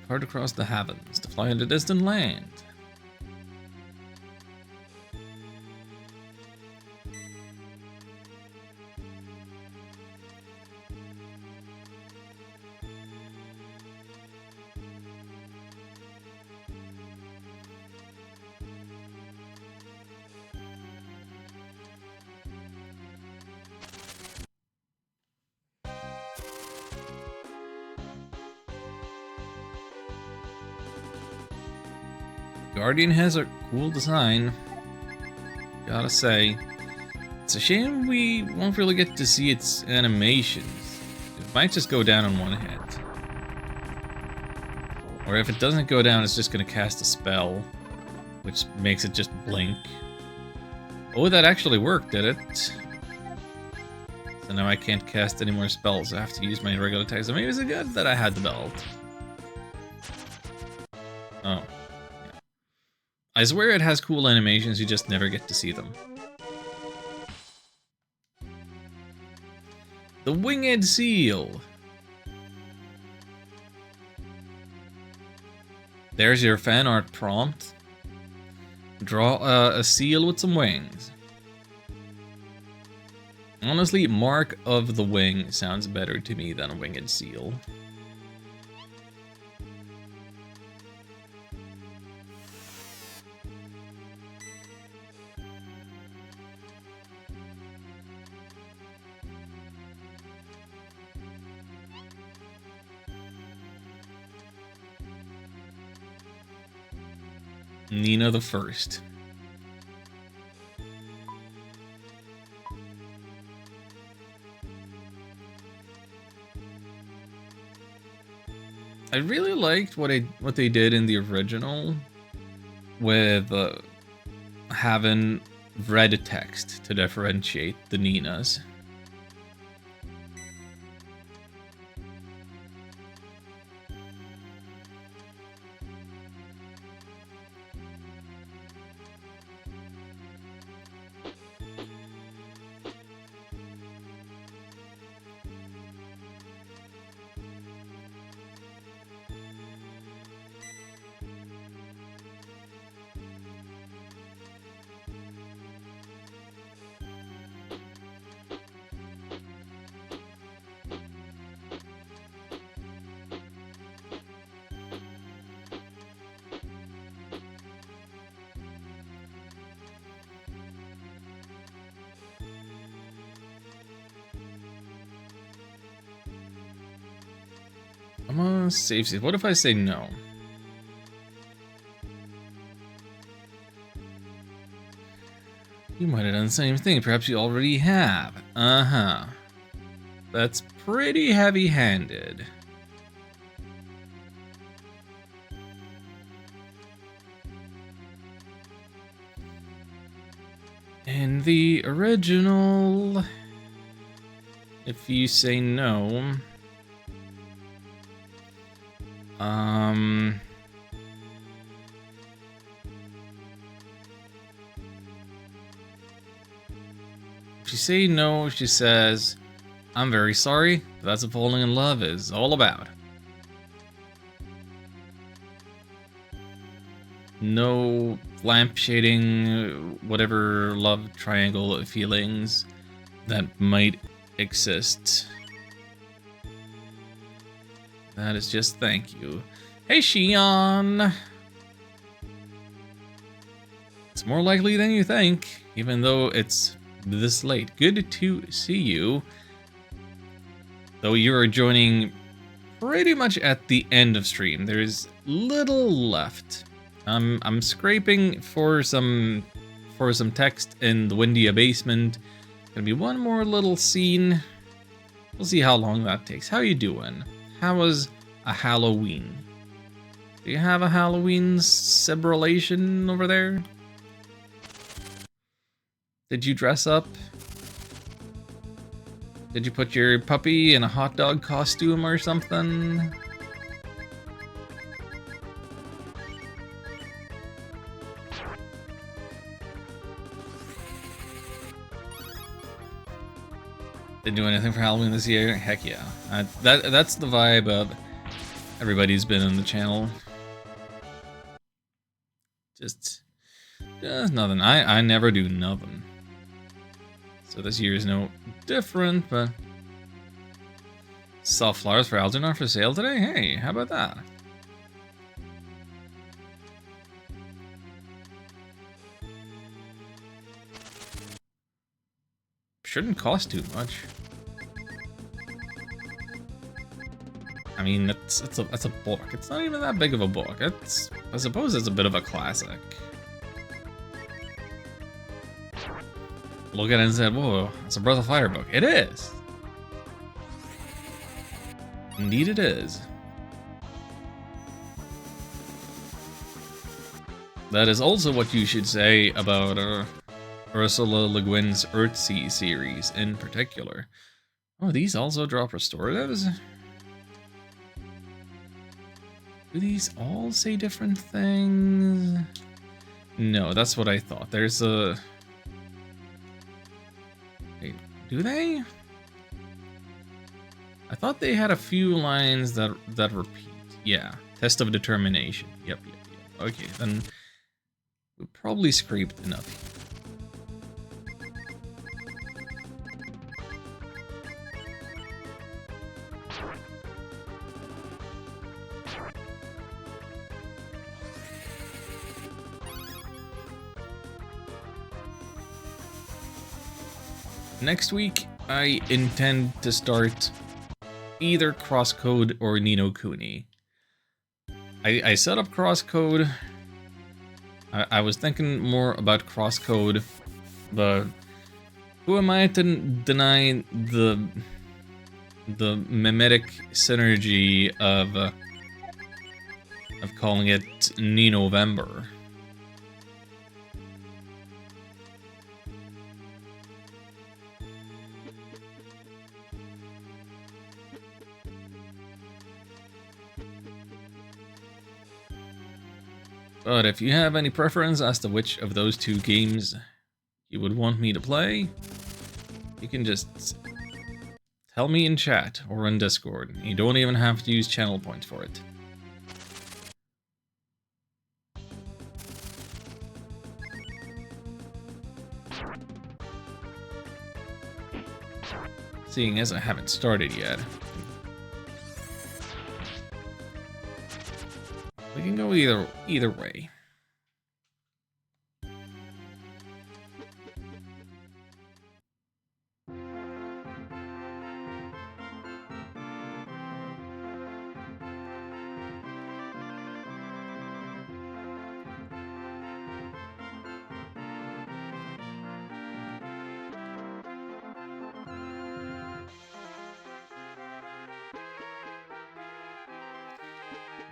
Depart across the heavens to fly into distant land. Guardian has a cool design, gotta say. It's a shame we won't really get to see its animations. It might just go down in one hit. Or if it doesn't go down, it's just gonna cast a spell, which makes it just blink. Oh, that actually worked, did it? So now I can't cast any more spells. I have to use my regular attacks. So maybe it's good that I had the belt. Oh. Yeah. I swear it has cool animations, you just never get to see them. The Winged Seal. There's your fan art prompt. Draw a seal with some wings. Honestly, Mark of the Wing sounds better to me than a Winged Seal. Nina the First. I really liked what they did in the original with having red text to differentiate the Ninas. I'm on safe state. What if I say no? You might have done the same thing. Perhaps you already have. Uh-huh. That's pretty heavy-handed. In the original, if you say no, if you say no, she says, "I'm very sorry, but that's what falling in love is all about." No lampshading, whatever love triangle feelings that might exist. That is just thank you. Hey, Shion! It's more likely than you think, even though it's this late. Good to see you. Though you are joining pretty much at the end of stream. There's little left. I'm scraping for some text in the Windia basement. Gonna be one more little scene. We'll see how long that takes. How you doing? How was a Halloween? Do you have a Halloween celebration over there? Did you dress up? Did you put your puppy in a hot dog costume or something? Didn't do anything for Halloween this year? Heck yeah. That's the vibe of everybody's been on the channel. Just nothing. I never do nothing. So this year is no different, but... Saw flowers for Algernon for sale today? Hey, how about that? Shouldn't cost too much. I mean, it's a book. It's not even that big of a book. I suppose it's a bit of a classic. look at it and said, whoa, it's a Breath of Fire book. It is. Indeed it is. That is also what you should say about Ursula Le Guin's Earthsea series in particular. Oh, these also drop restoratives? Do these all say different things? No, that's what I thought. There's a... Wait, do they? I thought they had a few lines that repeat. Yeah, Test of Determination. Yep. Okay, then we probably scraped enough. Next week, I intend to start either Crosscode or Ni no Kuni. I set up Crosscode. I was thinking more about Crosscode, but who am I to deny the mimetic synergy of calling it Ni November? But if you have any preference as to which of those two games you would want me to play, you can just tell me in chat or in Discord. You don't even have to use channel points for it. Seeing as I haven't started yet. We can go either way.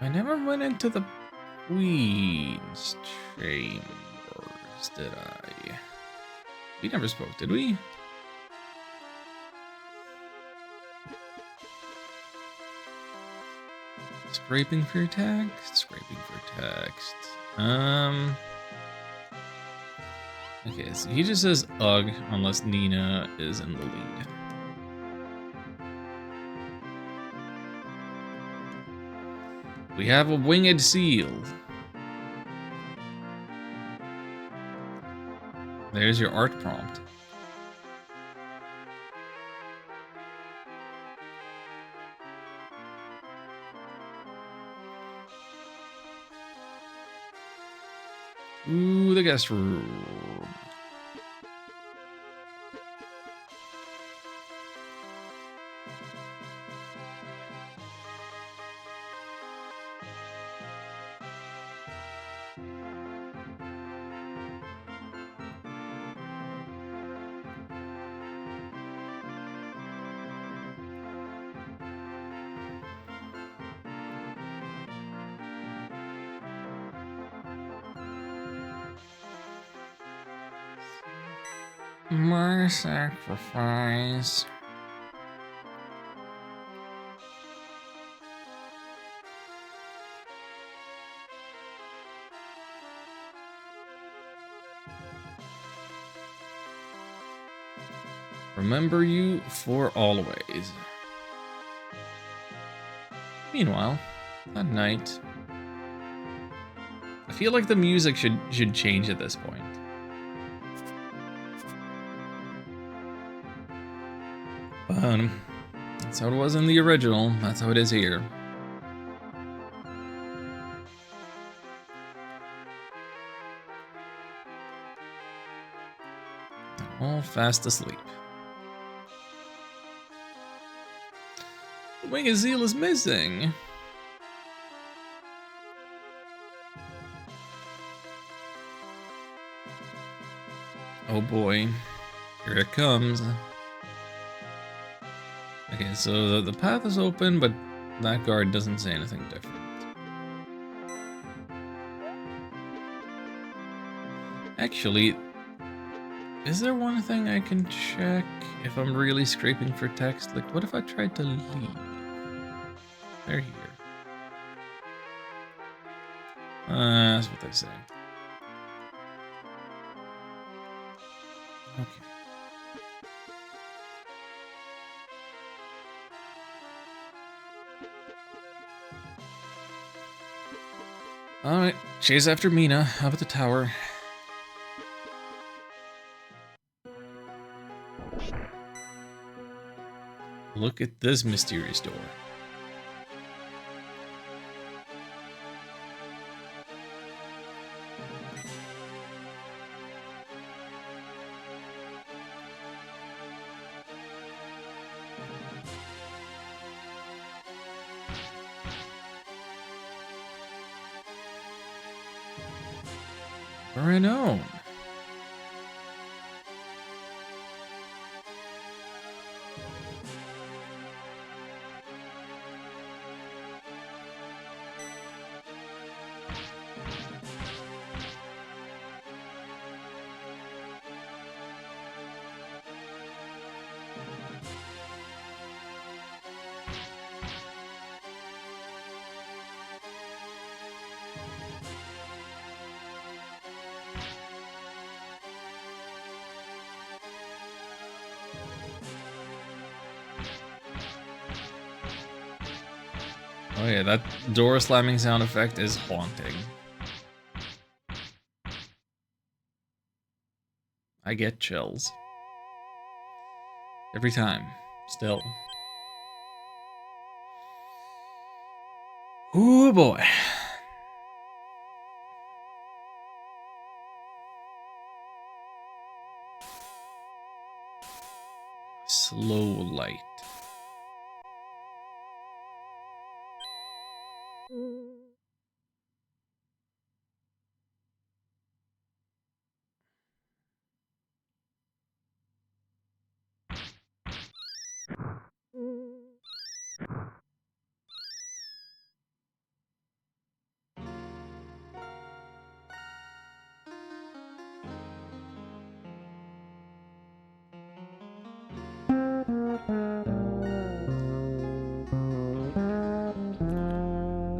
I never went into the Queen's Chambers, did I? We never spoke, did we? Scraping for text, scraping for text. Okay, so he just says ugh unless Nina is in the lead. We have a winged seal. There's your art prompt. Ooh, the guest room. My sacrifice. Remember you for always. Meanwhile, that night, I feel like the music should change at this point. But that's how it was in the original. That's how it is here. All fast asleep. The winged seal is missing. Oh boy. Here it comes. Okay, so the path is open, but that guard doesn't say anything different. Actually, is there one thing I can check if I'm really scraping for text? Like, what if I tried to leave? They're here. That's what they say. Okay. Alright, chase after Mina, up at the tower. Look at this mysterious door. Renown. Oh yeah, that door slamming sound effect is haunting. I get chills. Every time, still. Ooh boy. Slow light.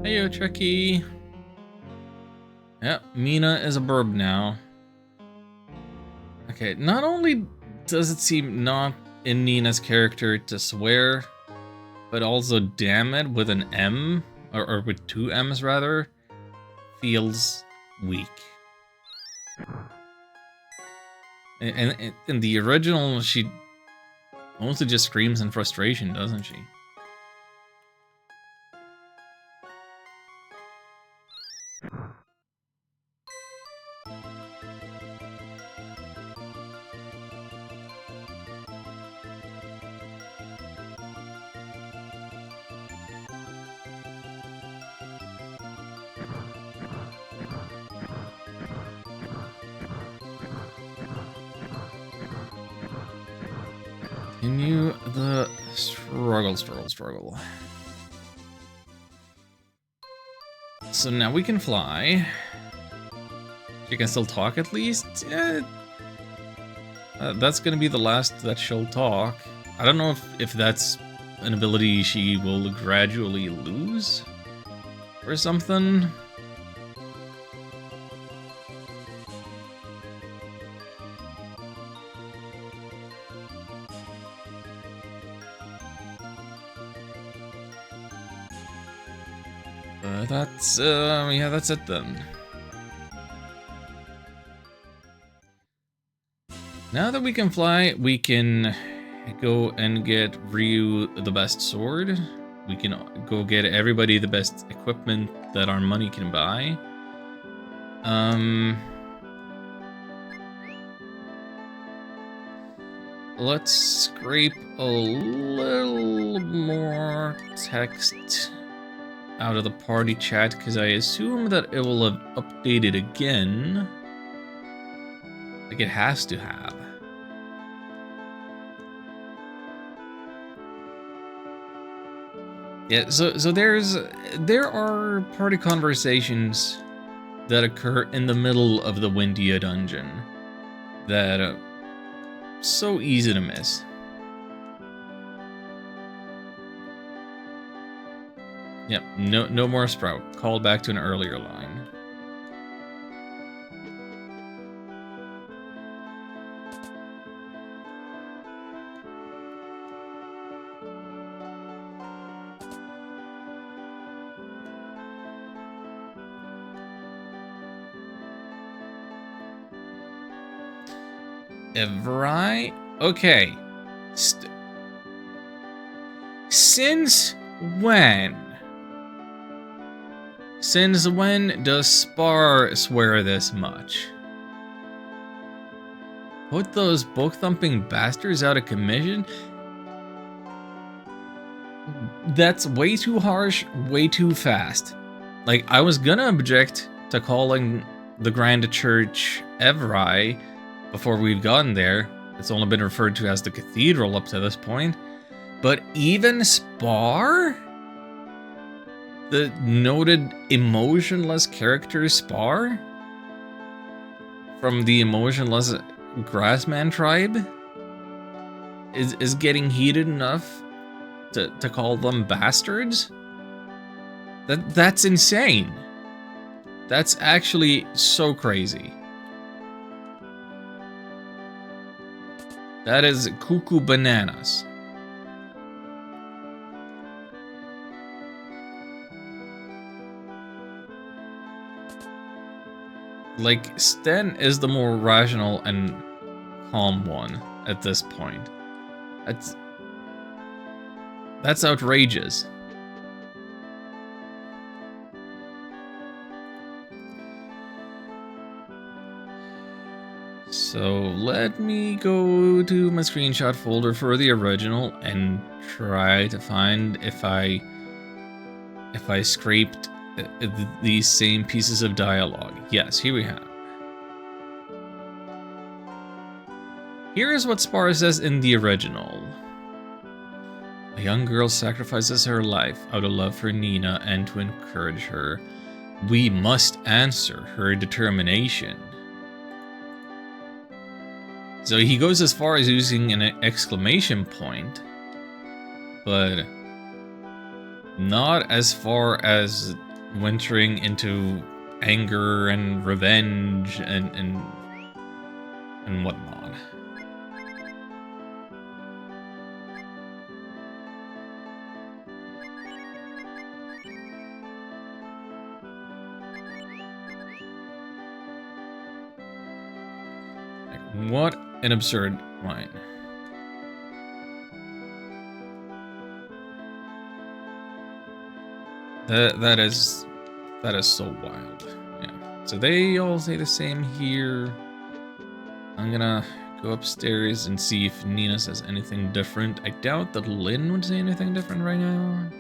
Heyo, Trekkie. Yep, Mina is a burb now. Okay, not only does it seem not in Nina's character to swear, but also damn it with an M, or with two M's rather, feels weak. And in the original, she mostly just screams in frustration, doesn't she? Continue the struggle. So now we can fly. She can still talk at least. That's gonna be the last that she'll talk. I don't know if that's an ability she will gradually lose or something. That's, yeah, that's it then. Now that we can fly, we can go and get Ryu the best sword. We can go get everybody the best equipment that our money can buy. Let's scrape a little more text out of the party chat, because I assume that it will have updated again. Like it has to have. Yeah, so there are party conversations that occur in the middle of the Windia dungeon that so easy to miss. Yep, no more Sprout. Call back to an earlier line. Evrai? Okay. Since when? Since when does Spar swear this much? Put those book-thumping bastards out of commission? That's way too harsh, way too fast. Like, I was gonna object to calling the Grand Church Evrai before we've gotten there. It's only been referred to as the Cathedral up to this point. But even Spar? The noted emotionless character Spar? From the emotionless Grassman tribe? Is getting heated enough to call them bastards? That's insane. That's actually so crazy. That is cuckoo bananas. Like, Sten is the more rational and calm one at this point. That's outrageous. So let me go to my screenshot folder for the original and try to find if I scraped these same pieces of dialogue. Yes, here we have. Here is what Spar says in the original. A young girl sacrifices her life out of love for Nina and to encourage her. We must answer her determination. So he goes as far as using an exclamation point, but not as far as wintering into anger and revenge and whatnot. Like, what an absurd line. That is so wild. Yeah. So they all say the same here. I'm gonna go upstairs and see if Nina says anything different. I doubt that Lynn would say anything different right now.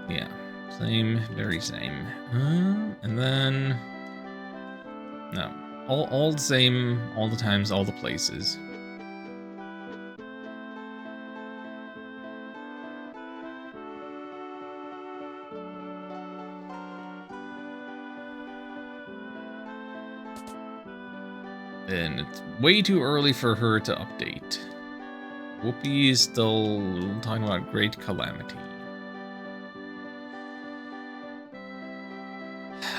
Yeah, same, very same. And then no, all the same, all the times, all the places. And it's way too early for her to update. Whoopi is still talking about great calamity.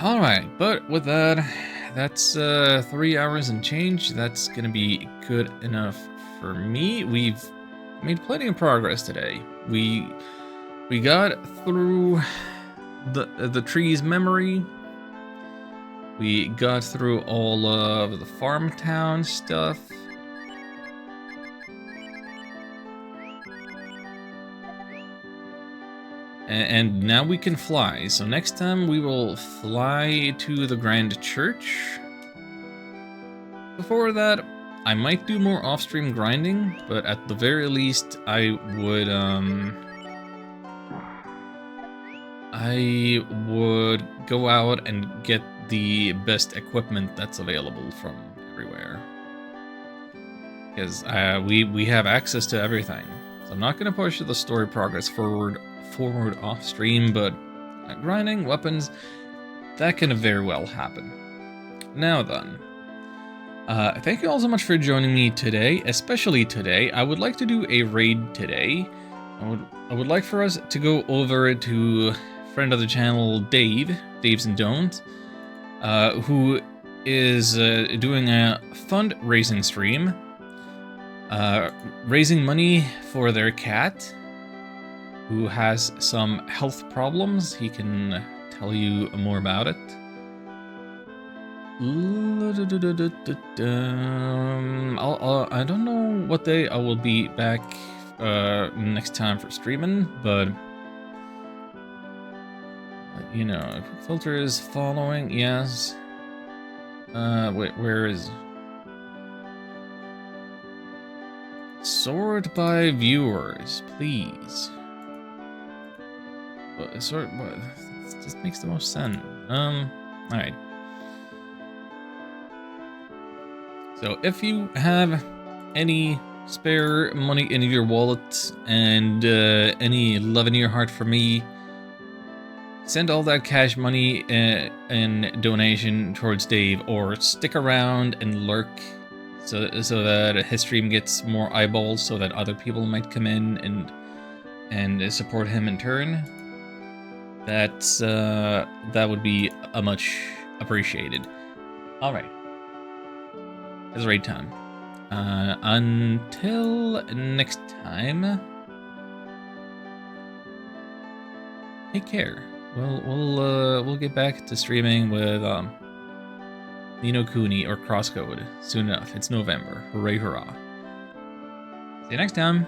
Alright, but with that, that's 3 hours and change. That's gonna be good enough for me. We've made plenty of progress today. We got through the tree's memory. We got through all of the farm town stuff. And now we can fly. So next time we will fly to the Grand Church. Before that, I might do more off-stream grinding, but at the very least, I would go out and get the best equipment that's available from everywhere. Because we have access to everything. So I'm not gonna push the story progress forward off stream, but grinding, weapons, that can very well happen. Now then, thank you all so much for joining me today, especially today. I would like to do a raid today. I would like for us to go over to friend of the channel, Dave's and Don't, who is doing a fundraising stream, raising money for their cat, who has some health problems. He can tell you more about it. I don't know what day I will be back next time for streaming, but you know, filter is following. Yes. Wait, where is sort by viewers, please? Sort. What? This just makes the most sense. All right. So if you have any spare money in your wallet and any love in your heart for me, send all that cash money in donation towards Dave, or stick around and lurk so that his stream gets more eyeballs, so that other people might come in and support him in turn. That would be a much appreciated. All right. It's raid time. Until next time, take care. We'll get back to streaming with Nino Kuni or Crosscode soon enough. It's November. Hooray, hurrah! See you next time.